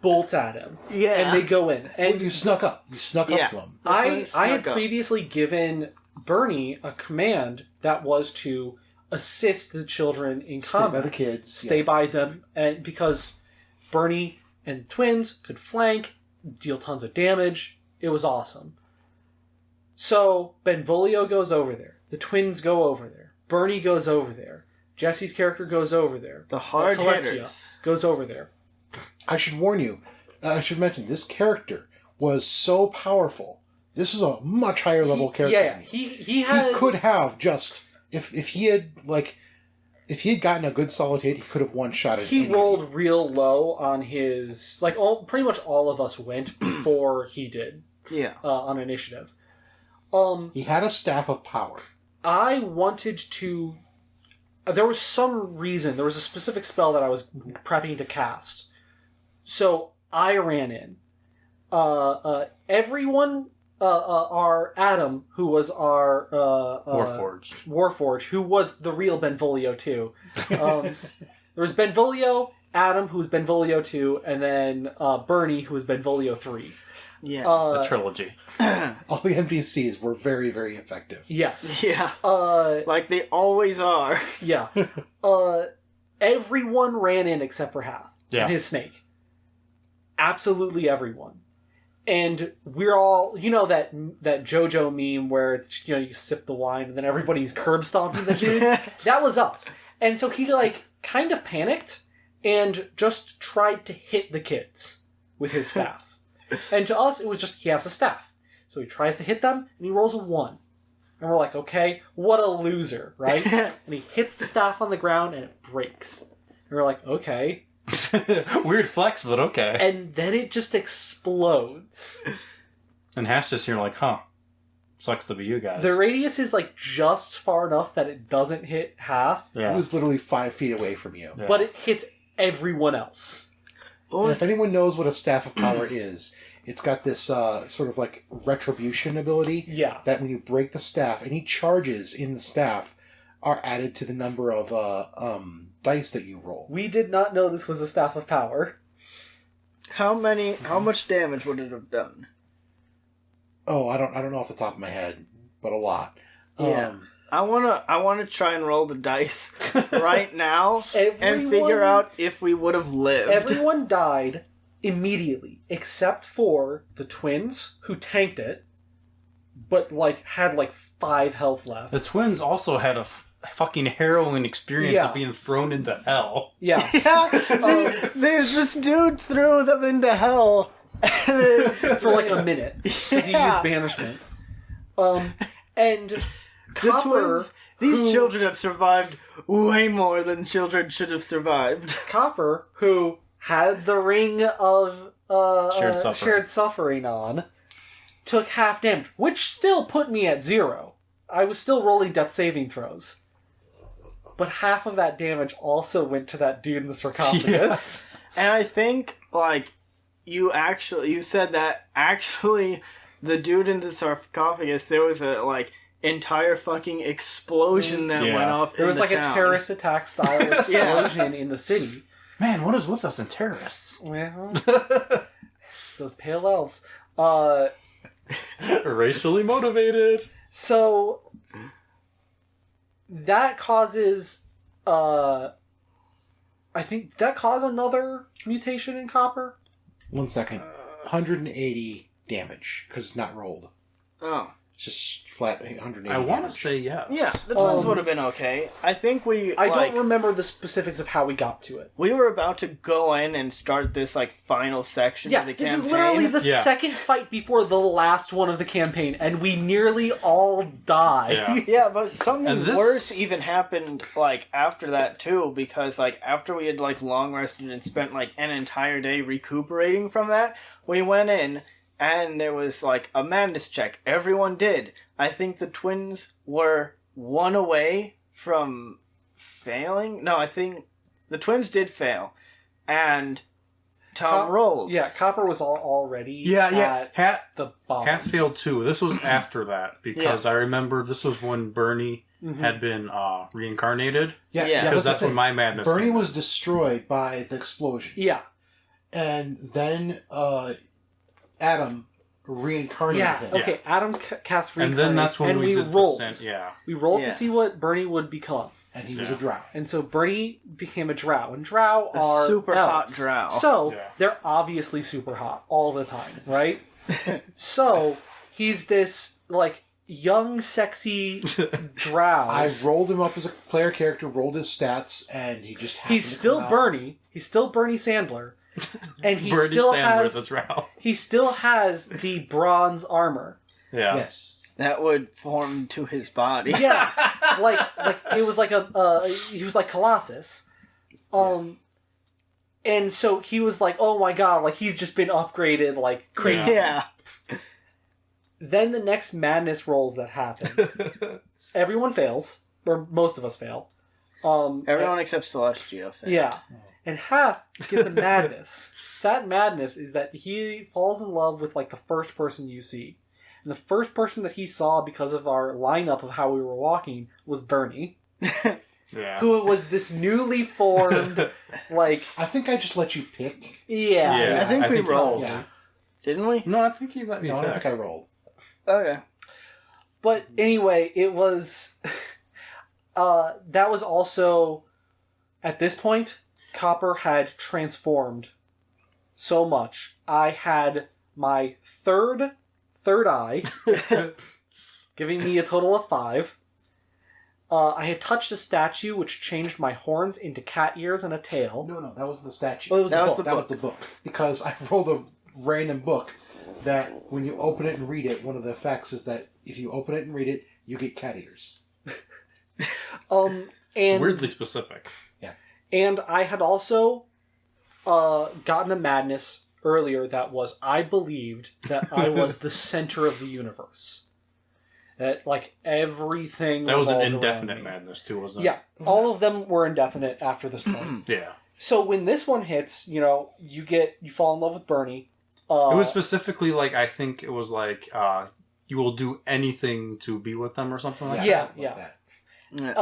bolt at him. Yeah. And they go in. And you snuck up. You snuck up to him. I had previously given Bernie a command that was to assist the children in combat. Stay by the kids. Stay by them. And because Bernie and the twins could flank, deal tons of damage. It was awesome. So Benvolio goes over there. The twins go over there. Bernie goes over there. Jesse's character goes over there. The hard Celestia hitters goes over there. I should warn you. I should mention this character was so powerful. This is a much higher level character. Yeah, he could have just if he had gotten a good solid hit, he could have one-shotted. He rolled real low on his pretty much all of us went before he did. Yeah. On initiative. He had a staff of power. I wanted to. There was some reason. There was a specific spell that I was prepping to cast, so I ran in. Everyone. Our Adam, who was our Warforged, who was the real Benvolio too. There was Benvolio, Adam, who was Benvolio 2, and then Bernie, who was Benvolio 3. Yeah, the trilogy. All the NPCs were very, very effective. Yes. Yeah. Like they always are. Yeah. Everyone ran in except for Hath and his snake. Absolutely everyone. And we're all, that JoJo meme where it's, you sip the wine and then everybody's curb stomping the dude? That was us. And so he, kind of panicked and just tried to hit the kids with his staff. And to us, it was just, he has a staff. So he tries to hit them and he rolls a 1. And we're like, okay, what a loser, right? And he hits the staff on the ground and it breaks. And we're like, okay. Weird flex, but okay. And then it just explodes. And Hash just here like, sucks to be you guys. The radius is just far enough that it doesn't hit Hath. Yeah. It was literally 5 feet away from you. Yeah. But it hits everyone else. And if anyone knows what a Staff of Power is, it's got this sort of retribution ability. Yeah. That when you break the staff, any charges in the staff are added to the number of dice that you roll. We did not know this was a Staff of Power. How much damage would it have done? Oh, I don't know off the top of my head, but a lot. Yeah. I wanna try and roll the dice right now and figure out if we would have lived. Everyone died immediately, except for the twins who tanked it, but had 5 health left. The twins also had a fucking harrowing experience of being thrown into hell. Yeah. This dude threw them into hell for a minute because he used banishment. And Copper, these children have survived way more than children should have survived. Copper, who had the ring of shared suffering on, took half damage, which still put me at 0. I was still rolling death saving throws. But half of that damage also went to that dude in the sarcophagus. Yeah. And I think, you said that actually the dude in the sarcophagus, there was a, entire fucking explosion that went off there was in the town. A terrorist attack style explosion in the city. Man, what is with us and terrorists? Well, it's those pale elves. Racially motivated. So that causes I think that caused another mutation in Copper. 1 second. 180 damage because it's not rolled. Oh. It's just flat 180 I want to say yes. Yeah, the twins would have been okay. I think I don't remember the specifics of how we got to it. We were about to go in and start this final section of the campaign. This is literally the second fight before the last one of the campaign, and we nearly all died. Yeah, yeah, but something worse even happened after that too, because after we had long rested and spent an entire day recuperating from that, we went in. And there was a madness check. Everyone did. I think the twins were 1 away from failing. No, I think the twins did fail. And Tom rolled. Yeah, Copper was already at the bottom. Hat failed too. This was after that because I remember this was when Bernie had been reincarnated. Yeah. Because that's when my madness Bernie was destroyed by the explosion. Yeah. And then Adam reincarnated him. Okay, Adam cast reincarnate. And then that's when we did rolled. We rolled to see what Bernie would become. And he was a drow. And so Bernie became a drow. And drow are super elves. hot drow. So, they're obviously super hot all the time, right? So, he's this, young, sexy drow. I rolled him up as a player character, rolled his stats, and he just happened He's still Bernie. He's still Bernie Sandler. And he Bernie still Sandler, has the drow. he still has the bronze armor. Yeah. Yes. That would form to his body. Yeah. like it was like he was like Colossus. And so he was like, "Oh my god, like he's just been upgraded like crazy." Yeah. Then the next madness rolls that happen. Everyone fails, or most of us fail. Everyone except Celestia. Yeah. And Hath gets a madness. That madness is that he falls in love with, like, the first person you see. And the first person that he saw because of our lineup of how we were walking was Bernie. Yeah. Who was this newly formed, like... I think I just let you pick. Yeah. Yeah. I think we rolled. Yeah. Didn't we? No, I think he let me No, I don't check. think I rolled. Okay. But anyway, it was... that was also... At this point, Copper had transformed so much. I had my third eye, giving me a total of 5. I had touched a statue, which changed my horns into cat ears and a tail. No, that was the statue. Oh, it was That the was book. the That was the book. Because I rolled a random book that when you open it and read it, one of the effects is that if you open it and read it, you get cat ears. And Weirdly specific. And I had also gotten a madness earlier that was, I believed that I was the center of the universe. That, like, everything... That was an revolved around indefinite me. madness, too, wasn't it? Yeah, all of them were indefinite after this point. Yeah. So when this one hits, you know, you fall in love with Bernie. It was specifically, like, I think it was, like, you will do anything to be with them or something like that. Yeah, something yeah. like that.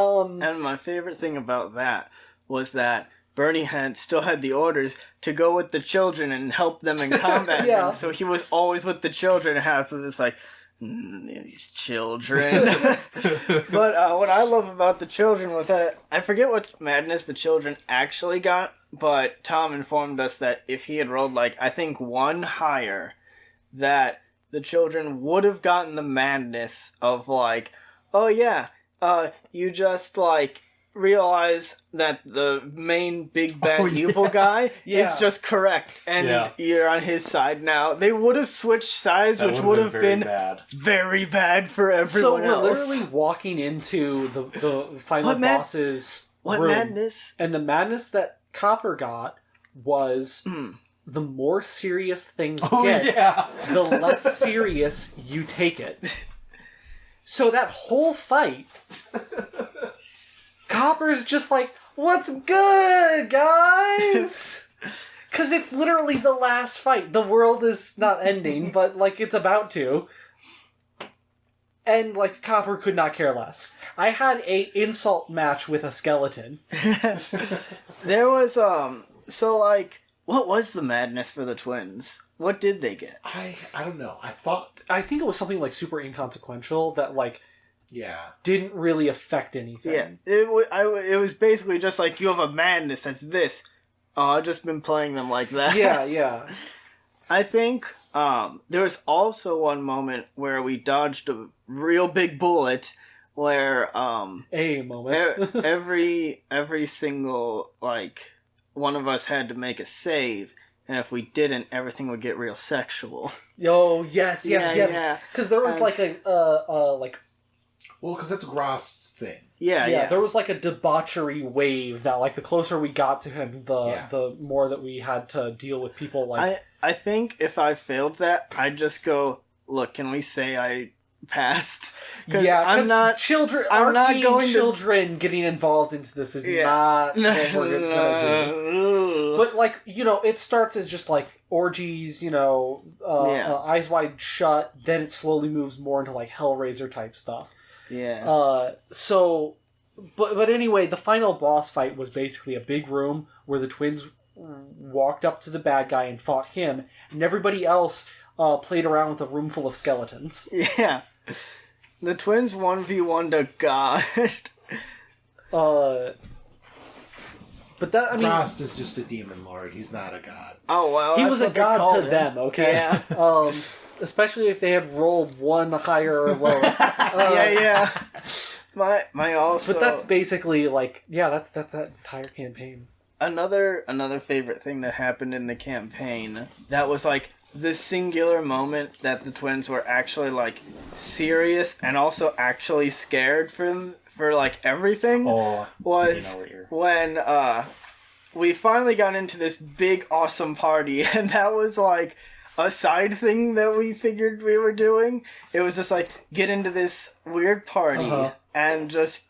And my favorite thing about that was that Bernie still had the orders to go with the children and help them in combat. Yeah. And so he was always with the children. And Hath was just like, these children. But what I love about the children was that I forget what madness the children actually got, but Tom informed us that if he had rolled, like, I think 1 higher, that the children would have gotten the madness of, like, oh yeah, you just, like, realize that the main big bad evil guy Yeah. is just correct, and you're on his side now. They would have switched sides, which would have been bad. very bad for everyone So we're else. literally walking into the final boss's What room. madness? And the madness that Copper got was the more serious things get, the less serious you take it. So that whole fight, Copper's just like, what's good, guys? Because it's literally the last fight. The world is not ending, but, like, it's about to. And, like, Copper could not care less. I had a insult match with a skeleton. There was, so, like, what was the madness for the twins? What did they get? I don't know. I think it was something, like, super inconsequential that, like, yeah. didn't really affect anything. Yeah, it was basically just like, you have a madness, that's this. Oh, I've just been playing them like that. Yeah. I think there was also one moment where we dodged a real big bullet where A moment. every single, like, one of us had to make a save, and if we didn't, everything would get real sexual. Yo, yes. Yeah. Because there was, like, Well, because that's Grost's thing. Yeah. there was like a debauchery wave that, like, the closer we got to him, the more that we had to deal with people like... I think if I failed that, I'd just go, look, can we say I passed? Yeah, I'm not children. I'm not arcane going to- children getting involved into this is not what we're gonna do. But, like, you know, it starts as just like orgies, you know, eyes wide shut. Then it slowly moves more into like Hellraiser type stuff. Yeah. But anyway, the final boss fight was basically a big room where the twins walked up to the bad guy and fought him, and everybody else played around with a room full of skeletons. Yeah. The twins 1v1 to God. But that, I mean... Grost is just a demon lord. He's not a god. Oh, well. He that's was a what they god called to him. them, okay? Yeah. especially if they had rolled one higher or lower. Yeah. My also. But that's basically like, that's that entire campaign. Another favorite thing that happened in the campaign that was like this singular moment that the twins were actually like serious and also actually scared for like everything was when we finally got into this big awesome party, and that was like a side thing that we figured we were doing. It was just like get into this weird party and just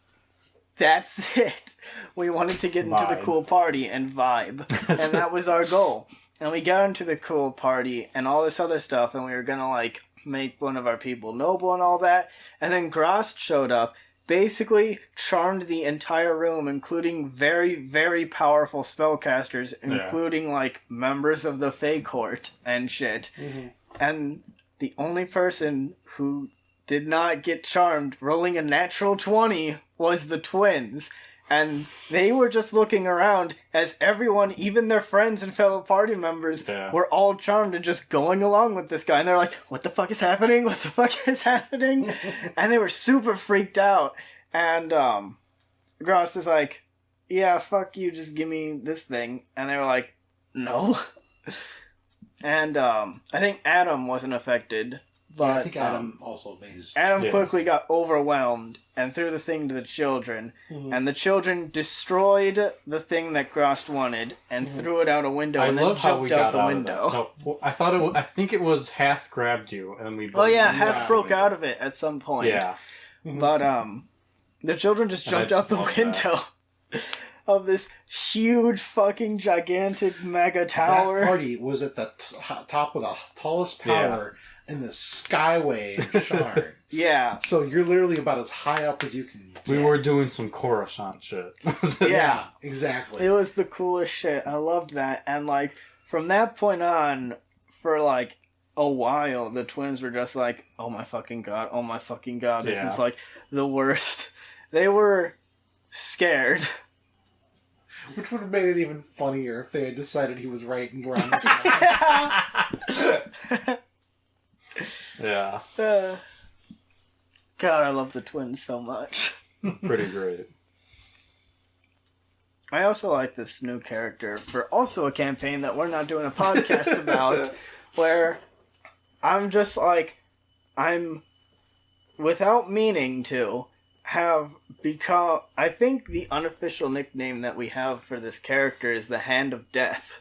that's it. We wanted to get into the cool party and vibe. And that was our goal. And we got into the cool party and all this other stuff, and we were gonna, like, make one of our people noble and all that. And then Grost showed up, basically charmed the entire room, including very, very powerful spellcasters, including, like, members of the Fae Court and shit. Mm-hmm. And the only person who did not get charmed, rolling a natural 20, was the twins. And they were just looking around as everyone, even their friends and fellow party members, were all charmed and just going along with this guy. And they're like, what the fuck is happening? What the fuck is happening? And they were super freaked out. And Grost is like, yeah, fuck you, just give me this thing. And they were like, no. And I think Adam wasn't affected. But I think Adam also made his... Adam quickly got overwhelmed and threw the thing to the children. Mm-hmm. And the children destroyed the thing that Grost wanted and threw it out a window and then jumped out the window. No, I think it was Hath grabbed you and we... Hath broke out of it at some point. Yeah. Mm-hmm. But the children just jumped out the window of this huge fucking gigantic mega tower. That party was at the top of the tallest tower... Yeah. In the Skyway Sharn. Yeah. So you're literally about as high up as you can get. We were doing some Coruscant shit. Yeah, exactly. It was the coolest shit. I loved that. And, like, from that point on, for, like, a while, the twins were just like, oh my fucking god, this is, like, the worst. They were scared. Which would have made it even funnier if they had decided he was right and we're on the side. Yeah. God, I love the twins so much. Pretty great. I also like this new character for also a campaign that we're not doing a podcast about, where I'm just like, I'm, without meaning to, have become, I think the unofficial nickname that we have for this character is the Hand of Death.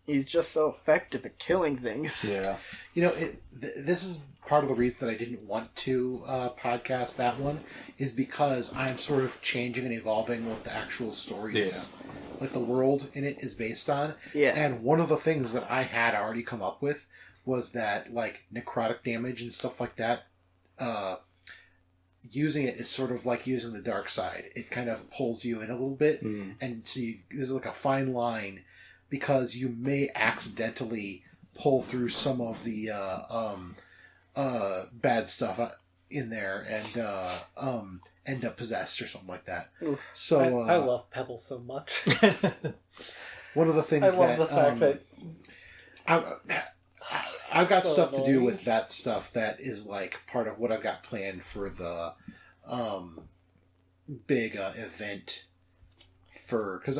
He's just so effective at killing things. Yeah. You know, this is part of the reason that I didn't want to podcast that one, is because I'm sort of changing and evolving what the actual story is, like the world in it is based on. Yeah. And one of the things that I had already come up with was that, like, necrotic damage and stuff like that, using it is sort of like using the dark side. It kind of pulls you in a little bit, and so there's like a fine line, because you may accidentally pull through some of the bad stuff in there and end up possessed or something like that. Oof. So I love Pebble so much. One of the things I love the fact that I've got so stuff to do with that stuff that is like part of what I've got planned for the big event. Because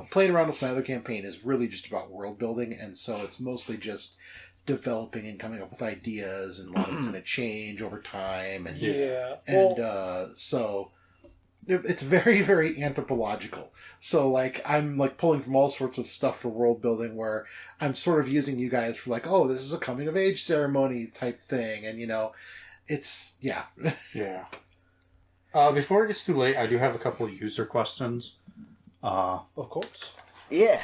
playing around with my other campaign is really just about world building, and so it's mostly just developing and coming up with ideas, and a lot of it's going to change over time, and so it's very, very anthropological. So like I'm like pulling from all sorts of stuff for world building, where I'm sort of using you guys for like, oh, this is a coming of age ceremony type thing, and it's yeah. Before it gets too late, I do have a couple of user questions. Of course. Yeah.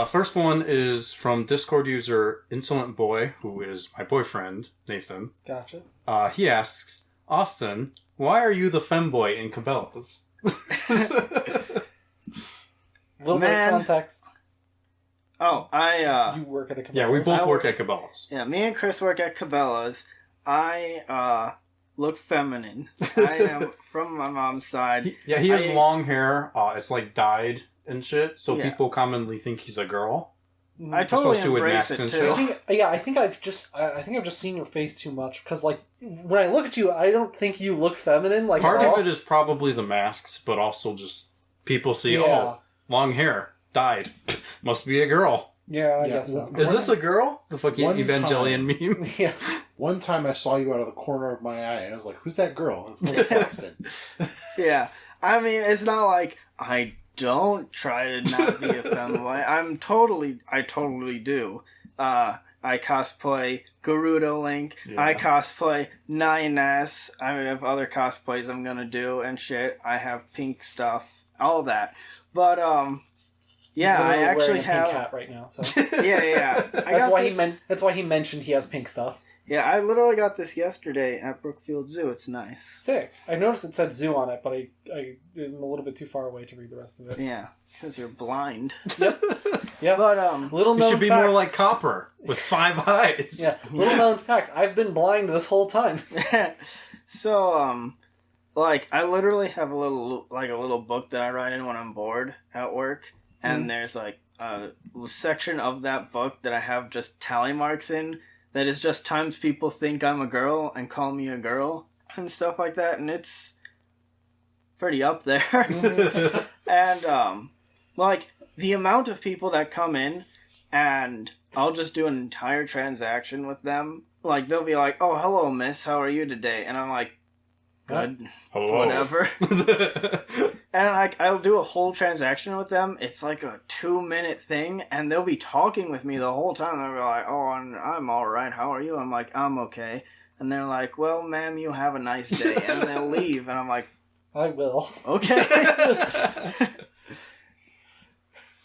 First one is from Discord user Insolent Boy, who is my boyfriend, Nathan. Gotcha. He asks, Austin, why are you the femboy in Cabela's? Little bit of context. Oh, you work at a Cabela's. Yeah, we both work at Cabela's. Yeah, me and Chris work at Cabela's. I look feminine. I am from my mom's side. He has long hair. It's like dyed and shit, so people commonly think he's a girl. I totally Especially with embrace masks it and too. shit. I think I've just seen your face too much because like when I look at you, I don't think you look feminine. Like Part of it is probably the masks, but also just people see, long hair, dyed, must be a girl. Yeah, I guess so. Is this a girl? The fucking Evangelion meme. Yeah. One time I saw you out of the corner of my eye, and I was like, "Who's that girl?" That's what I texted. Yeah, I mean, it's not like I don't try to not be a femboy. I totally do. I cosplay Gerudo Link. Yeah. I cosplay 9S. I have other cosplays I'm gonna do and shit. I have pink stuff, all that. But yeah, I actually have pink hat right now. So yeah. That's why he mentioned he has pink stuff. Yeah, I literally got this yesterday at Brookfield Zoo. It's nice. Sick. I noticed it said zoo on it, but I am a little bit too far away to read the rest of it. Yeah, because you're blind. Yep. Yeah. But little known you should be fact, more like Copper with 5 eyes. Yeah. Little known fact: I've been blind this whole time. So like I literally have a little book that I write in when I'm bored at work, and there's like a section of that book that I have just tally marks in. That is just times people think I'm a girl and call me a girl and stuff like that, and it's pretty up there. And like the amount of people that come in and I'll just do an entire transaction with them. Like they'll be like, "Oh, hello, miss. How are you today?" And I'm like, "Good, whatever." And I'll do a whole transaction with them. It's like a 2-minute thing, and they'll be talking with me the whole time. They'll be like, "Oh, I'm all right. How are you?" I'm like, "I'm okay." And they're like, "Well, ma'am, you have a nice day." And they'll leave, and I'm like, I will. Okay.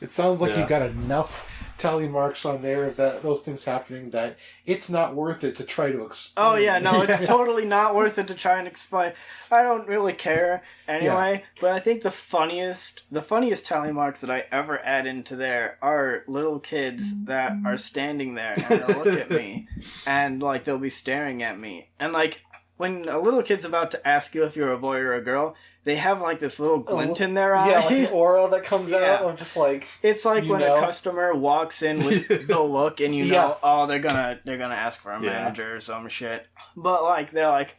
It sounds like you've got enough tally marks on there of those things happening that it's not worth it to try to explain. Oh yeah, no, it's totally not worth it to try and explain. I don't really care anyway, but I think the funniest tally marks that I ever add into there are little kids that are standing there and they'll look at me and like they'll be staring at me. And like when a little kid's about to ask you if you're a boy or a girl, they have like this little glint in their eye. Yeah, like the aura that comes out of just like it's like when a customer walks in with the look and you know, oh, they're gonna ask for a manager or some shit. But like they're like,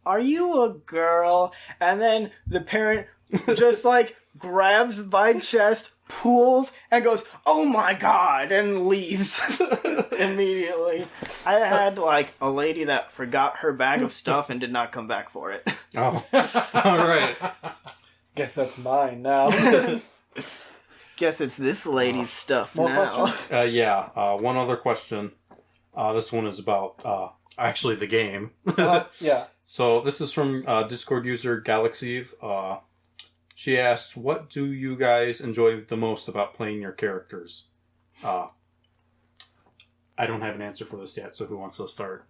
"Are you a girl?" And then the parent just like grabs my chest, pulls, and goes, "Oh my god," and leaves immediately. I had like a lady that forgot her bag of stuff and did not come back for it. Oh, all right. Guess that's mine now. Guess it's this lady's stuff More now. questions? One other question. This one is about actually the game. Yeah. So this is from Discord user Galaxy. She asks, "What do you guys enjoy the most about playing your characters?" I don't have an answer for this yet, so who wants to start?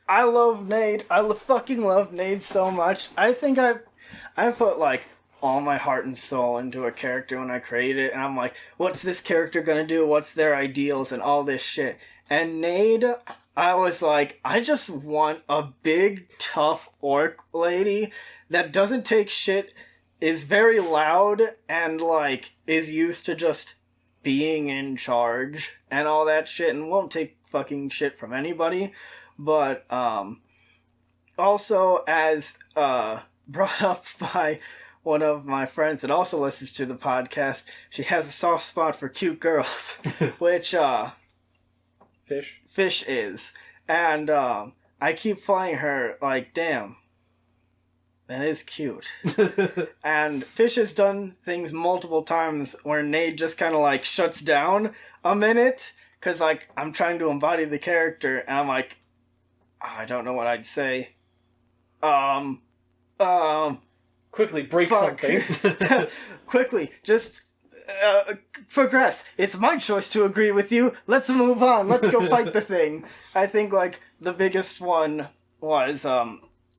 I love Nade. Fucking love Nade so much. I think I put like all my heart and soul into a character when I create it, and I'm like, what's this character gonna do? What's their ideals and all this shit? And Nade, I was like, I just want a big, tough orc lady that doesn't take shit, is very loud, and like is used to just being in charge and all that shit and won't take fucking shit from anybody. But also as brought up by one of my friends that also listens to the podcast, she has a soft spot for cute girls, which Fish is. And I keep playing her like, damn, that is cute. And Fish has done things multiple times where Nade just kind of like shuts down a minute because like I'm trying to embody the character and I'm like, I don't know what I'd say. Quickly break something. Quickly, just progress. It's my choice to agree with you. Let's move on. Let's go fight the thing. I think like the biggest one was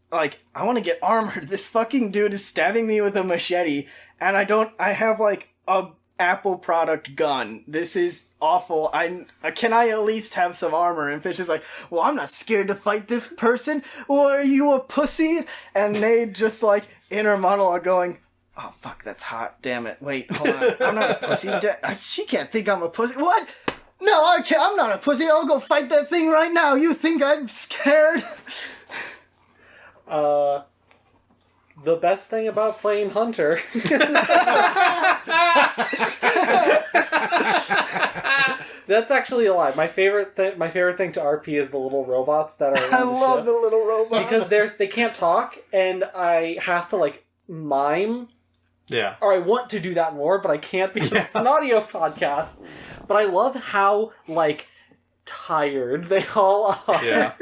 like, I want to get armored. This fucking dude is stabbing me with a machete, and I have, like, a Apple product gun. This is awful. Can I at least have some armor? And Fish is like, well, I'm not scared to fight this person. Well, are you a pussy? And Nade just, like, inner monologue going, oh, fuck, that's hot. Damn it. Wait, hold on. I'm not a pussy. She can't think I'm a pussy. What? No, I can't. I'm not a pussy. I'll go fight that thing right now. You think I'm scared? The best thing about playing Hunter. That's actually a lie. My favorite thing to RP is the little robots that are. I love the little robots because they can't talk, and I have to like mime. Yeah. Or I want to do that more, but I can't because it's an audio podcast. But I love how like tired they all are. Yeah.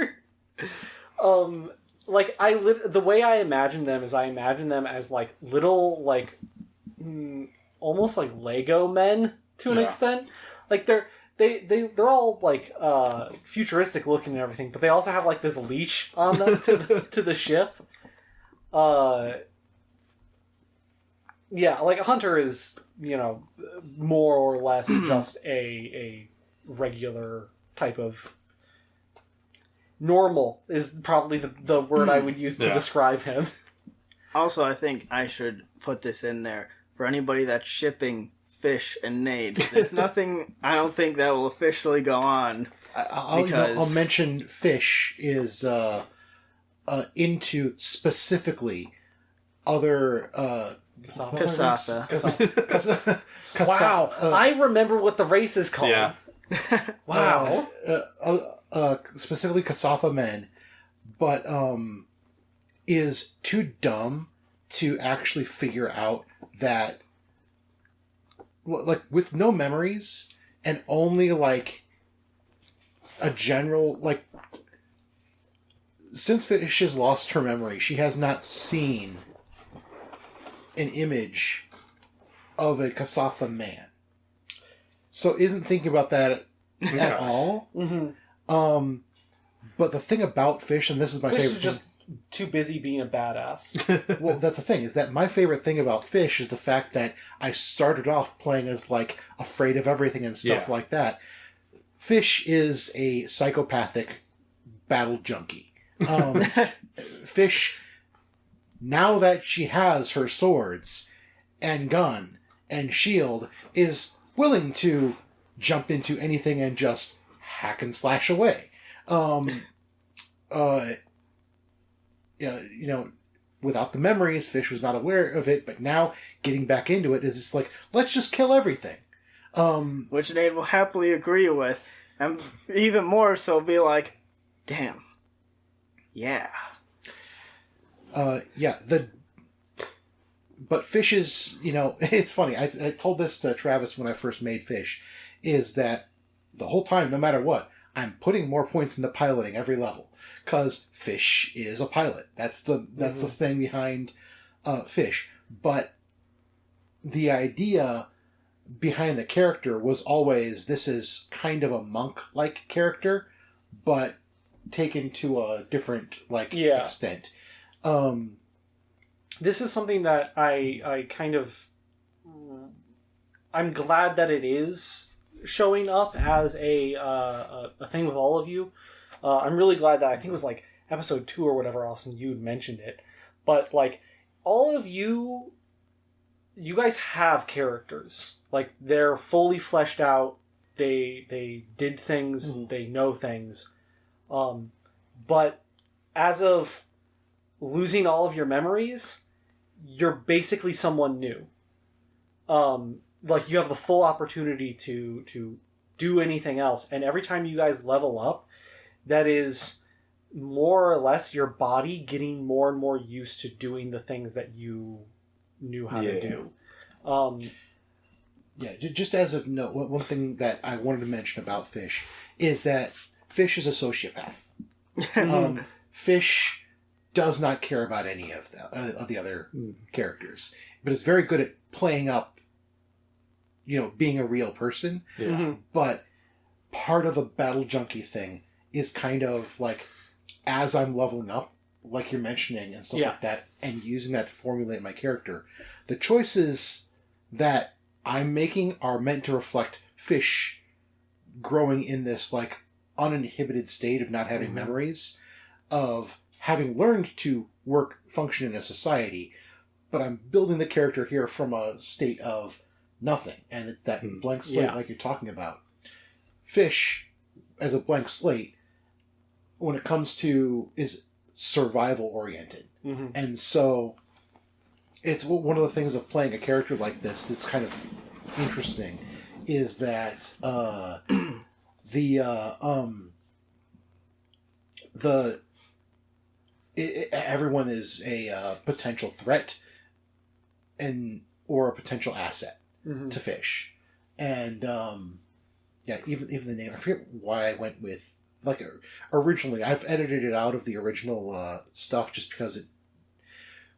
Like the way I imagine them is I imagine them as like little like almost like Lego men to an extent. Like they're all like futuristic looking and everything, but they also have like this leash on them to the ship. Yeah, like Hunter is, more or less just a regular type of normal is probably the word I would use to describe him. Also, I think I should put this in there for anybody that's shipping Fish and Nade. There's nothing I don't think that will officially go on. I'll mention Fish is into specifically other Kasatha. Wow, I remember what the race is called. Yeah. Wow. Specifically Kasatha men, but is too dumb to actually figure out that, like, with no memories and only like a general, like, since Fish has lost her memory, she has not seen an image of a Kasatha man. So isn't thinking about that at all. Mm-hmm. But the thing about Fish, and this is my Fish favorite is just too busy being a badass. Well, that's the thing, is that my favorite thing about Fish is the fact that I started off playing as, like, afraid of everything and stuff like that. Fish is a psychopathic battle junkie. Fish, now that she has her swords and gun and shield, is willing to jump into anything and just hack and slash away. Without the memories, Fish was not aware of it, but now getting back into it is just like, let's just kill everything. Which Nate will happily agree with, and even more so be like, damn. Yeah. But Fish is, it's funny. I told this to Travis when I first made Fish, is that the whole time, no matter what, I'm putting more points into piloting every level, because Fish is a pilot. That's the thing behind Fish. But the idea behind the character was always, this is kind of a monk-like character, but taken to a different extent. This is something that I kind of... I'm glad that it is showing up as a thing with all of you. I'm really glad that I think it was like episode 2 or whatever else, and you had mentioned it. But like all of you guys have characters. Like they're fully fleshed out. They did things. They know things. But as of losing all of your memories, you're basically someone new. Like you have the full opportunity to do anything else, and every time you guys level up, that is more or less your body getting more and more used to doing the things that you knew how to do. Just as of note, one thing that I wanted to mention about Fish is that Fish is a sociopath. Fish does not care about any of the other characters, but is very good at playing up, being a real person. Yeah. Mm-hmm. But part of the battle junkie thing is kind of like, as I'm leveling up, like you're mentioning and stuff like that, and using that to formulate my character, the choices that I'm making are meant to reflect Fish growing in this like uninhibited state of not having memories, of having learned to function in a society, but I'm building the character here from a state of nothing, and it's that blank slate like you're talking about. Fish, as a blank slate, when it comes to, is survival oriented. Mm-hmm. And so it's one of the things of playing a character like this that's kind of interesting is that everyone is a potential threat or a potential asset to Fish. And even the name, I forget why I went with, like, originally I've edited it out of the original stuff just because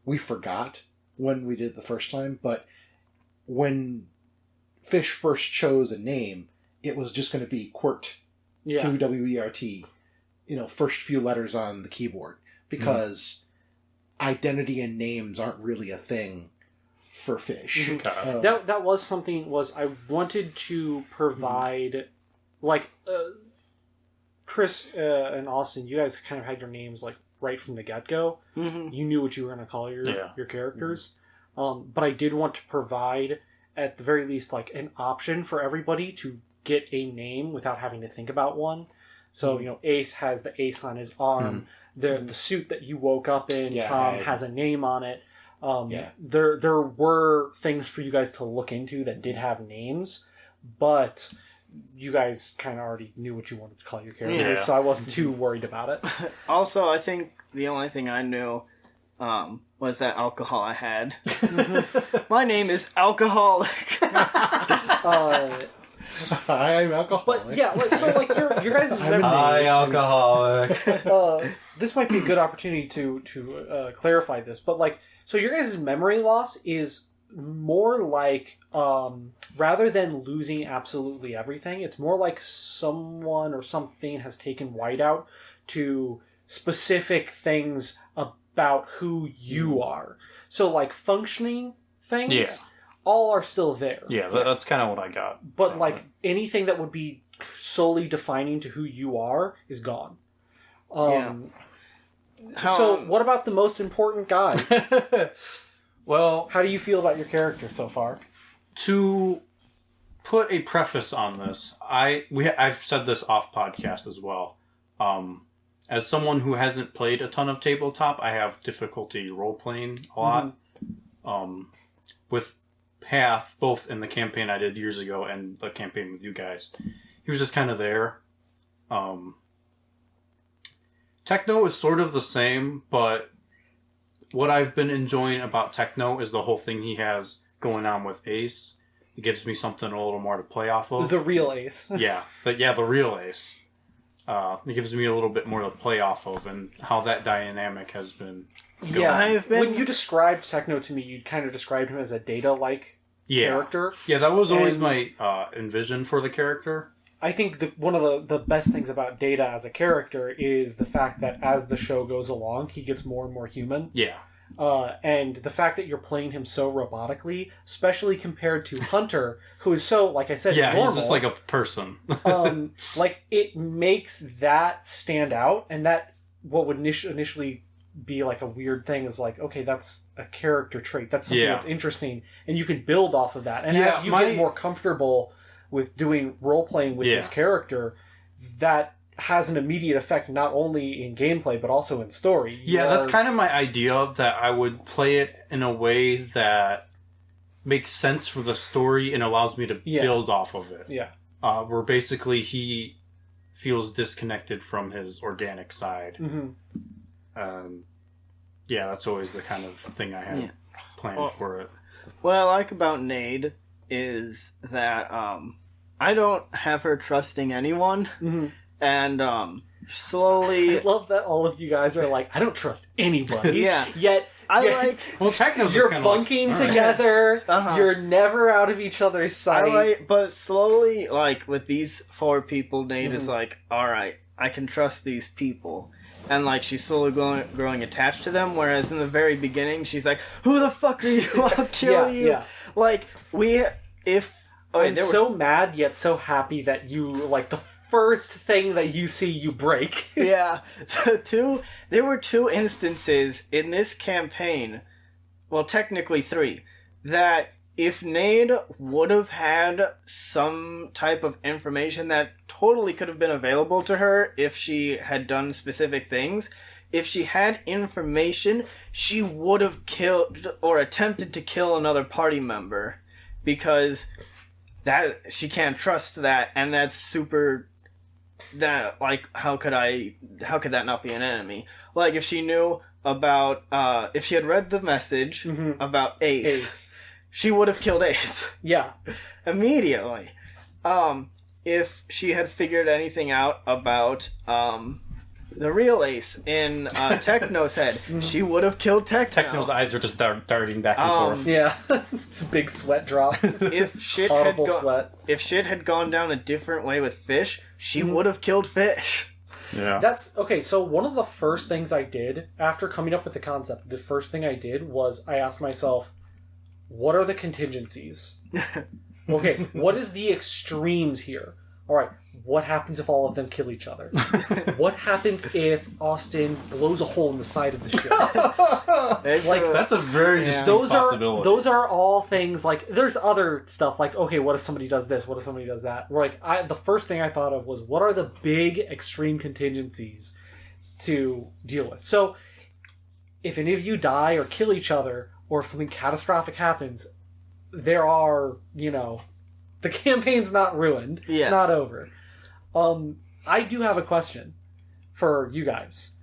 we forgot when we did it the first time, but when Fish first chose a name, it was just going to be Quert, Qwert, first few letters on the keyboard, because identity and names aren't really a thing for Fish. Okay. That was something, I wanted to provide, Chris and Austin, you guys kind of had your names, like, right from the get-go. Mm-hmm. You knew what you were going to call your characters. But I did want to provide, at the very least, like, an option for everybody to get a name without having to think about one. So, Ace has the ace on his arm. The suit that you woke up in, Tom, has a name on it. There were things for you guys to look into that did have names, but you guys kind of already knew what you wanted to call your characters, so I wasn't too worried about it. Also, I think the only thing I knew was that alcohol I had. My name is Alcoholic. I'm alcoholic. But yeah, your guys' memory. Hi, alcoholic. This might be a good opportunity to clarify this, but so your guys' memory loss is more like, rather than losing absolutely everything, it's more like someone or something has taken whiteout to specific things about who you are. So, functioning things, all are still there. Yeah, that's kind of what I got. But, anything that would be solely defining to who you are is gone. So, what about the most important guy? Well, how do you feel about your character so far? To put a preface on this, I've said this off podcast as well. As someone who hasn't played a ton of tabletop, I have difficulty role playing a lot. With Path, both in the campaign I did years ago and the campaign with you guys, he was just kind of there. Techno is sort of the same, but what I've been enjoying about Techno is the whole thing he has going on with Ace. It gives me something a little more to play off of. The real Ace. the real Ace. It gives me a little bit more to play off of, and how that dynamic has been going. Yeah, when you described Techno to me, you kind of described him as a Data-like character. Yeah, that was always my envision for the character. I think one of the best things about Data as a character is the fact that as the show goes along, he gets more and more human. Yeah. And the fact that you're playing him so robotically, especially compared to Hunter, who is so, like I said, normal. He's just like a person. It makes that stand out, and that what would initially be like a weird thing is okay, that's a character trait. That's something that's interesting, and you can build off of that. And as you get more comfortable with doing role-playing with this character, that has an immediate effect not only in gameplay, but also in story. That's kind of my idea, that I would play it in a way that makes sense for the story and allows me to build off of it. Yeah. Where basically he feels disconnected from his organic side. That's always the kind of thing I had planned for it. What I like about Nade is that I don't have her trusting anyone, and slowly... I love that all of you guys are like, I don't trust anybody. Yet... Well, Techno's you're kind bunking together. You're never out of each other's sight. But slowly, with these 4 people, Nade is like, alright, I can trust these people. And, she's slowly growing attached to them, whereas in the very beginning, she's like, who the fuck are you? I'll kill you. I'm so mad, yet so happy that you, the first thing that you see, you break. There were 2 instances in this campaign, well, technically 3, that if Nade would have had some type of information that totally could have been available to her if she had done specific things, if she had information, she would have killed or attempted to kill another party member, because that she can't trust that, and that's super. That, like, how could that not be an enemy? Like, if she knew about, if she had read the message about Ace, she would have killed Ace. Yeah. Immediately. If she had figured anything out about, the real Ace in Techno's head, she would have killed Techno. Techno's eyes are just darting back and forth. Yeah. It's a big sweat drop. If shit had gone down a different way with Fish, she would have killed Fish. Yeah. That's okay. So one of the first things I did after coming up with the concept, the first thing I did was I asked myself, what are the contingencies? Okay, what is the extremes here? All right, what happens if all of them kill each other? What happens if Austin blows a hole in the side of the ship? That's a very distinct possibility. Those are all things, like, there's other stuff, like, okay, what if somebody does this? What if somebody does that? Like, the first thing I thought of was, what are the big extreme contingencies to deal with? So, if any of you die or kill each other, or if something catastrophic happens, there are, the campaign's not ruined. Yeah. It's not over. I do have a question for you guys.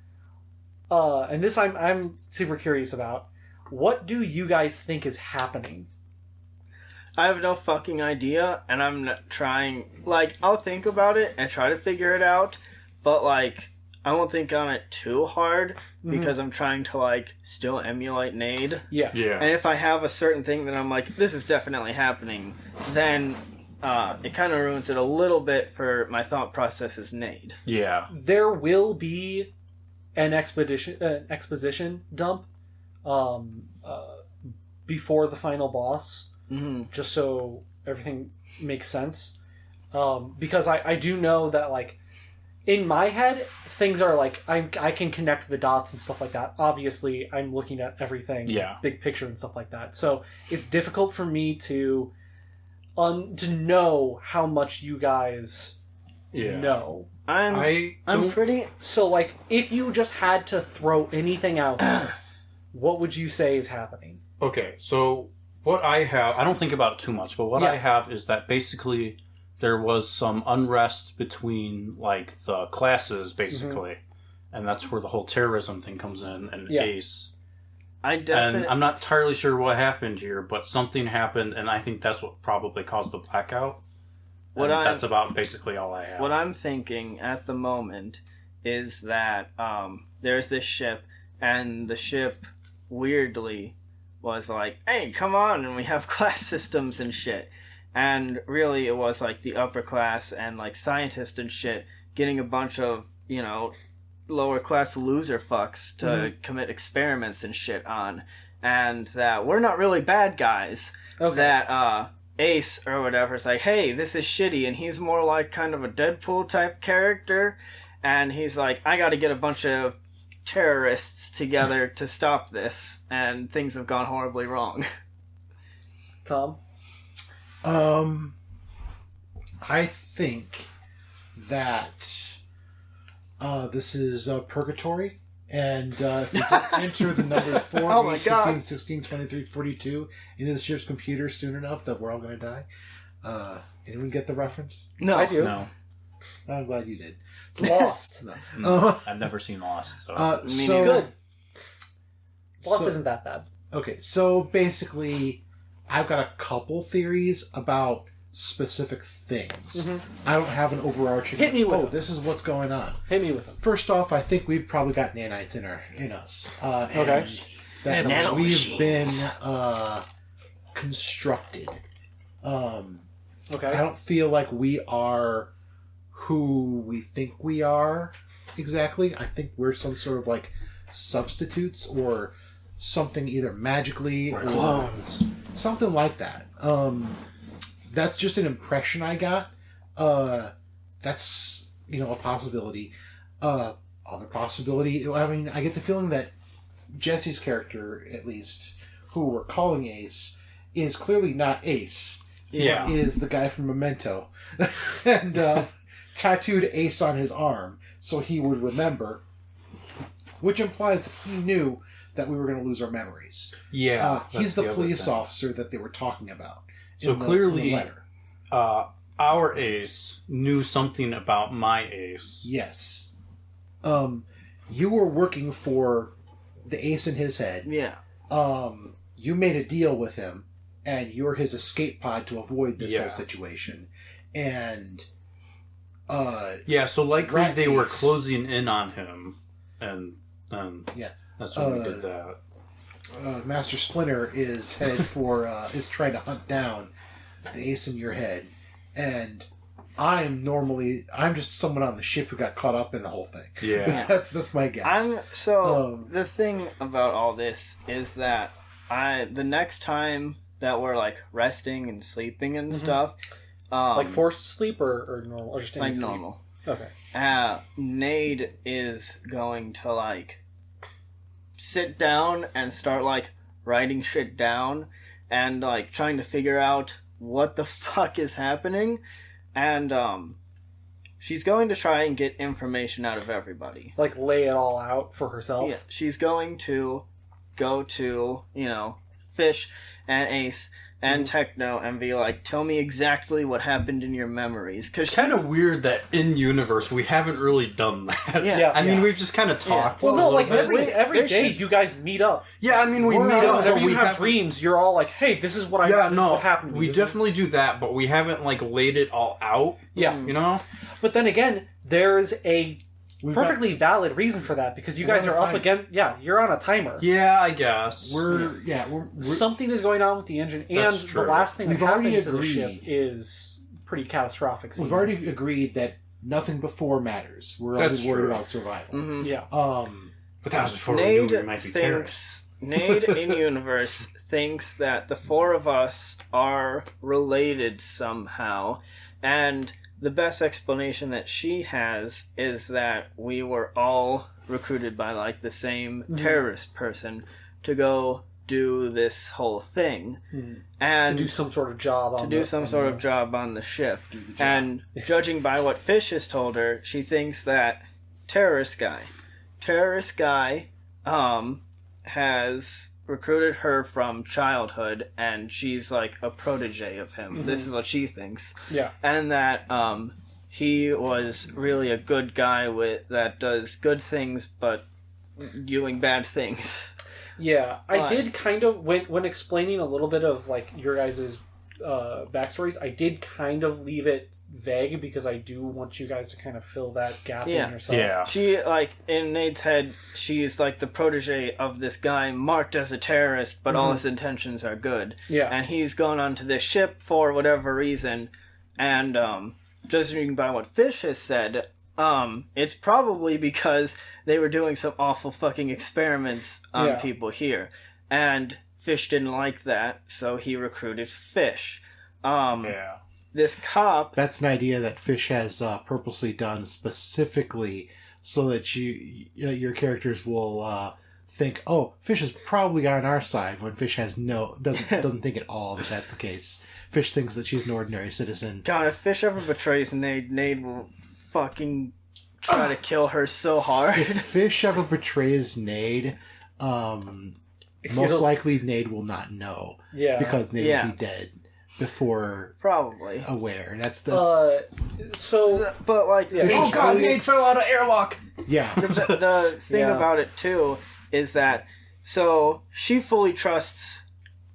And this I'm super curious about. What do you guys think is happening? I have no fucking idea, and I'm not trying... Like, I'll think about it and try to figure it out, but, like, I won't think on it too hard, because I'm trying to, like, still emulate Nade. Yeah. And if I have a certain thing that I'm like, this is definitely happening, then... it kind of ruins it a little bit for my thought process as Nade. Yeah. There will be an exposition dump before the final boss, just so everything makes sense. Because I do know that, like, in my head, things are like, I can connect the dots and stuff like that. Obviously, I'm looking at everything, big picture and stuff like that. So it's difficult for me to know how much you guys know. I'm pretty... So, like, if you just had to throw anything out there, what would you say is happening? Okay, so what I have... I don't think about it too much, but what I have is that basically there was some unrest between, like, the classes, basically. And that's where the whole terrorism thing comes in, and Ace... And I'm not entirely sure what happened here, but something happened, and I think that's what probably caused the blackout. That's about basically all I have. What I'm thinking at the moment is that there's this ship, and the ship, weirdly, was like, hey, come on, and we have class systems and shit. And really, it was like the upper class and, like, scientists and shit getting a bunch of, lower class loser fucks to commit experiments and shit on, and that we're not really bad guys. Okay. That Ace or whatever is like, hey, this is shitty, and he's more like kind of a Deadpool type character, and he's like, I gotta get a bunch of terrorists together to stop this, and things have gone horribly wrong. Tom? I think that this is Purgatory, and if you can enter the numbers 4, 8, 15, 16, 23, 42 into the ship's computer soon enough that we're all going to die. Anyone get the reference? No. I do. No. I'm glad you did. It's Lost. No. I've never seen Lost. So. Good. Lost isn't that bad. Okay, so basically, I've got a couple theories about specific things. I don't have an overarching... Hit me with them. This is what's going on. Hit me with them. First off, I think we've probably got nanites in us. Okay. That we've been constructed. Okay. I don't feel like we are who we think we are exactly. I think we're some sort of, like, substitutes or something, either magically or clones. Something like that. That's just an impression I got. That's, a possibility. Other possibility, I mean, I get the feeling that Jesse's character, at least, who we're calling Ace, is clearly not Ace. Yeah. Is the guy from Memento. And tattooed Ace on his arm so he would remember, which implies that he knew that we were going to lose our memories. Yeah. He's the police officer that they were talking about. So clearly, in the letter. Our Ace knew something about my Ace. Yes. You were working for the Ace in his head. Yeah. You made a deal with him, and you're his escape pod to avoid this whole situation. And so likely Rat they were Ace. closing in on him, and that's when we did that. Master Splinter is headed for is trying to hunt down the Ace in your head, and I'm just someone on the ship who got caught up in the whole thing. Yeah. that's my guess. The thing about all this is that the next time that we're like resting and sleeping and stuff, like forced sleep or normal, or just like sleep? normal. Okay. Nade is going to like sit down and start like writing shit down and like trying to figure out what the fuck is happening, and she's going to try and get information out of everybody. Like lay it all out for herself. Yeah, she's going to go to, Fish and Ace and Techno and be like, tell me exactly what happened in your memories. Cause It's kind of weird that in universe we haven't really done that. Yeah. I mean, we've just kind of talked. Well, no, like every There day should- you guys meet up. Yeah, I mean, we We're meet not- up. Whenever but you we have haven't- dreams, you're all like, "Hey, this is what I. Yeah, this no, is what happened to me." we This is- definitely do that, but we haven't like laid it all out. Yeah. You know? But then again, there's a We've got- perfectly valid reason for that because you We're guys on a are up timer. again. Yeah, you're on a timer. Yeah, I guess. we're Something is going on with the engine, and That's the true. last thing that We've already happened to the agreed. ship is pretty catastrophic. we've already agreed that nothing before matters. We're That's only worried true. about survival. Mhm. Yeah. But that was before we knew Nade we might be terrorists. Nade in universe thinks that the four of us are related somehow, and the best explanation that she has is that we were all recruited by like the same terrorist person to go do this whole thing, and To do some sort of job on to do some sort of job on the ship. And judging by what Fish has told her, she thinks that terrorist guy has recruited her from childhood, and she's like a protege of him. This is what she thinks. Yeah. And that he was really a good guy that does good things but doing bad things. Yeah, I Why? did kind of when explaining a little bit of like your guys' backstories. I did kind of leave it vague because I do want you guys to kind of fill that gap in yourself. Yeah. She, like, in Nate's head, she's like the protege of this guy marked as a terrorist, but all his intentions are good. Yeah. And he's gone onto this ship for whatever reason, and judging by what Fish has said, it's probably because they were doing some awful fucking experiments on people here. And Fish didn't like that, so he recruited Fish. Yeah. This cop... That's an idea that Fish has purposely done specifically so that your characters will think, oh, Fish is probably on our side, when Fish doesn't think at all that that's the case. Fish thinks that she's an ordinary citizen. God, if Fish ever betrays Nade, Nade will fucking try to kill her so hard. If Fish ever betrays Nade, most likely Nade will not know. Yeah. Because Nade Yeah. will be dead before Probably. aware. That's So But, like, Yeah. Fish Oh is god, really- Nate fell out of airlock! yeah. the thing Yeah. about it, too, is that, so, she fully trusts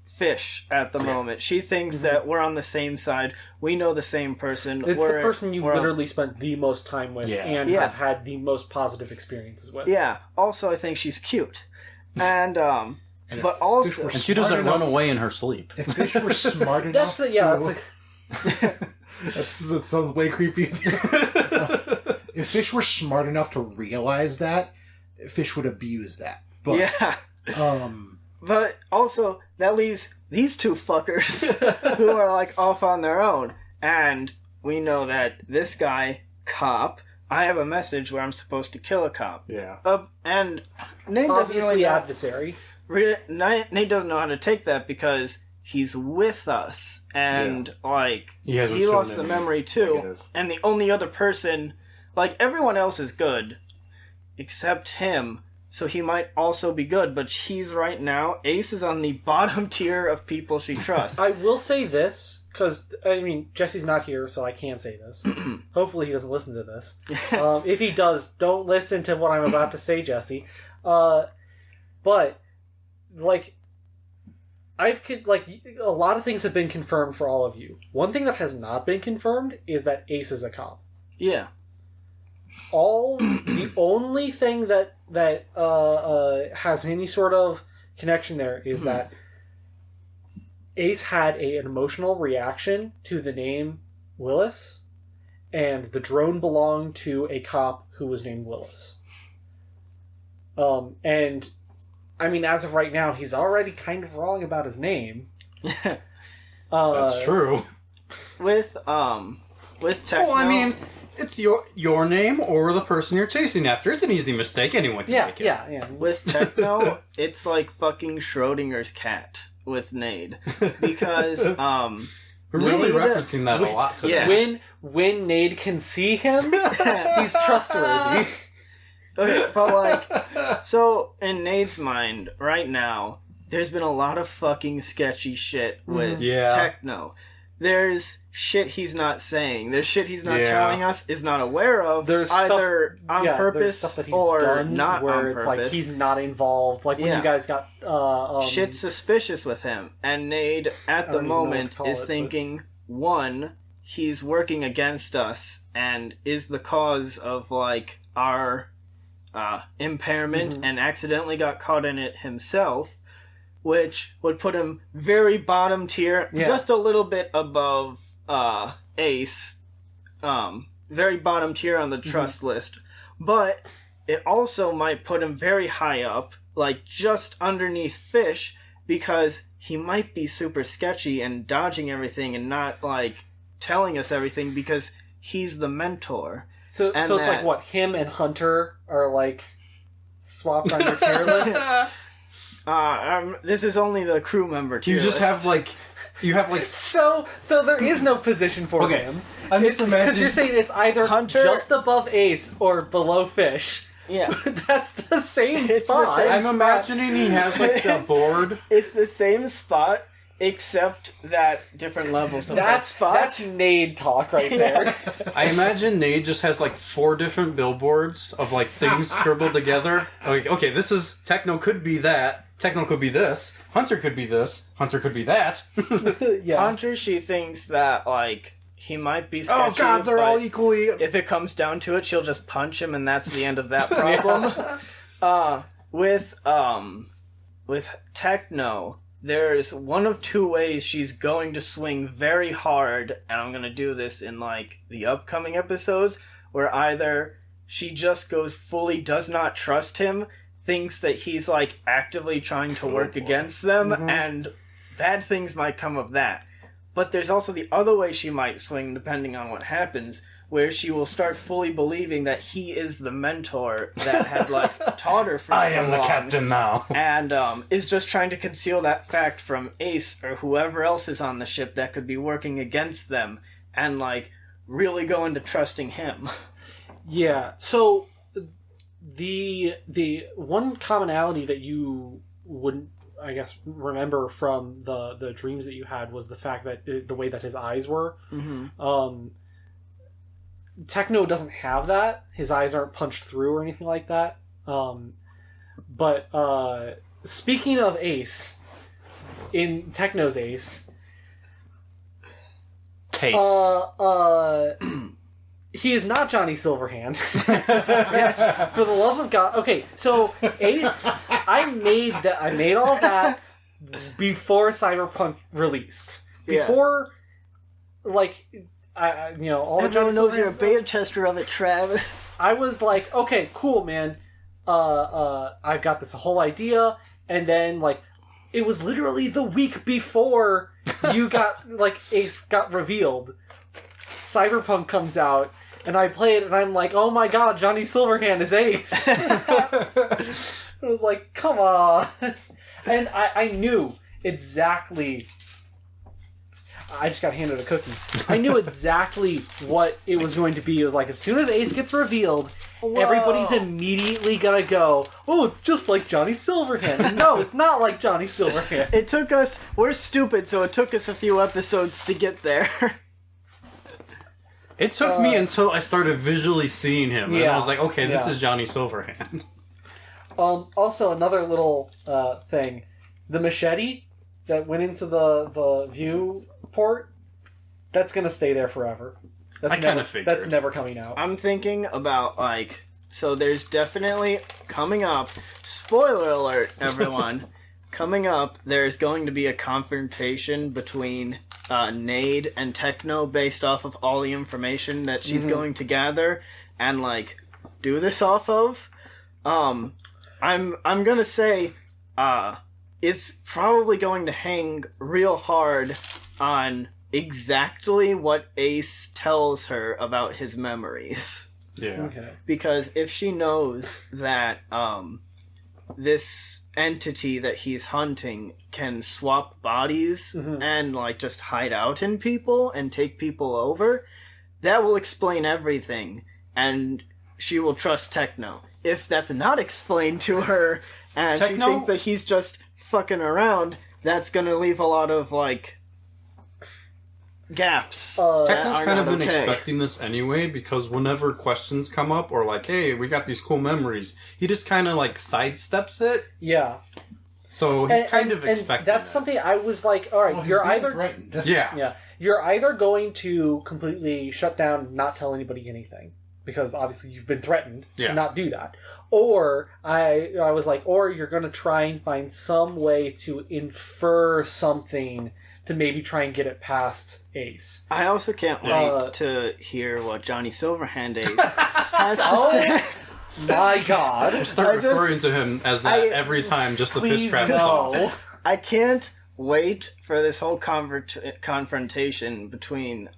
Fish at the moment. She thinks that we're on the same side. We know the same person. it's the person you've we're- literally spent the most time with Yeah. and Yeah. have had the most positive experiences with. Yeah. Also, I think she's cute. And, And if but Fish also... were And she smart doesn't enough- run away in her sleep. If Fish were smart enough That's the, yeah, to... that's like, that sounds way creepy. If Fish were smart enough to realize that, Fish would abuse that. But, yeah. um... But also, that leaves these two fuckers who are, like, off on their own. And we know that this guy, cop, I have a message where I'm supposed to kill a cop. Yeah. And Nate doesn't obviously really know, adversary. Nate doesn't know how to take that because he's with us, and he lost the memory too. Negative. And the only other person, like everyone else is good, except him. So he might also be good, but he's right now, Ace is on the bottom tier of people she trusts. I will say this, because, I mean, Jesse's not here, so I can't say this. Hopefully he doesn't listen to this. If he does, don't listen to what I'm about to say, Jesse. But, like, a lot of things have been confirmed for all of you. One thing that has not been confirmed is that Ace is a cop. Yeah. The only thing that has any sort of connection there is that Ace had an emotional reaction to the name Willis, and the drone belonged to a cop who was named Willis. And I mean, as of right now, he's already kind of wrong about his name. That's true. With Techno. Well, I mean, it's your name or the person you're chasing after. It's an easy mistake. Anyone can make it. Yeah. With Techno, it's like fucking Schrodinger's cat with Nade. Because, we're really referencing that a lot today. Yeah. When Nade can see him, he's trustworthy. Okay, but so in Nade's mind, right now, there's been a lot of fucking sketchy shit with Techno. There's shit he's not saying. There's shit he's not telling us, is not aware of. There's either on purpose or not where on it's purpose. like he's not involved. Like when you guys got shit's suspicious with him, and Nade at the moment is thinking, one, he's working against us and is the cause of like our impairment and accidentally got caught in it himself, which would put him very bottom tier, just a little bit above Ace, very bottom tier on the trust list. But it also might put him very high up, like just underneath Fish, because he might be super sketchy and dodging everything and not like telling us everything because he's the mentor. So it's like what, him and Hunter are like swapped on your tier list? This is only the crew member tier You just list. So there is no position for him. I'm just imagining, because you're saying it's either Hunter just above Ace or below Fish. Yeah. That's the same It's spot. the same I'm spot. imagining he has like the board. It's the same spot, except that different levels of that spot. That's Nade talk right there. I imagine Nade just has like 4 different billboards of like things scribbled together. Like, okay, this is Techno could be that. Techno could be this. Hunter could be this. Hunter could be that. Hunter, she thinks that like he might be sketchy. Oh god, they're all equally. If it comes down to it, she'll just punch him, and that's the end of that problem. With Techno, there's one of 2 ways she's going to swing very hard, and I'm going to do this in like the upcoming episodes, where either she just goes fully does not trust him, thinks that he's like actively trying to work against them, and bad things might come of that. But there's also the other way she might swing, depending on what happens, where she will start fully believing that he is the mentor that had like taught her for so long. I am the captain now. And is just trying to conceal that fact from Ace or whoever else is on the ship that could be working against them, and like really go into trusting him. Yeah. So the one commonality that you wouldn't, I guess, remember from the dreams that you had was the fact that the way that his eyes were. Techno doesn't have that. His eyes aren't punched through or anything like that. But speaking of Ace, in Techno's Ace, Case. he is not Johnny Silverhand. Yes, for the love of God. Okay, so Ace, I made all that before Cyberpunk released. Before, like, all the Johnny knows Silverhand, you're a beta tester of it, Travis. I was like, okay, cool, man. I've got this whole idea, and then like, it was literally the week before you got like Ace got revealed. Cyberpunk comes out, and I play it, and I'm like, oh my god, Johnny Silverhand is Ace. I was like, come on. And I knew exactly I just got handed a cookie. I knew exactly what it was going to be. It was like, as soon as Ace gets revealed, everybody's immediately gonna go, oh, just like Johnny Silverhand. And no, it's not like Johnny Silverhand. It took us... We're stupid, so it took us a few episodes to get there. It took me until I started visually seeing him, and I was like, okay, this is Johnny Silverhand. Also, another little thing. The machete that went into the viewport, that's going to stay there forever. I kind of figured. That's never coming out. I'm thinking about, like... So there's definitely, coming up... Spoiler alert, everyone. Coming up, there's going to be a confrontation between Nade and Techno based off of all the information that she's going to gather and, like, do this off of. I'm gonna say, it's probably going to hang real hard on exactly what Ace tells her about his memories. Yeah. Okay. Because if she knows that, this entity that he's hunting can swap bodies and, like, just hide out in people and take people over, that will explain everything, and she will trust Techno. If that's not explained to her, and she thinks that he's just fucking around, that's gonna leave a lot of, like, gaps. Techno's kind of been expecting this anyway, because whenever questions come up, or like, hey, we got these cool memories, he just kind of, like, sidesteps it. Yeah. So he's kind of expecting that's something I was like, alright, you're either... threatened. Yeah. You're either going to completely shut down, not tell anybody anything, because obviously you've been threatened to not do that. Or, I was like, or you're going to try and find some way to infer something to maybe try and get it past Ace. I also can't wait to hear what Johnny Silverhand Ace has to say. My God. Start referring to him as that every time, just to piss Travis off. I can't wait for this whole confrontation between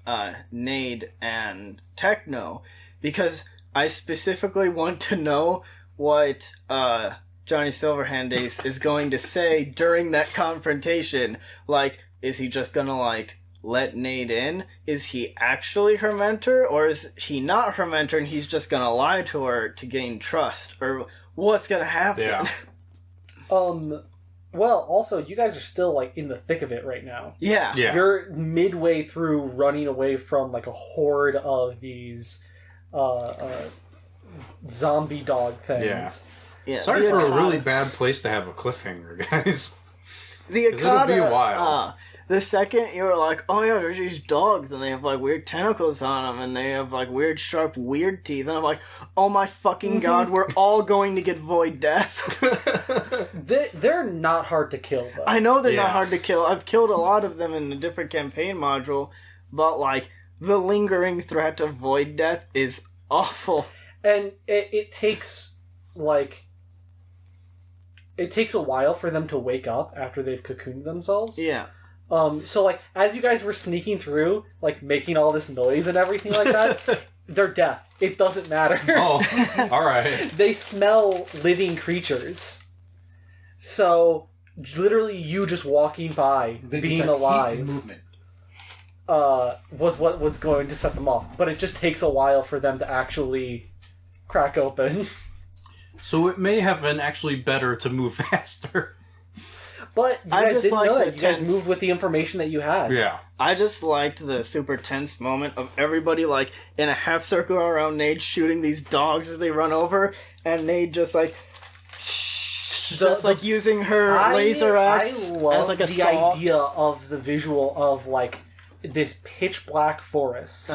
Nade and Techno, because I specifically want to know what Johnny Silverhand Ace is going to say during that confrontation. Like, is he just gonna, like, let Nade in? Is he actually her mentor? Or is he not her mentor and he's just gonna lie to her to gain trust? Or what's gonna happen? Yeah. Well, also, you guys are still, like, in the thick of it right now. Yeah. You're midway through running away from, like, a horde of these zombie dog things. Yeah. Sorry for a really bad place to have a cliffhanger, guys. The it'll be a while. The second you were like, oh yeah, there's these dogs and they have, like, weird tentacles on them and they have, like, weird sharp weird teeth, and I'm like, oh my fucking god, we're all going to get void death. They're not hard to kill, though. I know they're not hard to kill. I've killed a lot of them in a different campaign module, but, like, the lingering threat of void death is awful. And it takes, like... It takes a while for them to wake up after they've cocooned themselves. Yeah. So, like, as you guys were sneaking through, like, making all this noise and everything like that, they're deaf. It doesn't matter. Oh, alright. They smell living creatures. So, literally you just walking by, being alive, heat and movement. Was what was going to set them off. But it just takes a while for them to actually crack open. So it may have been actually better to move faster. But you guys didn't know that. You guys moved with the information that you had. Yeah. I just liked the super tense moment of everybody, like, in a half circle around Nade shooting these dogs as they run over, and Nade just, like, like using her laser axe as like a saw. The idea of the visual of, like, this pitch black forest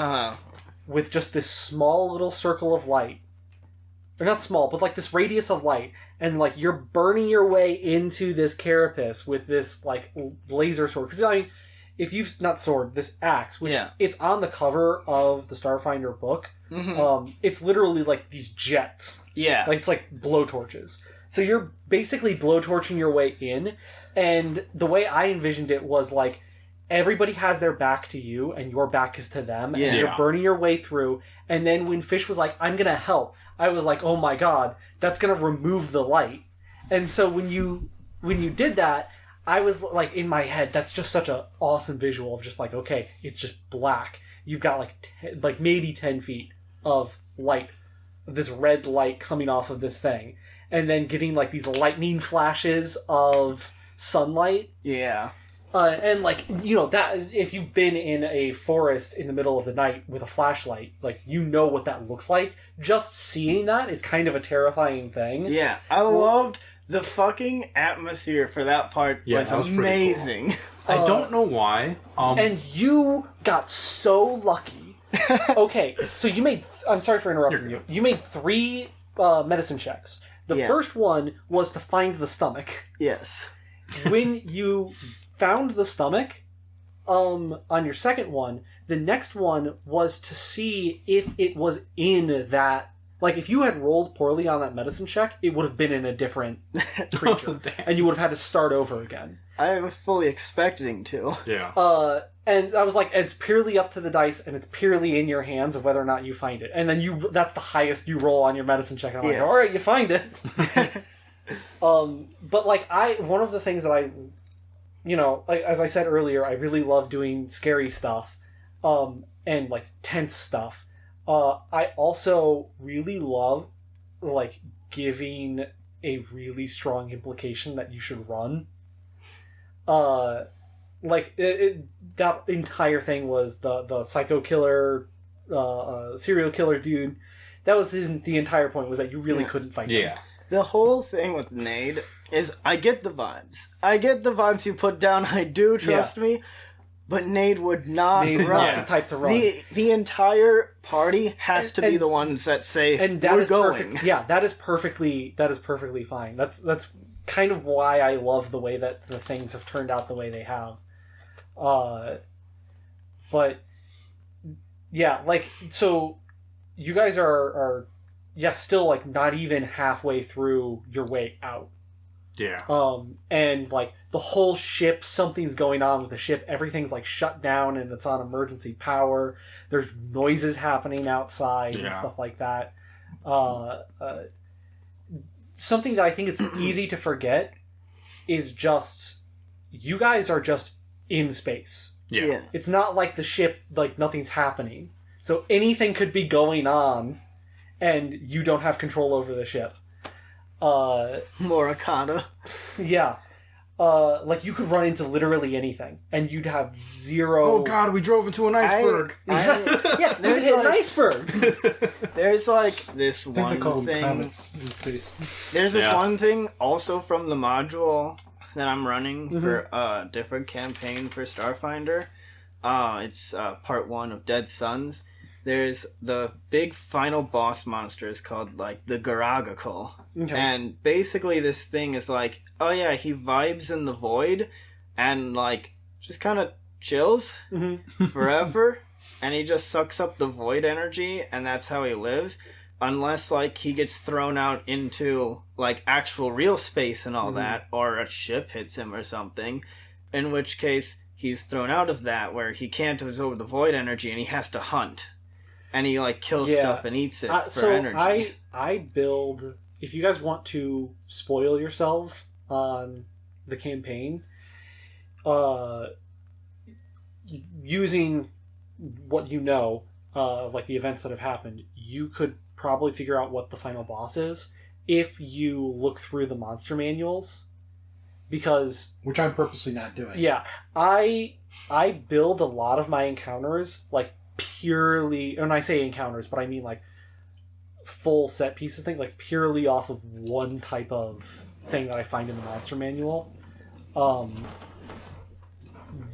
with just this small little circle of light. Or not small, but, like, this radius of light. And, like, you're burning your way into this carapace with this, like, laser sword. Because, I mean, if you've... Not sword, this axe, which it's on the cover of the Starfinder book. Mm-hmm. It's literally, like, these jets. Yeah. Like, it's like blowtorches. So you're basically blowtorching your way in. And the way I envisioned it was, like, everybody has their back to you, and your back is to them. And you're burning your way through. And then when Fish was like, I'm gonna help, I was like, oh my god, that's gonna remove the light. And so when you did that, I was like, in my head, that's just such an awesome visual of just like, okay, it's just black. You've got like maybe 10 feet of light, this red light coming off of this thing, and then getting like these lightning flashes of sunlight. Yeah. And like, you know, that is, if you've been in a forest in the middle of the night with a flashlight, like, you know what that looks like. Just seeing that is kind of a terrifying thing. Yeah, I loved the fucking atmosphere for that part. Yeah, was that was amazing. Cool. I don't know why. And you got so lucky. Okay, so you made... I'm sorry for interrupting you. You made 3 medicine checks. The first one was to find the stomach. Yes. When you found the stomach, on your second one, the next one was to see if it was in that... Like, if you had rolled poorly on that medicine check, it would have been in a different creature. And you would have had to start over again. I was fully expecting to. Yeah. And I was like, it's purely up to the dice, and it's purely in your hands of whether or not you find it. And then that's the highest you roll on your medicine check. And I'm like, alright, you find it. But, like, one of the things that I... You know, like, as I said earlier, I really love doing scary stuff, and, like, tense stuff. I also really love, like, giving a really strong implication that you should run. Like, that entire thing was the psycho killer, serial killer dude. That was the entire point, was that you really couldn't fight him. The whole thing with Nade is, I get the vibes. I get the vibes you put down, I do, trust me. But Nade would not Nade run. not the type to run. The entire party has to be the ones that say, and that we're is going. Perfect. Yeah, that is perfectly fine. That's kind of why I love the way that the things have turned out the way they have. But yeah, like, so you guys are still like not even halfway through your way out. Yeah. And like the whole ship, something's going on with the ship. Everything's like shut down and it's on emergency power. There's noises happening outside and stuff like that. Something that I think it's easy to forget is just, you guys are just in space. Yeah. It's not like the ship, like nothing's happening. So anything could be going on and you don't have control over the ship. Morakata. Yeah. Like, you could run into literally anything, and you'd have zero... Oh god, we drove into an iceberg! Yeah, you hit an iceberg! There's, like, this I think they call one them thing... comets in space. There's this one thing, also from the module that I'm running for a different campaign for Starfinder. It's part 1 of Dead Suns. There's the big final boss monster is called, like, the Garagacle. Okay. And basically this thing is like, oh yeah, he vibes in the void and, like, just kind of chills forever. And he just sucks up the void energy, and that's how he lives. Unless, like, he gets thrown out into, like, actual real space and all that, or a ship hits him or something. In which case, he's thrown out of that, where he can't absorb the void energy and he has to hunt. And he, like, kills stuff and eats it for energy. I build... If you guys want to spoil yourselves on the campaign, using what you know, like the events that have happened, you could probably figure out what the final boss is if you look through the monster manuals. Because... Which I'm purposely not doing. Yeah. I build a lot of my encounters, like, purely... And I say encounters, but I mean, like, full set pieces thing, like, purely off of one type of thing that I find in the monster manual.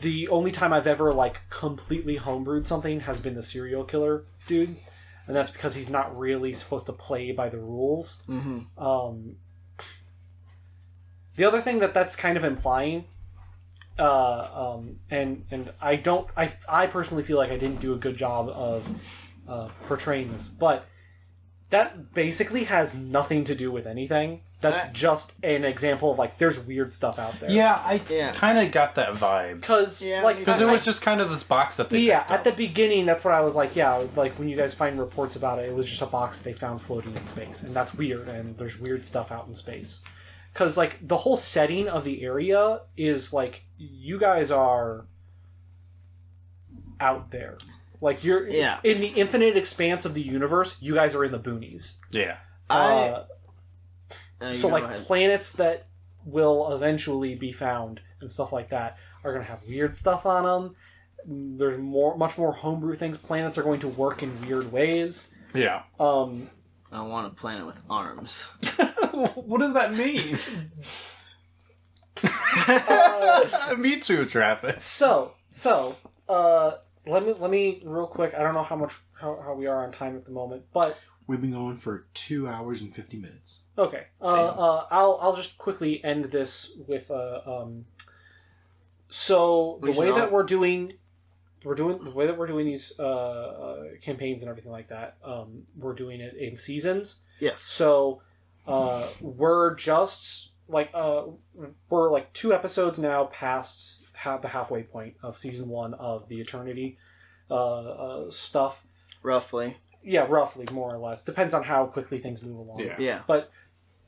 The only time I've ever, like, completely homebrewed something has been the serial killer dude, and that's because he's not really supposed to play by the rules. The other thing that's kind of implying, and I personally feel like I didn't do a good job of portraying this, but that basically has nothing to do with anything. That's just an example of, like, there's weird stuff out there. Yeah, I kind of got that vibe. Because it was just kind of this box that they picked up. At the beginning, that's what I was like, like, when you guys find reports about it, it was just a box that they found floating in space. And that's weird, and there's weird stuff out in space. because like the whole setting of the area is like you guys are out there, like you're in the infinite expanse of the universe. You guys are in the boonies. Yeah. So like planets that will eventually be found and stuff like that are going to have weird stuff on them. There's much more homebrew things. Planets are going to work in weird ways. Yeah. I want a planet with arms. What does that mean? Me too, Travis. So, let me real quick. I don't know how we are on time at the moment, but we've been going for 2 hours and 50 minutes. Okay. I'll just quickly end this with so the way that we're doing these campaigns and everything like that, we're doing it in seasons. Yes. So we're just like we're like 2 episodes now past the halfway point of season 1 of the Eternity stuff. Roughly. Yeah, roughly, more or less. Depends on how quickly things move along. Yeah. But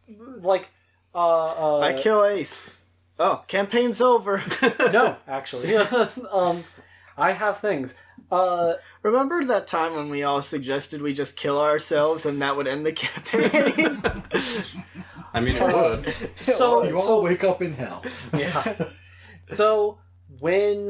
like I kill Ace. Oh, campaign's over. No, actually. I have things. Remember that time when we all suggested we just kill ourselves and that would end the campaign? I mean, it would. So you all wake up in hell. Yeah. So when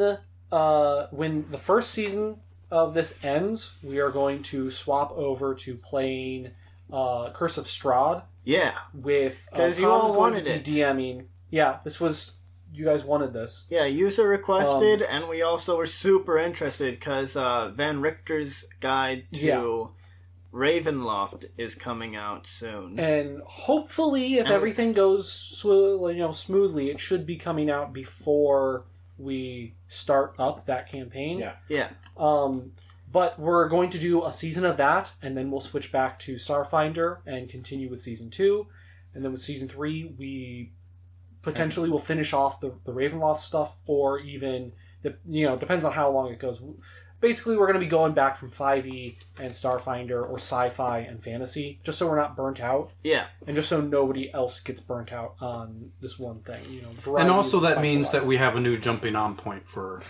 the first season of this ends, we are going to swap over to playing Curse of Strahd. Yeah. With because you all wanted it. DMing. Yeah, this was. You guys wanted this. Yeah, user requested, and we also were super interested because Van Richter's guide to Ravenloft is coming out soon. And hopefully, if everything goes smoothly, it should be coming out before we start up that campaign. Yeah. Yeah. But we're going to do a season of that, and then we'll switch back to Starfinder and continue with season 2. And then with season 3, we potentially will finish off the Ravenloft stuff, or even, depends on how long it goes. Basically, we're going to be going back from 5e and Starfinder, or sci-fi and fantasy, just so we're not burnt out. Yeah. And just so nobody else gets burnt out on this one thing. And also that means that we have a new jumping on point for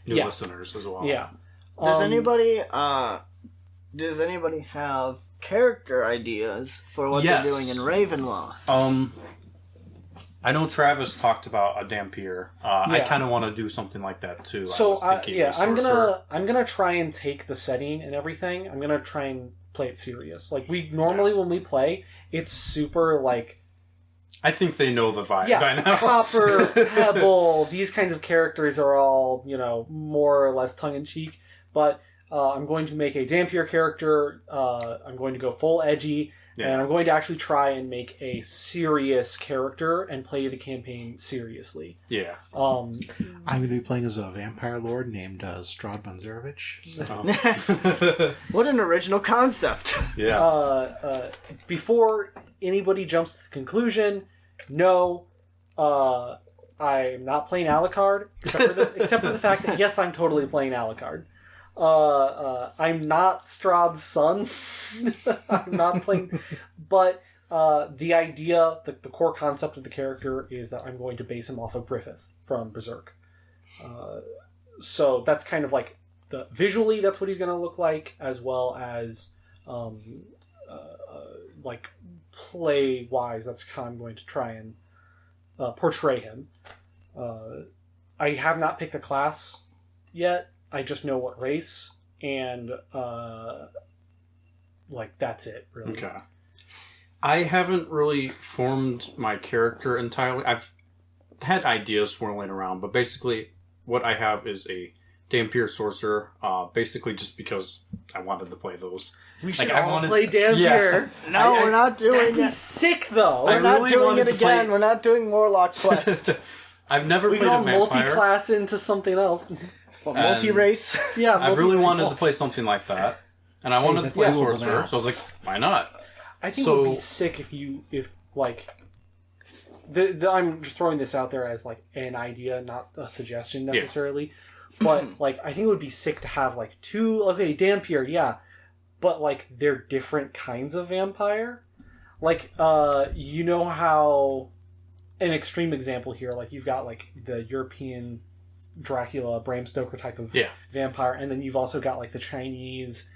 new listeners as well. Yeah. Does anybody have character ideas for what they're doing in Ravenloft? I know Travis talked about a Dampier. I kind of want to do something like that too. So I'm gonna try and take the setting and everything. I'm gonna try and play it serious. Like we normally when we play, it's super like. I think they know the vibe by now. Copper, Pebble, these kinds of characters are all more or less tongue in cheek. But I'm going to make a Dampier character. I'm going to go full edgy. Yeah. And I'm going to actually try and make a serious character and play the campaign seriously. Yeah. I'm going to be playing as a vampire lord named Strahd von Zarovich. So. What an original concept. Yeah. Before anybody jumps to the conclusion, no, I'm not playing Alucard, except for the fact that, yes, I'm totally playing Alucard. I'm not Strahd's son. I'm not playing, but the idea, the core concept of the character is that I'm going to base him off of Griffith from Berserk. So that's kind of like visually that's what he's going to look like, as well as like play wise. That's how I'm going to try and portray him. I have not picked a class yet. I just know what race, and that's it, really. Okay. I haven't really formed my character entirely. I've had ideas swirling around, but basically what I have is a Dampier Sorcerer, basically just because I wanted to play those. We should play Dampier. Yeah. No, we're not doing that'd be sick, though. We're not doing it again. We're not doing Warlock Quest. I've never played a vampire. We can multi-class into something else. Multi-race? Yeah, I really wanted to play something like that. And I wanted to play Sorcerer, so I was like, why not? I think it would be sick I'm just throwing this out there as, an idea, not a suggestion, necessarily. Yeah. But, I think it would be sick to have, Dampier, yeah. But, they're different kinds of vampire. How an extreme example here, like you've got like the European Dracula, Bram Stoker type of vampire, and then you've also got like the Chinese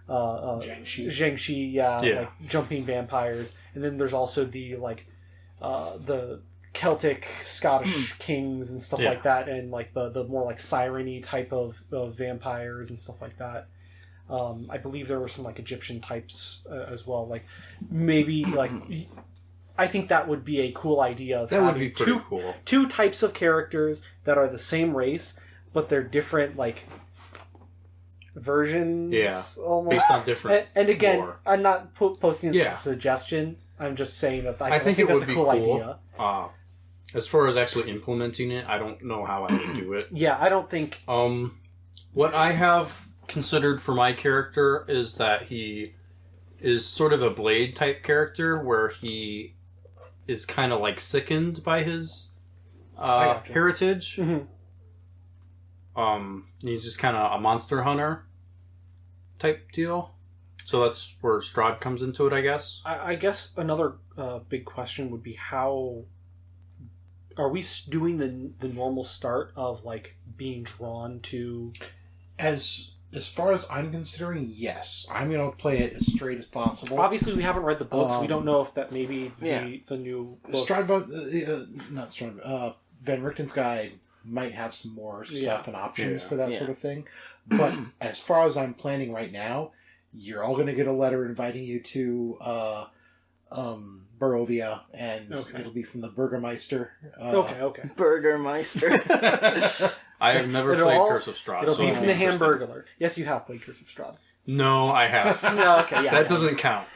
Jiangxi, like jumping vampires, and then there's also the like the Celtic Scottish kings and stuff like that, and like the more like siren-y type of vampires and stuff like that. I believe there were some like Egyptian types as well. Like maybe like I think that would be a cool idea of that would be pretty cool. Two types of characters that are the same race, but they're different like versions. Yeah, almost. Based on different. And again, lore. I'm not posting this as a suggestion. I'm just saying that I think it that's would a be cool idea. As far as actually implementing it, I don't know how I would do it. Yeah, I don't think. What I have considered for my character is that he is sort of a Blade type character where he is kind of like sickened by his heritage. Mm-hmm. He's just kind of a monster hunter type deal. So that's where Strahd comes into it, I guess. I guess another big question would be how are we doing the normal start of like being drawn to As far as I'm considering, yes. I'm going to play it as straight as possible. Obviously, we haven't read the books. We don't know if that maybe the new book... Van Richten's guide might have some more stuff and options for that sort of thing. But as far as I'm planning right now, you're all going to get a letter inviting you to Barovia, and it'll be from the Burgermeister. Okay. Burgermeister. I have never played Curse of Strahd. It'll be from the Hamburglar. Yes, you have played Curse of Strahd. No, I have. No, okay, yeah. That doesn't count.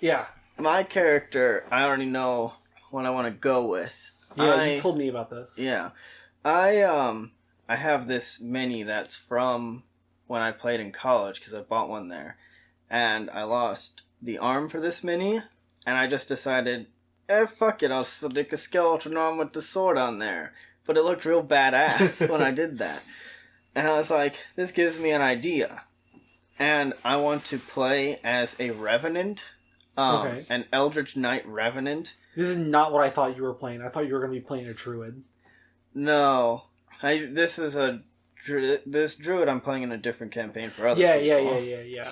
Yeah. My character, I already know what I want to go with. Yeah, you told me about this. Yeah. I have this mini that's from when I played in college, because I bought one there. And I lost the arm for this mini, and I just decided, fuck it, I'll stick a skeleton arm with the sword on there. But it looked real badass when I did that. And I was like, this gives me an idea. And I want to play as a Revenant. An Eldritch Knight Revenant. This is not what I thought you were playing. I thought you were going to be playing a Druid. No. This Druid I'm playing in a different campaign for other people. Yeah.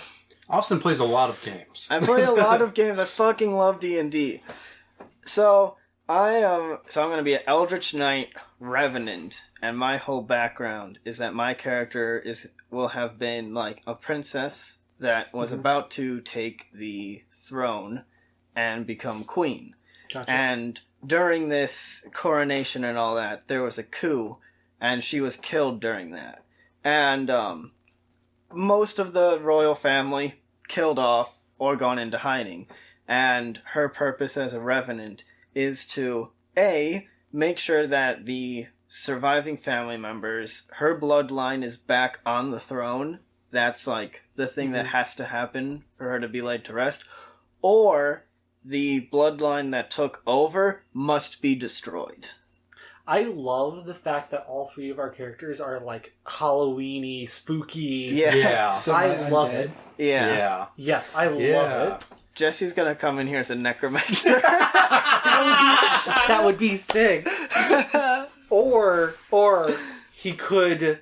Austin plays a lot of games. I play a lot of games. I fucking love D&D. So I'm going to be an Eldritch Knight Revenant, and my whole background is that my character will have been like a princess that was about to take the throne and become queen. Gotcha. And during this coronation and all that, there was a coup, and she was killed during that. And most of the royal family killed off or gone into hiding. And her purpose as a Revenant is to, A, make sure that the surviving family members, her bloodline is back on the throne. That's like the thing that has to happen for her to be laid to rest. Or the bloodline that took over must be destroyed. I love the fact that all three of our characters are like Halloween-y, spooky. Yeah. I love it. Yeah. Yes, I love it. Jesse's gonna come in here as a necromancer. that would be sick. Or he could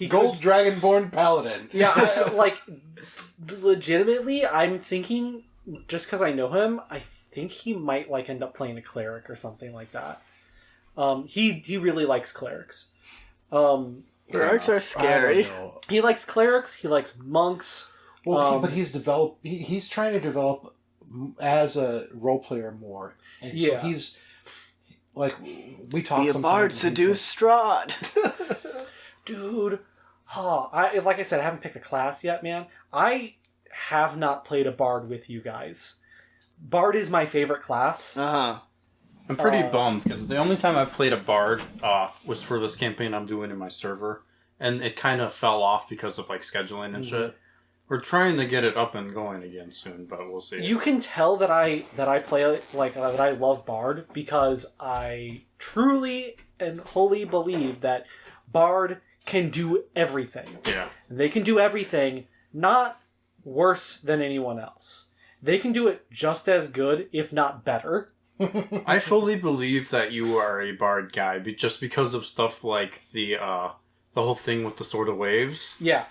Gold Dragonborn Paladin. Yeah, legitimately, I'm thinking, just because I know him, I think he might end up playing a cleric or something like that. He really likes clerics. Clerics are scary. He likes clerics. He likes monks. Well, but he's developed. He's trying to develop as a role player more, and so he's like we talk. Be a bard, seduce Strahd, dude. Like I said, I haven't picked a class yet, man. I have not played a bard with you guys. Bard is my favorite class. I'm pretty bummed because the only time I've played a bard was for this campaign I'm doing in my server, and it kind of fell off because of scheduling and shit. We're trying to get it up and going again soon, but we'll see. You can tell that I play that I love bard because I truly and wholly believe that bard can do everything. Yeah, they can do everything, not worse than anyone else. they can do it just as good, if not better. I fully believe that you are a bard guy, just because of stuff like the whole thing with the Sword of Waves. Yeah.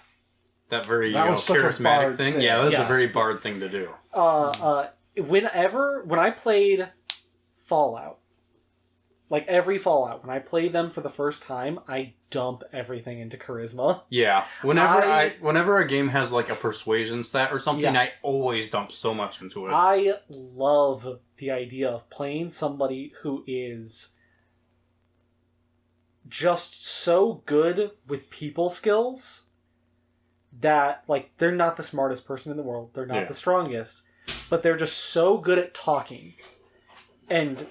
That very charismatic thing. Yeah, that's a very bard thing to do. When I played Fallout, like every Fallout, when I play them for the first time, I dump everything into charisma. Yeah. Whenever a game has like a persuasion stat or something, I always dump so much into it. I love the idea of playing somebody who is just so good with people skills that, like, they're not the smartest person in the world. They're not the strongest. But they're just so good at talking. And,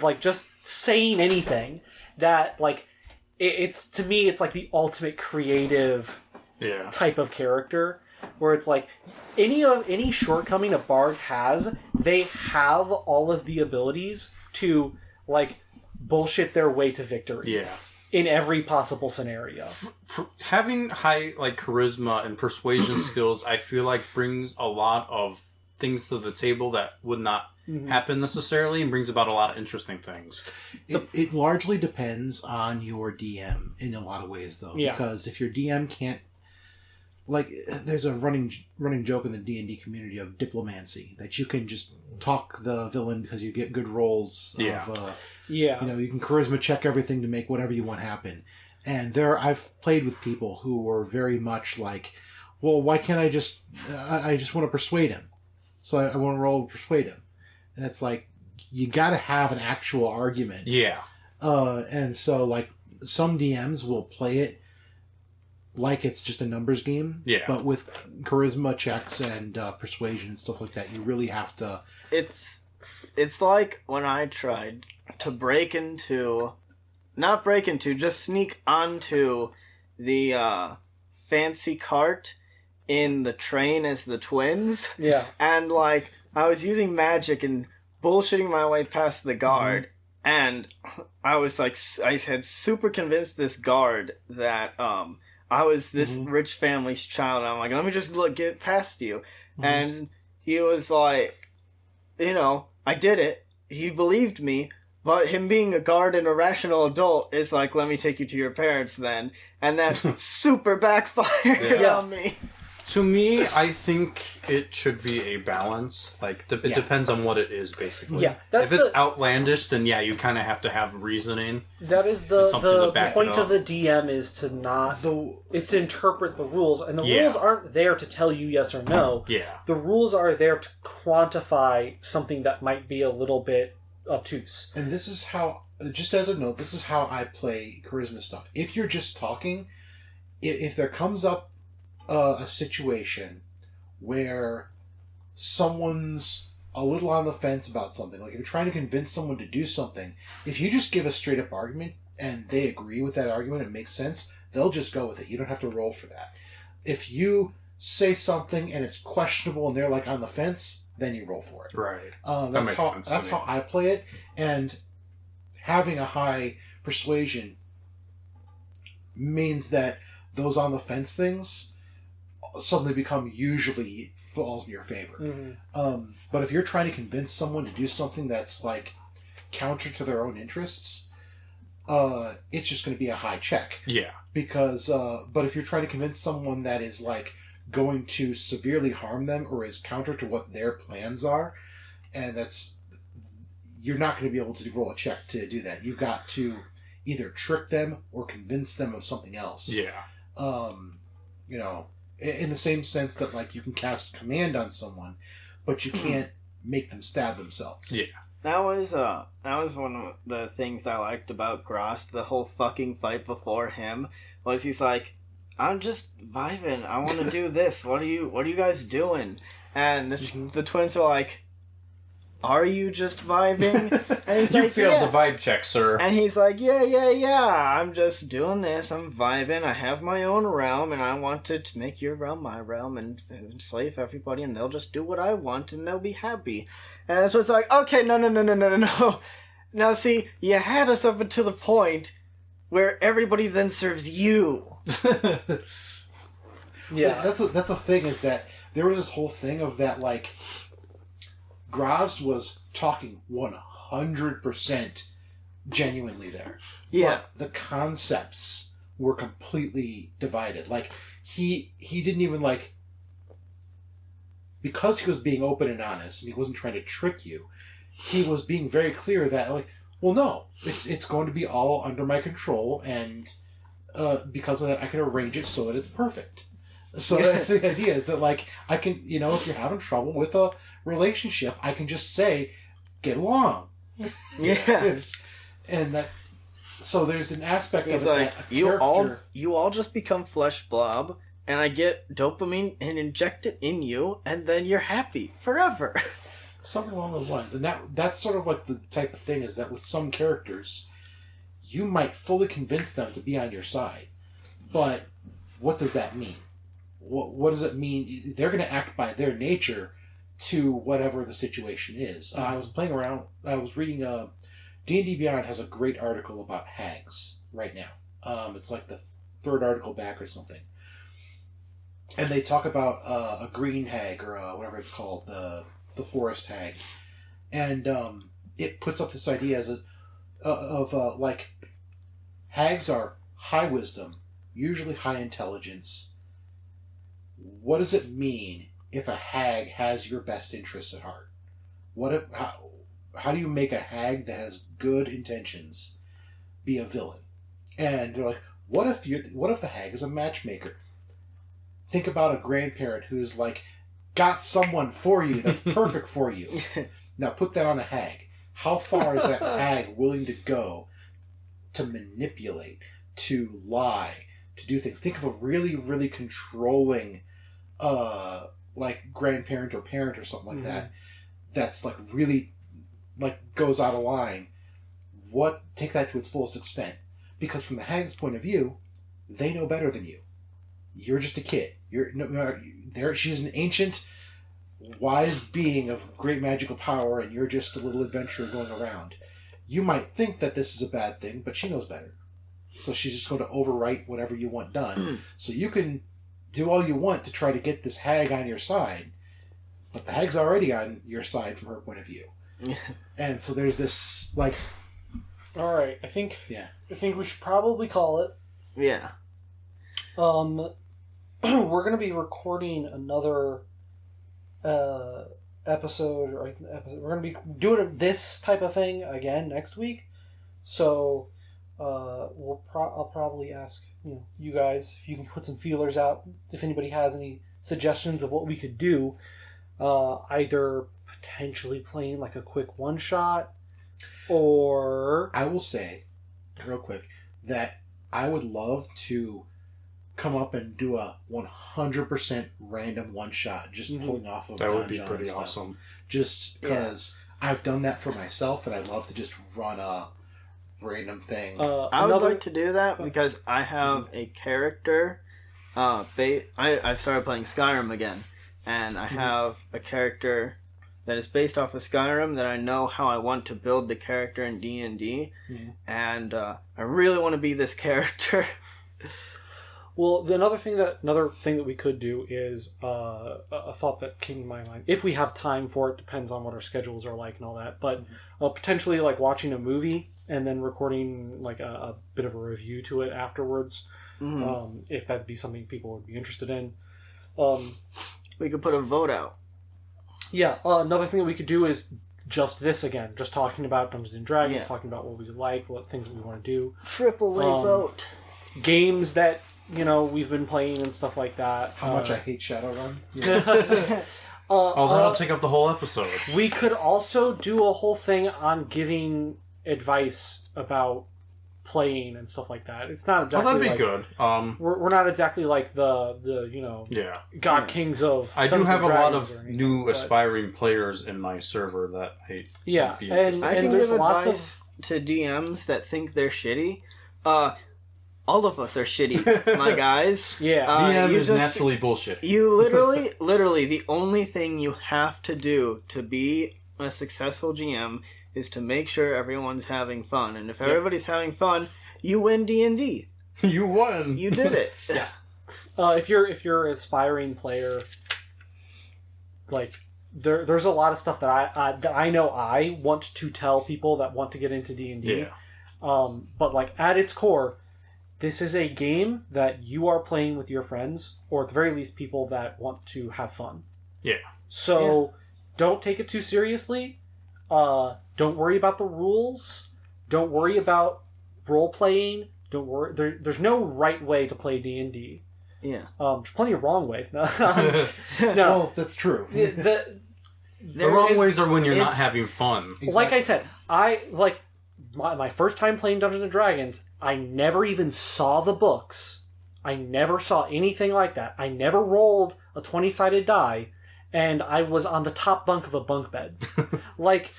like, just saying anything that, like, it's to me, it's like the ultimate creative type of character. Where it's like, any shortcoming a bard has, they have all of the abilities to, like, bullshit their way to victory. Yeah. In every possible scenario. Having high, like, charisma and persuasion skills, I feel like brings a lot of things to the table that would not happen necessarily, and brings about a lot of interesting things. It largely depends on your DM in a lot of ways, though. Yeah. Because if your DM can't... Like, there's a running joke in the D&D community of diplomancy, that you can just talk the villain because you get good rolls of... you can charisma check everything to make whatever you want happen. And I've played with people who were very much like, well, why can't I just want to persuade him. So I want to roll to persuade him. And it's like, you got to have an actual argument. Yeah. And so, like, some DMs will play it like it's just a numbers game. Yeah. But with charisma checks and persuasion and stuff like that, you really have to... It's like when I tried to just sneak onto the fancy cart in the train as the twins. Yeah. And, like, I was using magic and bullshitting my way past the guard, and I was, like, I had super convinced this guard that, I was this rich family's child, and I'm like, let me just get past you. And he was like, I did it. He believed me. But him being a guard and a rational adult is like, let me take you to your parents then. And that super backfired on me. To me, I think it should be a balance. Like, it depends on what it is, basically. Yeah, if it's outlandish, then you kind of have to have reasoning. That is the point of the DM is to not... is to interpret the rules. And the rules aren't there to tell you yes or no. Yeah. The rules are there to quantify something that might be a little bit obtuse. And this is how, just as a note, this is how I play charisma stuff. If you're just talking, if there comes up a situation where someone's a little on the fence about something, like if you're trying to convince someone to do something, if you just give a straight up argument and they agree with that argument and it makes sense, they'll just go with it. You don't have to roll for that. If you say something and it's questionable and they're like on the fence, then you roll for it. Right. That's how I play it. And having a high persuasion means that those on the fence things suddenly usually falls in your favor. But if you're trying to convince someone to do something that's like counter to their own interests, it's just going to be a high check. Yeah. Because, but if you're trying to convince someone that is like going to severely harm them or is counter to what their plans are, and you're not going to be able to roll a check to do that. You've got to either trick them or convince them of something else. Yeah. In the same sense that, like, you can cast command on someone, but you can't make them stab themselves. Yeah. That was one of the things I liked about Grost. The whole fucking fight before him was he's like, I'm just vibing. I want to do this. What are you guys doing? And the twins are like, are you just vibing? And he's you failed the vibe check, sir. And he's like, yeah. I'm just doing this. I'm vibing. I have my own realm, and I want to make your realm my realm and enslave everybody, and they'll just do what I want, and they'll be happy. And so it's like, okay, no. Now, see, you had us up until the point where everybody then serves you. Yeah. That's a thing, is that there was this whole thing of that, like, Grazd was talking 100% genuinely there. Yeah. But the concepts were completely divided. Like, he didn't even, like... Because he was being open and honest, and he wasn't trying to trick you, he was being very clear that, like, well, no, it's going to be all under my control, and because of that, I can arrange it so that it's perfect. So that's the idea, is that, like, I can, if you're having trouble with a relationship, I can just say, get along. Yeah. And that, so there's an aspect He's of it like, that you all just become flesh blob, and I get dopamine and inject it in you, and then you're happy forever. Something along those lines. And that's sort of like the type of thing, is that with some characters, you might fully convince them to be on your side. But what does that mean? What does it mean? They're going to act by their nature to whatever the situation is. I was playing around, I was reading, D&D Beyond has a great article about hags right now. It's like the third article back or something. And they talk about a green hag, or whatever it's called, the forest hag. And it puts up this idea of like, hags are high wisdom, usually high intelligence. What does it mean if a hag has your best interests at heart? How do you make a hag that has good intentions be a villain? And they're like, what if the hag is a matchmaker? Think about a grandparent who's like got someone for you that's perfect for you. Now put that on a hag. How far is that hag willing to go to manipulate, to lie, to do things? Think of a really, really controlling like grandparent or parent or something like that, that's like really like goes out of line. Take that to its fullest extent, because from the hag's point of view, they know better than you. You're just a kid. She's an ancient, wise being of great magical power, and you're just a little adventurer going around. You might think that this is a bad thing, but she knows better. So she's just going to overwrite whatever you want done. So you can do all you want to try to get this hag on your side, but the hag's already on your side from her point of view. And so there's this, like... Alright, I think we should probably call it. Yeah. We're going to be recording another episode. We're going to be doing this type of thing again next week. So I'll probably ask you guys if you can put some feelers out, if anybody has any suggestions of what we could do. Either potentially playing like a quick one shot, or I will say real quick that I would love to come up and do a 100% random one shot, just pulling off of that Don would be John pretty stuff. awesome. Just because I've done that for myself, and I'd love to just run a random thing. I would like to do that because I have a character. I've started playing Skyrim again, and I have a character that is based off of Skyrim that I know how I want to build the character in D&D, and I really want to be this character. Well, another thing that we could do is a thought that came to my mind. If we have time for it, depends on what our schedules are like and all that. But potentially, like watching a movie and then recording like a bit of a review to it afterwards, if that'd be something people would be interested in. We could put a vote out. Yeah. Another thing that we could do is just this again, just talking about Dungeons and Dragons, talking about what we like, what things we want to do. Triple A vote. Games that we've been playing and stuff like that. How much I hate Shadowrun. That'll take up the whole episode. We could also do a whole thing on giving advice about playing and stuff like that. It's not exactly. That'd be good. We're not exactly like the God Kings of. I do Dungeons have and a lot Dragons of new aspiring players in my server that hate. Yeah, and I can there's give lots advice to DMs that think they're shitty. All of us are shitty, my guys. Yeah. DM is naturally bullshit. You literally, the only thing you have to do to be a successful GM is to make sure everyone's having fun. And if everybody's having fun, you win D&D. You won. You did it. Yeah. if you're an aspiring player, like there's a lot of stuff that I know I want to tell people that want to get into D&D. Yeah. But like at its core, this is a game that you are playing with your friends, or at the very least, people that want to have fun. Yeah. So don't take it too seriously. Don't worry about the rules. Don't worry about role playing. Don't worry. There's no right way to play D&D. Yeah. There's plenty of wrong ways. No, Oh, that's true. The wrong ways are when you're not having fun. Exactly. Like I said, my first time playing Dungeons and Dragons, I never even saw the books. I never saw anything like that. I never rolled a 20-sided die, and I was on the top bunk of a bunk bed. Like,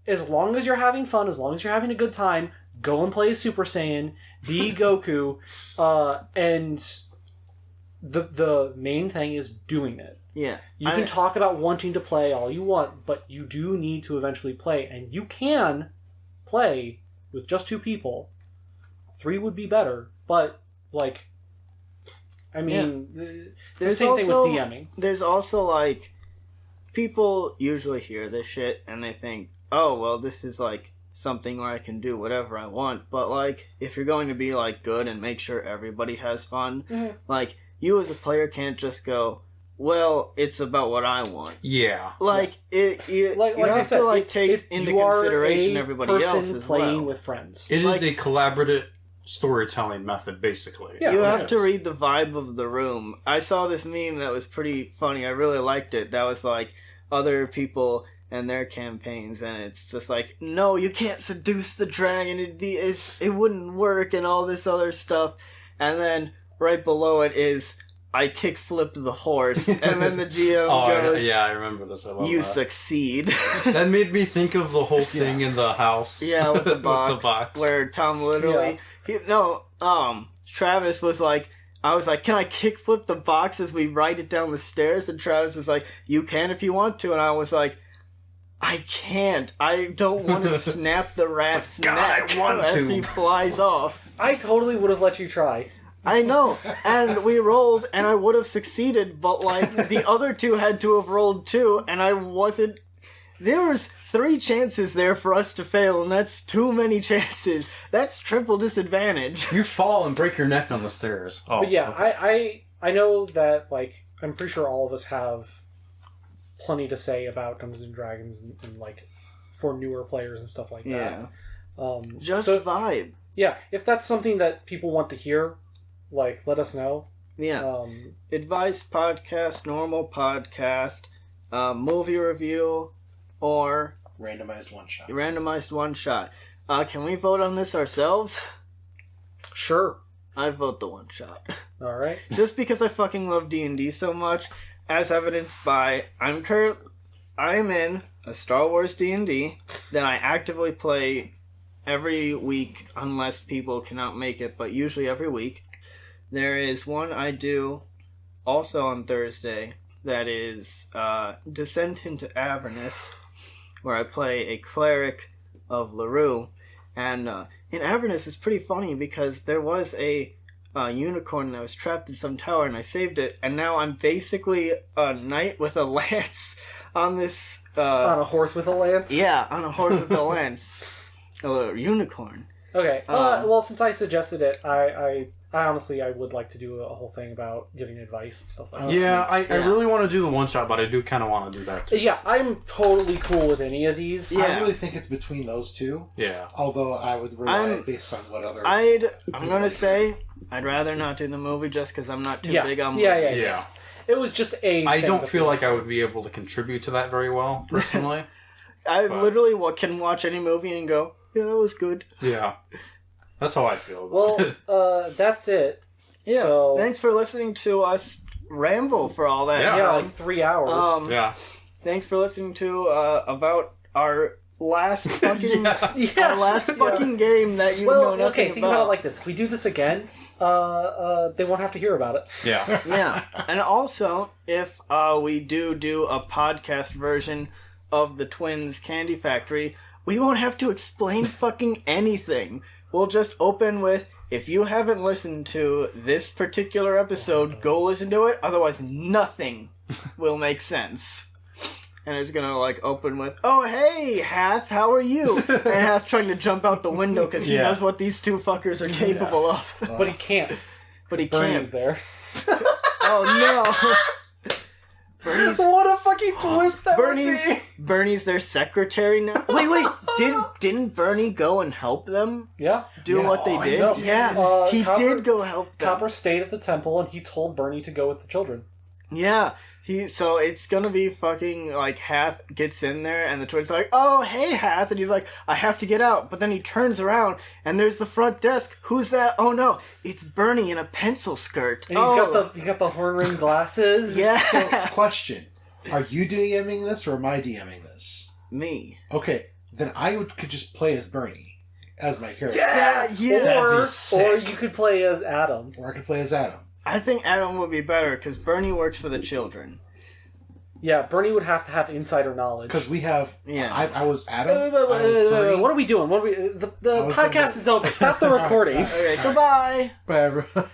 as long as you're having fun, as long as you're having a good time, go and play a Super Saiyan, be Goku, and the main thing is doing it. Yeah. You can talk about wanting to play all you want, but you do need to eventually play, and you can play with just 2 people. 3 would be better, but, like, I mean, it's the same thing with DMing. There's also, like, people usually hear this shit, and they think, oh, well, this is, like, something where I can do whatever I want, but, like, if you're going to be, like, good and make sure everybody has fun, like, you as a player can't just go, well, it's about what I want. Yeah. Like, you have I said, to, like, take into consideration everybody else as playing well. with friends. It is a collaborative storytelling method, basically. Yeah, you have to read the vibe of the room. I saw this meme that was pretty funny. I really liked it. That was, like, other people and their campaigns, and it's just like, no, you can't seduce the dragon. It wouldn't work, and all this other stuff. And then right below it is, I kick-flipped the horse, and then the GM goes, yeah, I remember this. I love you that. succeed. That made me think of the whole thing in the house. Yeah, with the box. The box. Where Tom literally... Travis was like, I was like, can I kick-flip the box as we ride it down the stairs? And Travis was like, you can if you want to. And I was like, I can't. I don't want to snap the rat's neck if he flies off. I totally would have let you try. I know, and we rolled, and I would have succeeded, but, like, the other 2 had to have rolled too, and I wasn't... There was 3 chances there for us to fail, and that's too many chances. That's triple disadvantage. You fall and break your neck on the stairs. Oh, but yeah, okay. I know that, like, I'm pretty sure all of us have plenty to say about Dungeons and Dragons and like, for newer players and stuff like that. Yeah. Just vibe. Yeah, if that's something that people want to hear, like, let us know. Yeah. Advice podcast, normal podcast, movie review, or... Randomized one-shot. Randomized one-shot. Can we vote on this ourselves? Sure. I vote the one-shot. Alright. Just because I fucking love D&D so much, as evidenced by, I'm in a Star Wars D&D that I actively play every week, unless people cannot make it, but usually every week. There is one I do also on Thursday that is Descent into Avernus, where I play a cleric of LaRue. And in Avernus, it's pretty funny because there was a unicorn that was trapped in some tower, and I saved it, and now I'm basically a knight with a lance on this... on a horse with a lance? Yeah, on a horse with a lance. A unicorn. Okay. Well, since I suggested it, I honestly, I would like to do a whole thing about giving advice and stuff like that. Yeah, I really want to do the one-shot, but I do kind of want to do that too. Yeah, I'm totally cool with any of these. Yeah. I really think it's between those 2. Yeah. Although I would rely based on what other... I'm going to say, I'd rather not do the movie just because I'm not too big on movies. Yeah. It was just a I don't feel like I would be able to contribute to that very well, personally. I literally can watch any movie and go, yeah, that was good. Yeah. That's how I feel about it. Well, that's it. Yeah. So, thanks for listening to us ramble for all that. Yeah, like 3 hours. Yeah. Thanks for listening to about our last fucking fucking game that you know nothing about. Okay, think about it like this. If we do this again, they won't have to hear about it. Yeah. Yeah. And also, if we do a podcast version of the Twins Candy Factory, we won't have to explain fucking anything. We'll just open with, if you haven't listened to this particular episode, go listen to it. Otherwise, nothing will make sense. And it's gonna, like, open with, "Oh, hey, Hath, how are you?" And Hath trying to jump out the window because he knows what these two fuckers are capable of. But he can't. But he Bernie's can't. there. Oh, no. Bernie's... What a fucking twist that would be! Bernie's their secretary now. Wait. Didn't Bernie go and help them? Yeah. Do what they did? know. Yeah. He Copper, did go help them. Copper stayed at the temple and he told Bernie to go with the children. Yeah. So it's gonna be fucking, like, Hath gets in there and the twins are like, "Oh, hey, Hath," and he's like, "I have to get out," but then he turns around and there's the front desk. Who's that? Oh no, it's Bernie in a pencil skirt. And he's got the horn ring glasses. Yeah. So, question. Are you DMing this or am I DMing this? Me. Okay, then could just play as Bernie, as my character. Yeah. Or you could play as Adam. Or I could play as Adam. I think Adam would be better because Bernie works for the children. Yeah, Bernie would have to have insider knowledge. Because we have... Yeah. I was Adam. Wait, what are we doing? The podcast is over. Stop the recording. Okay, goodbye. Bye, everyone.